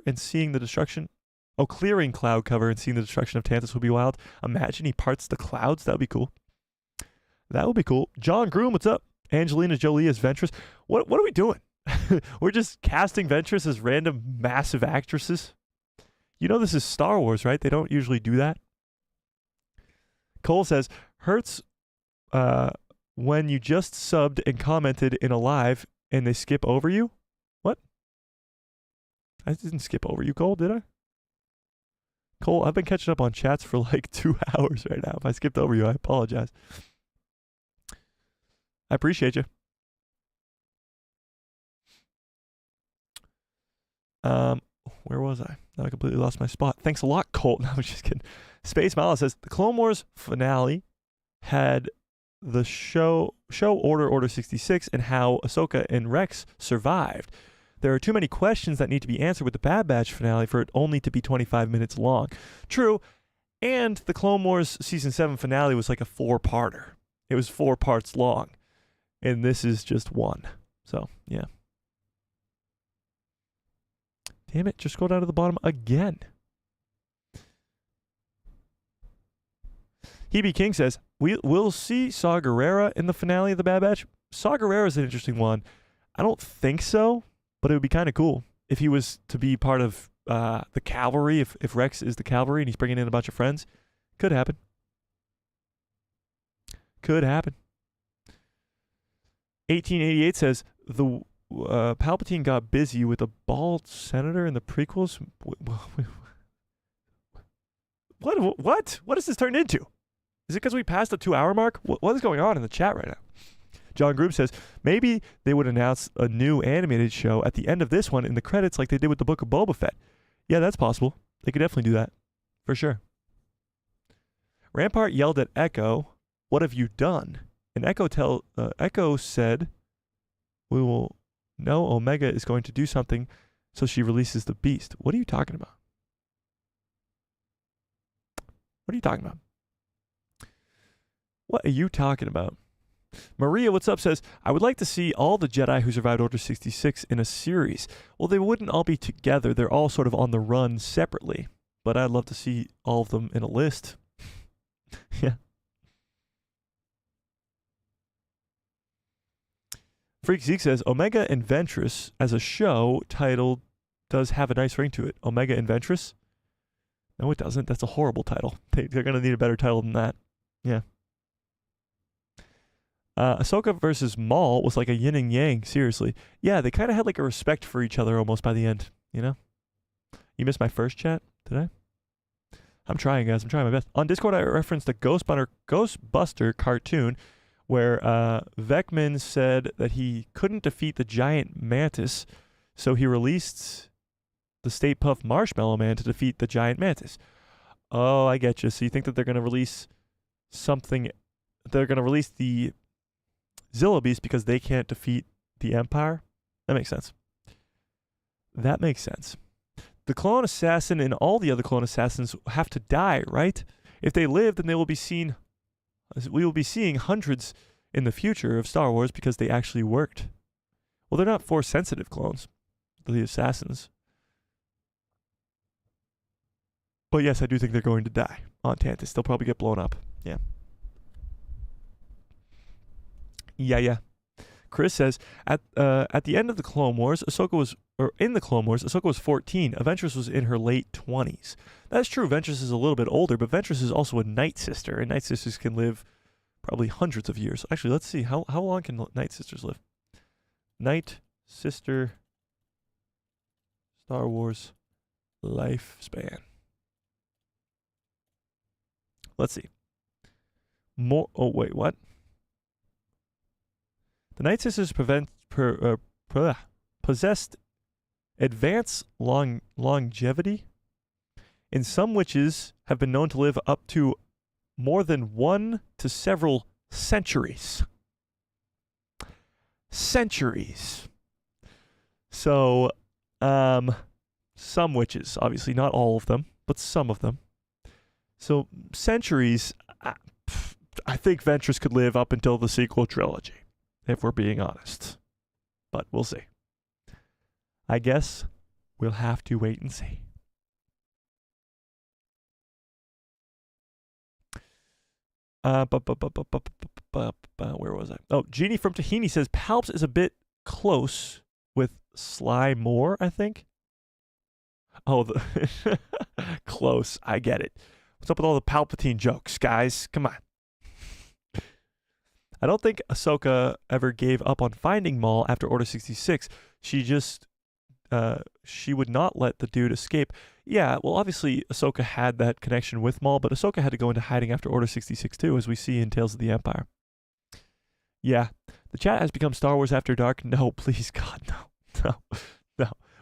and seeing the destruction. Oh, clearing cloud cover and seeing the destruction of Tantis would be wild. Imagine he parts the clouds. That would be cool. That would be cool. John Groom, what's up? Angelina Jolie as Ventress. What are we doing? We're just casting Ventress as random massive actresses. You know this is Star Wars, right? They don't usually do that. Cole says, hurts when you just subbed and commented in a live and they skip over you? What? I didn't skip over you, Cole, did I? Cole, I've been catching up on chats for like 2 hours right now. If I skipped over you, I apologize. I appreciate you. Where was I? Now I completely lost my spot. Thanks a lot, Colt. No, I'm just kidding. Space Mala says, the Clone Wars finale had the show Order 66 and how Ahsoka and Rex survived. There are too many questions that need to be answered with the Bad Batch finale for it only to be 25 minutes long. True, and the Clone Wars Season 7 finale was like a 4-parter. It was 4 parts long, and this is just 1. So, yeah. Damn it, just go down to the bottom again. Hebe King says, we'll see Saw Gerrera in the finale of the Bad Batch. Saw Gerrera is an interesting one. I don't think so, but it would be kind of cool if he was to be part of the cavalry, if Rex is the cavalry and he's bringing in a bunch of friends. Could happen. Could happen. 1888 says, the Palpatine got busy with a bald senator in the prequels. What? What has this turned into? Is it because we passed the 2-hour mark? What is going on in the chat right now? John Groove says, maybe they would announce a new animated show at the end of this one in the credits like they did with the Book of Boba Fett. Yeah, that's possible. They could definitely do that. For sure. Rampart yelled at Echo, what have you done? And Echo said, we will know Omega is going to do something, so she releases the beast. What are you talking about? What are you talking about? What are you talking about? Maria, what's up, says, I would like to see all the Jedi who survived Order 66 in a series. Well, they wouldn't all be together. They're all sort of on the run separately. But I'd love to see all of them in a list. Yeah. Freak Zeke says, Omega and Ventress as a show title does have a nice ring to it. Omega and Ventress? No, it doesn't. That's a horrible title. They're going to need a better title than that. Yeah. Ahsoka versus Maul was like a yin and yang, seriously. Yeah, they kind of had like a respect for each other almost by the end, you know? You missed my first chat today? I'm trying, guys. I'm trying my best. On Discord, I referenced a Ghostbuster cartoon where Vecman said that he couldn't defeat the giant mantis, so he released the Stay Puft Marshmallow Man to defeat the giant mantis. Oh, I get you. So you think that they're going to release something... They're going to release the Zillo Beast because they can't defeat the Empire? That makes sense. That makes sense. The clone assassin and all the other clone assassins have to die, right? If they live, then we will be seeing hundreds in the future of Star Wars because they actually worked. Well, they're not Force-sensitive clones, the assassins. But yes, I do think they're going to die on Tantis. They'll probably get blown up. Yeah. Yeah. Chris says, at the end of the Clone Wars, in the Clone Wars, Ahsoka was 14. Ventress was in her late 20s. That's true. Ventress is a little bit older, but Ventress is also a Night Sister, and Night Sisters can live probably hundreds of years. Actually, let's see. How long can Night Sisters live? Night Sister Star Wars lifespan. Let's see. Oh, wait, what? The Night Sisters possessed advanced longevity, and some witches have been known to live up to more than 1 to several centuries. Centuries. So, some witches, obviously not all of them, but some of them. So, centuries, I think Ventress could live up until the sequel trilogy, if we're being honest. But we'll see. I guess we'll have to wait and see. Where was I? Oh, Jeannie from Tahini says Palps is a bit close with Sly Moore, I think. Oh, close. I get it. What's up with all the Palpatine jokes, guys? Come on. I don't think Ahsoka ever gave up on finding Maul after Order 66. She would not let the dude escape. Yeah, well, obviously, Ahsoka had that connection with Maul, but Ahsoka had to go into hiding after Order 66 too, as we see in Tales of the Empire. Yeah, the chat has become Star Wars After Dark. No, please, God, no.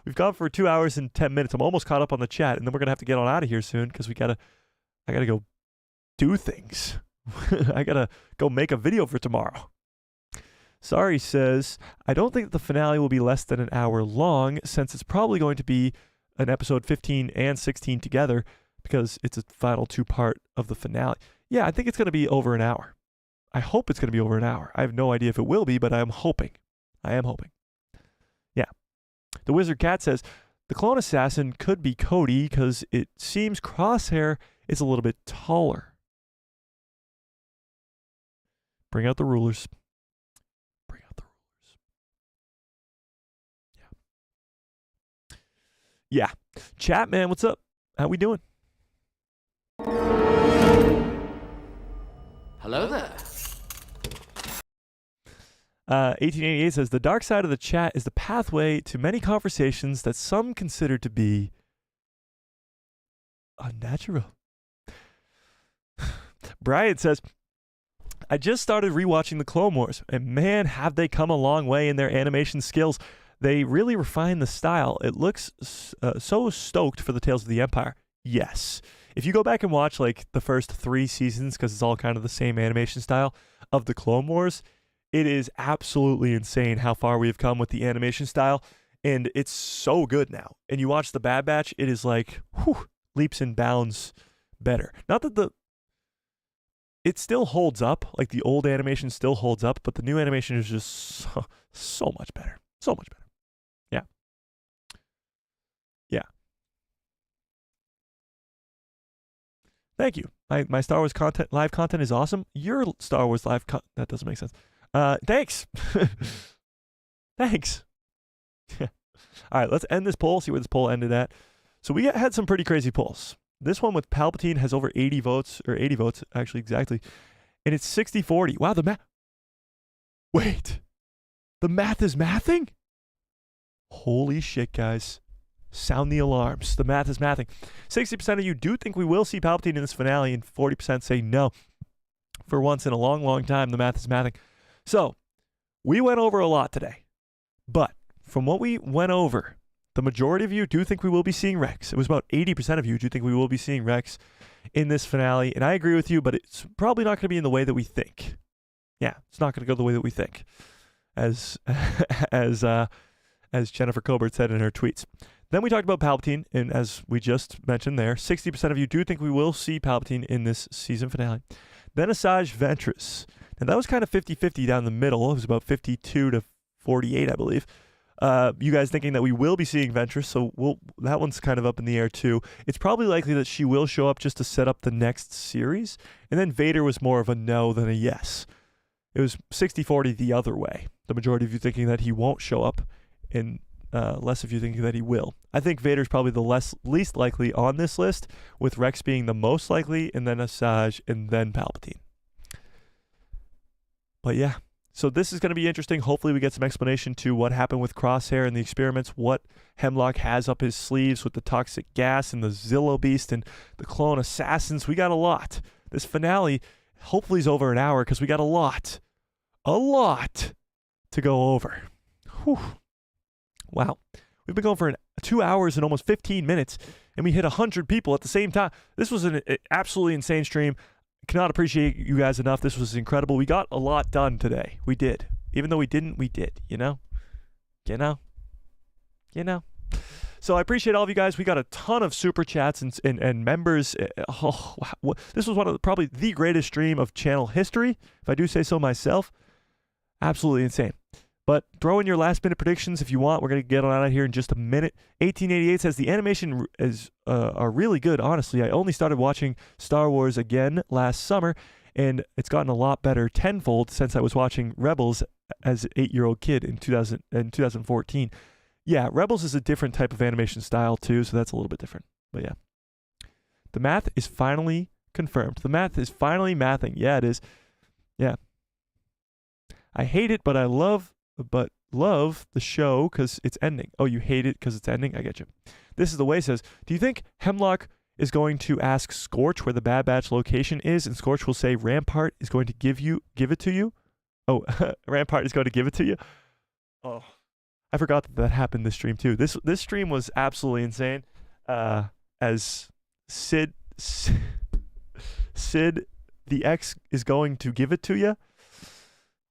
We've gone for 2 hours and 10 minutes. I'm almost caught up on the chat, and then we're going to have to get on out of here soon, because I got to go do things. I got to go make a video for tomorrow. Sorry says, I don't think the finale will be less than an hour long, since it's probably going to be an episode 15 and 16 together, because it's a final 2-part of the finale. Yeah, I think it's going to be over an hour. I hope it's going to be over an hour. I have no idea if it will be, but I'm hoping. I am hoping. Yeah. The Wizard Cat says, the clone assassin could be Cody, because it seems Crosshair is a little bit taller. Bring out the rulers. Yeah. Chat, man, what's up? How we doing? Hello there. 1888 says, the dark side of the chat is the pathway to many conversations that some consider to be unnatural. Brian says, I just started rewatching the Clone Wars, and man, have they come a long way in their animation skills. They really refined the style. It looks so stoked for the Tales of the Empire. Yes. If you go back and watch like the first 3 seasons, because it's all kind of the same animation style of the Clone Wars, it is absolutely insane how far we have come with the animation style. And it's so good now. And you watch the Bad Batch, it is like leaps and bounds better. Not that it still holds up. Like the old animation still holds up, but the new animation is just so much better. So much better. Yeah. Yeah. Thank you. My Star Wars content, live content is awesome. Your Star Wars live that doesn't make sense. Thanks. Thanks. All right, let's end this poll, see where this poll ended at. So we had some pretty crazy polls. This one with Palpatine has over 80 votes, or 80 votes, actually, exactly. And it's 60-40. Wow, the math. Wait. The math is mathing? Holy shit, guys. Sound the alarms. The math is mathing. 60% of you do think we will see Palpatine in this finale, and 40% say no. For once in a long, long time, the math is mathing. So, we went over a lot today. But, from what we went over, the majority of you do think we will be seeing Rex. It was about 80% of you do think we will be seeing Rex in this finale. And I agree with you, but it's probably not going to be in the way that we think. Yeah, it's not going to go the way that we think. As Jennifer Colbert said in her tweets. Then we talked about Palpatine, and as we just mentioned there, 60% of you do think we will see Palpatine in this season finale. Then Asajj Ventress. Now that was kind of 50-50 down the middle. It was about 52-48, I believe. You guys thinking that we will be seeing Ventress, so that one's kind of up in the air too. It's probably likely that she will show up just to set up the next series. And then Vader was more of a no than a yes. It was 60-40 the other way. The majority of you thinking that he won't show up, and less of you thinking that he will. I think Vader's probably the least likely on this list, with Rex being the most likely, and then Asajj, and then Palpatine. But yeah, so this is going to be interesting. Hopefully we get some explanation to what happened with Crosshair and the experiments, what Hemlock has up his sleeves with the toxic gas and the Zillo beast and the clone assassins. We got a lot. This finale hopefully is over an hour because we got a lot to go over. Whew. Wow. We've been going for 2 hours and almost 15 minutes, and we hit 100 people at the same time. This was an absolutely insane stream. Cannot appreciate you guys enough. This was incredible. We got a lot done today. We did. Even though we didn't, we did. You know? So I appreciate all of you guys. We got a ton of super chats and members. Oh, wow. This was one of probably the greatest stream of channel history, if I do say so myself. Absolutely insane. But throw in your last minute predictions if you want. We're going to get on out of here in just a minute. 1888 says the animation are really good, honestly. I only started watching Star Wars again last summer, and it's gotten a lot better tenfold since I was watching Rebels as an 8-year-old kid in 2014. Yeah, Rebels is a different type of animation style too, so that's a little bit different. But yeah. The math is finally confirmed. The math is finally mathing. Yeah, it is. Yeah. I hate it, but love the show because it's ending. Oh, you hate it because it's ending? I get you. This is the way says, do you think Hemlock is going to ask Scorch where the Bad Batch location is, and Scorch will say Rampart is going to give it to you? Oh, Rampart is going to give it to you? Oh, I forgot that happened this stream too. This stream was absolutely insane. As Sid the X is going to give it to you.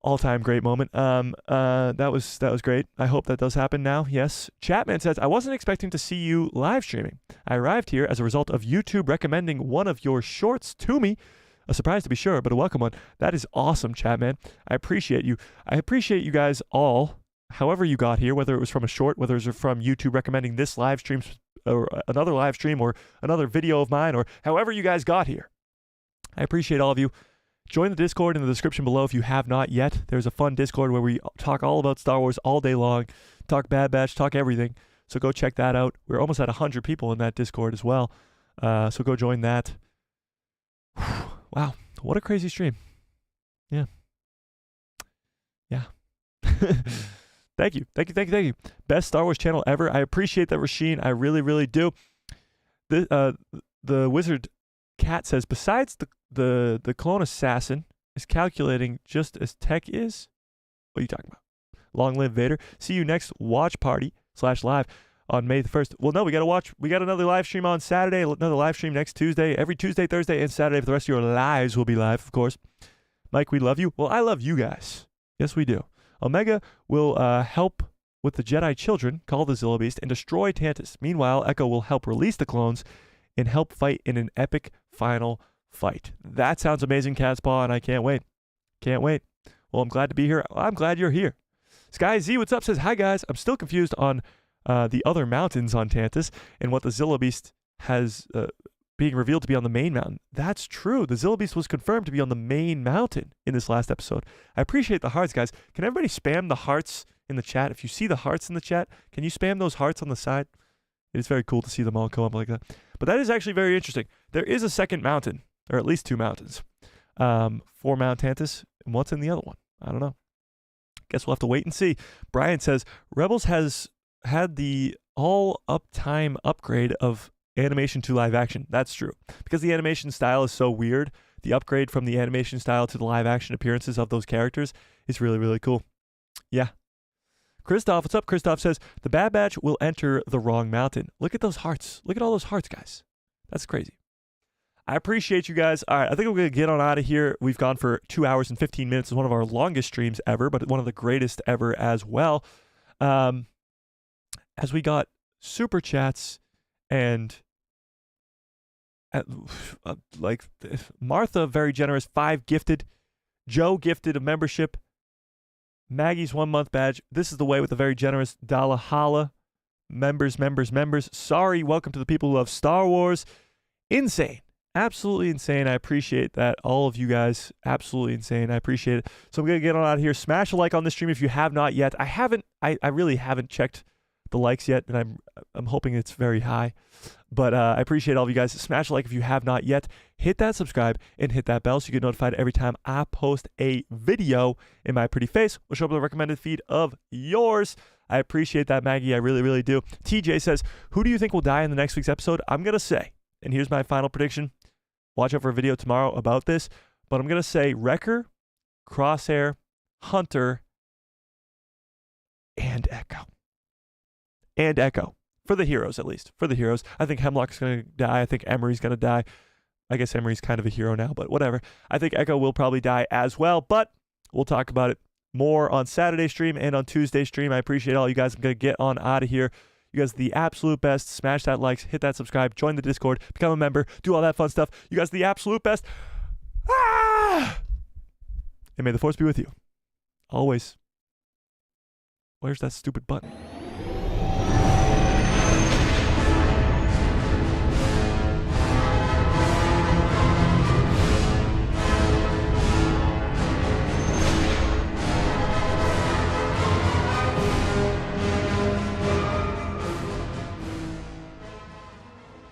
All-time great moment. That was great. I hope that does happen now. Yes. Chapman says, I wasn't expecting to see you live streaming. I arrived here as a result of YouTube recommending one of your shorts to me. A surprise to be sure, but a welcome one. That is awesome, Chapman. I appreciate you. I appreciate you guys all, however you got here, whether it was from a short, whether it was from YouTube recommending this live stream or another live stream or another video of mine, or however you guys got here. I appreciate all of you. Join the Discord in the description below if you have not yet. There's a fun Discord where we talk all about Star Wars all day long, talk Bad Batch, talk everything. So go check that out. We're almost at 100 people in that Discord as well. So go join that. Wow, what a crazy stream. Yeah. Thank you. Best Star Wars channel ever. I appreciate that, Rasheen. I really, really do. The Wizard Cat says, besides the clone assassin is calculating just as tech is. What are you talking about? Long live Vader. See you next watch party /live on May the 1st. Well, no, we got another live stream on Saturday, another live stream next Tuesday, every Tuesday, Thursday, and Saturday for the rest of your lives will be live, of course. Mike, we love you. Well, I love you guys. Yes, we do. Omega will help with the Jedi children, call the Zillo Beast, and destroy Tantis. Meanwhile, Echo will help release the clones and help fight in an epic final fight. That sounds amazing, Cat's Paw, and I can't wait. Can't wait. Well, I'm glad to be here. I'm glad you're here. Sky Z, what's up? Says, hi, guys. I'm still confused on the other mountains on Tantis and what the Zillo Beast has being revealed to be on the main mountain. That's true. The Zillo Beast was confirmed to be on the main mountain in this last episode. I appreciate the hearts, guys. Can everybody spam the hearts in the chat? If you see the hearts in the chat, can you spam those hearts on the side? It is very cool to see them all come up like that. But that is actually very interesting. There is a second mountain, or at least 2 mountains, for Mount Tantis. And what's in the other one? I don't know. Guess we'll have to wait and see. Brian says, Rebels has had the all uptime upgrade of animation to live action. That's true. Because the animation style is so weird, the upgrade from the animation style to the live action appearances of those characters is really, really cool. Yeah. Christoph, what's up? Christoph says, the Bad Batch will enter the wrong mountain. Look at those hearts. Look at all those hearts, guys. That's crazy. I appreciate you guys. All right, I think we're going to get on out of here. We've gone for 2 hours and 15 minutes. It's one of our longest streams ever, but one of the greatest ever as well. As we got super chats and like Martha, very generous, 5 gifted. Joe gifted a membership. Maggie's 1 month badge. This is the way with a very generous Dalahala. Members. Sorry, welcome to the people who love Star Wars. Insane. Absolutely insane. I appreciate that. All of you guys, absolutely insane. I appreciate it. So I'm going to get on out of here. Smash a like on this stream if you have not yet. I really haven't checked the likes yet, and I'm hoping it's very high. But I appreciate all of you guys. Smash a like if you have not yet. Hit that subscribe and hit that bell so you get notified every time I post a video in my pretty face. We'll show up with a recommended feed of yours. I appreciate that, Maggie. I really, really do. TJ says, who do you think will die in the next week's episode? I'm going to say, and here's my final prediction. Watch out for a video tomorrow about this. But I'm going to say Wrecker, Crosshair, Hunter, and Echo. And Echo. For the heroes, at least. For the heroes. I think Hemlock's going to die. I think Emery's going to die. I guess Emery's kind of a hero now, but whatever. I think Echo will probably die as well, but we'll talk about it more on Saturday stream and on Tuesday stream. I appreciate all you guys. I'm going to get on out of here. You guys are the absolute best. Smash that likes, hit that subscribe, join the Discord, become a member, do all that fun stuff. You guys are the absolute best. Ah! And may the Force be with you. Always. Where's that stupid button?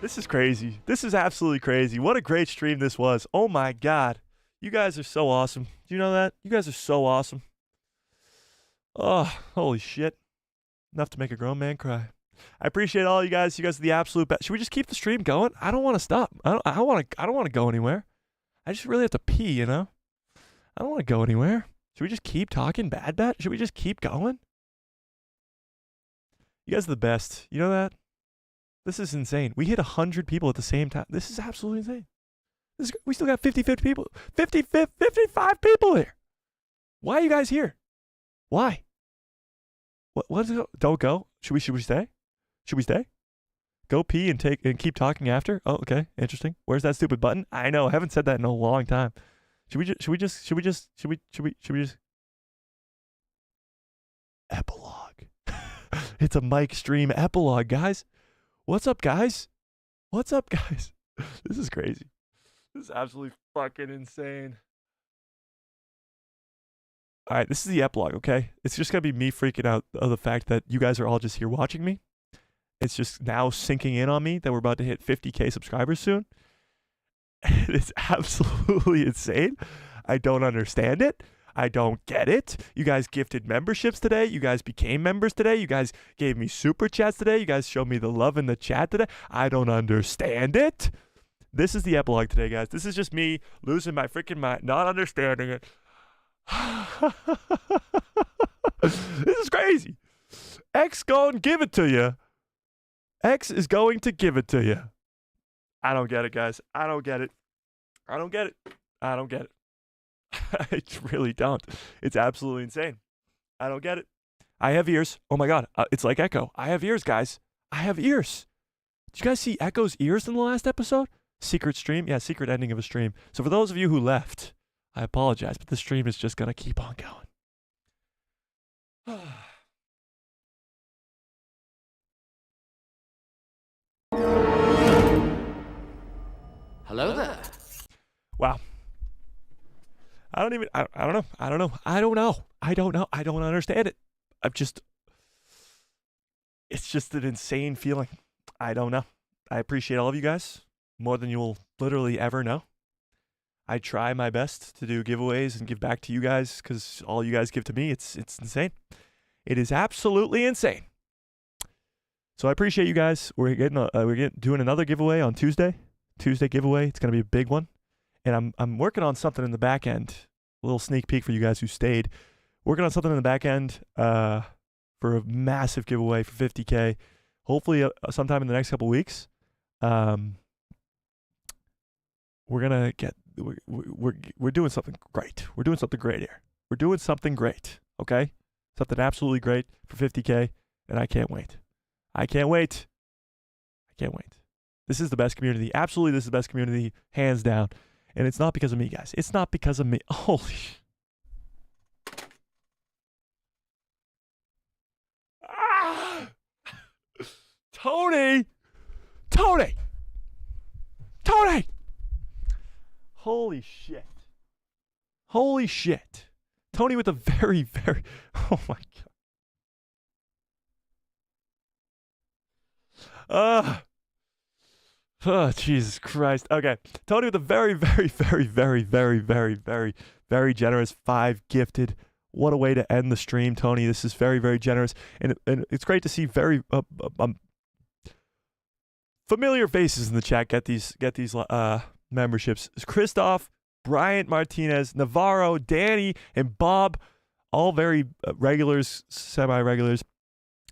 This is crazy. This is absolutely crazy. What a great stream this was. Oh my God. You guys are so awesome. Do you know that? You guys are so awesome. Oh, holy shit. Enough to make a grown man cry. I appreciate all you guys. You guys are the absolute best. Should we just keep the stream going? I don't want to stop. I don't want to go anywhere. I just really have to pee, you know? I don't want to go anywhere. Should we just keep talking Bad Batch? Should we just keep going? You guys are the best. You know that? This is insane. We hit 100 people at the same time. This is absolutely insane. We still got 50 people. 55 people here. Why are you guys here? Why? What is it? Don't go. Should we stay? Should we stay? Go pee and keep talking after? Oh, okay. Interesting. Where's that stupid button? I know. I haven't said that in a long time. Should we just epilogue. It's a Mike stream epilogue, guys. What's up, guys? What's up, guys? This is crazy. This is absolutely fucking insane. All right, this is the epilogue, okay? It's just going to be me freaking out of the fact that you guys are all just here watching me. It's just now sinking in on me that we're about to hit 50K subscribers soon. It's absolutely insane. I don't understand it. I don't get it. You guys gifted memberships today. You guys became members today. You guys gave me super chats today. You guys showed me the love in the chat today. I don't understand it. This is the epilogue today, guys. This is just me losing my freaking mind, not understanding it. This is crazy. X gonna give it to you. X is going to give it to you. I don't get it, guys. I don't get it. I don't get it. I don't get it. I really don't. It's absolutely insane. I don't get it. I have ears. Oh my God. It's like Echo. I have ears, guys. I have ears. Did you guys see Echo's ears in the last episode? Secret stream? Yeah, secret ending of a stream. So for those of you who left, I apologize, but the stream is just going to keep on going. Hello there. Wow. I don't know. I don't understand it. It's just an insane feeling. I don't know. I appreciate all of you guys more than you will literally ever know. I try my best to do giveaways and give back to you guys because all you guys give to me, it's insane. It is absolutely insane. So I appreciate you guys. We're doing another giveaway on Tuesday. Tuesday giveaway. It's gonna be a big one, and I'm working on something in the back end. A little sneak peek for you guys who stayed. Working on something in the back end for a massive giveaway for 50K. Hopefully sometime in the next couple weeks. We're gonna get. We're doing something great. We're doing something great here. We're doing something great. Okay, something absolutely great for 50K, and I can't wait. I can't wait. I can't wait. This is the best community. Absolutely, this is the best community, hands down. And it's not because of me, guys. It's not because of me. Holy. Ah! Tony! Holy shit. Holy shit. Tony with a very, very... Oh, my God. Oh, Jesus Christ. Okay. Tony with a very, very, very, very, very, very, very, very generous 5 gifted. What a way to end the stream, Tony. This is very, very generous. And it's great to see very familiar faces in the chat get these memberships. Christoph, Bryant Martinez, Navarro, Danny, and Bob, all very regulars, semi-regulars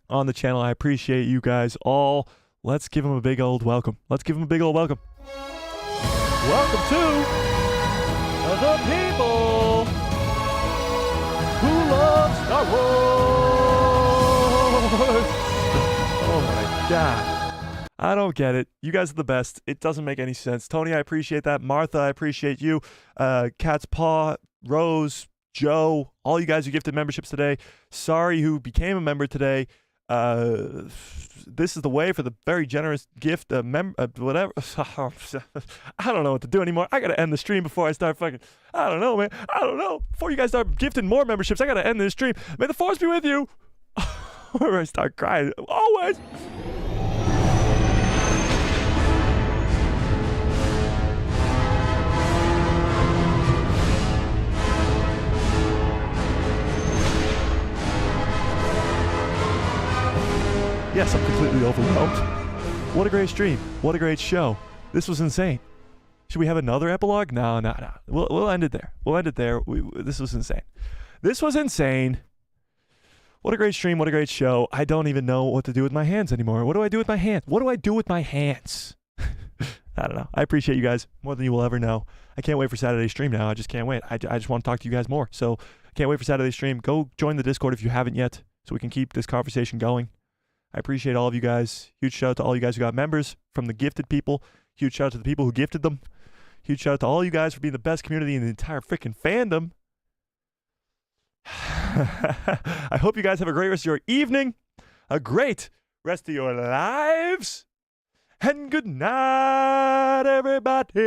on the channel. I appreciate you guys all. Let's give them a big old welcome. Welcome to the people who love Star Wars. Oh my God. I don't get it. You guys are the best. It doesn't make any sense. Tony, I appreciate that. Martha, I appreciate you. Cat's Paw, Rose, Joe, all you guys who gifted memberships today. Sorry who became a member today. This is the way for the very generous gift, whatever. I don't know what to do anymore. I gotta end the stream before I start fucking. I don't know, man. I don't know. Before you guys start gifting more memberships, I gotta end this stream. May the force be with you. Or I start crying. Always. Yes, I'm completely overwhelmed. What a great stream. What a great show. This was insane. Should we have another epilogue? No. We'll end it there. This was insane. This was insane. What a great stream. What a great show. I don't even know what to do with my hands anymore. What do I do with my hands? I don't know. I appreciate you guys more than you will ever know. I can't wait for Saturday's stream now. I just can't wait. I just want to talk to you guys more. So can't wait for Saturday's stream. Go join the Discord if you haven't yet so we can keep this conversation going. I appreciate all of you guys. Huge shout out to all you guys who got members from the gifted people. Huge shout out to the people who gifted them. Huge shout out to all you guys for being the best community in the entire freaking fandom. I hope you guys have a great rest of your evening, a great rest of your lives, and good night, everybody.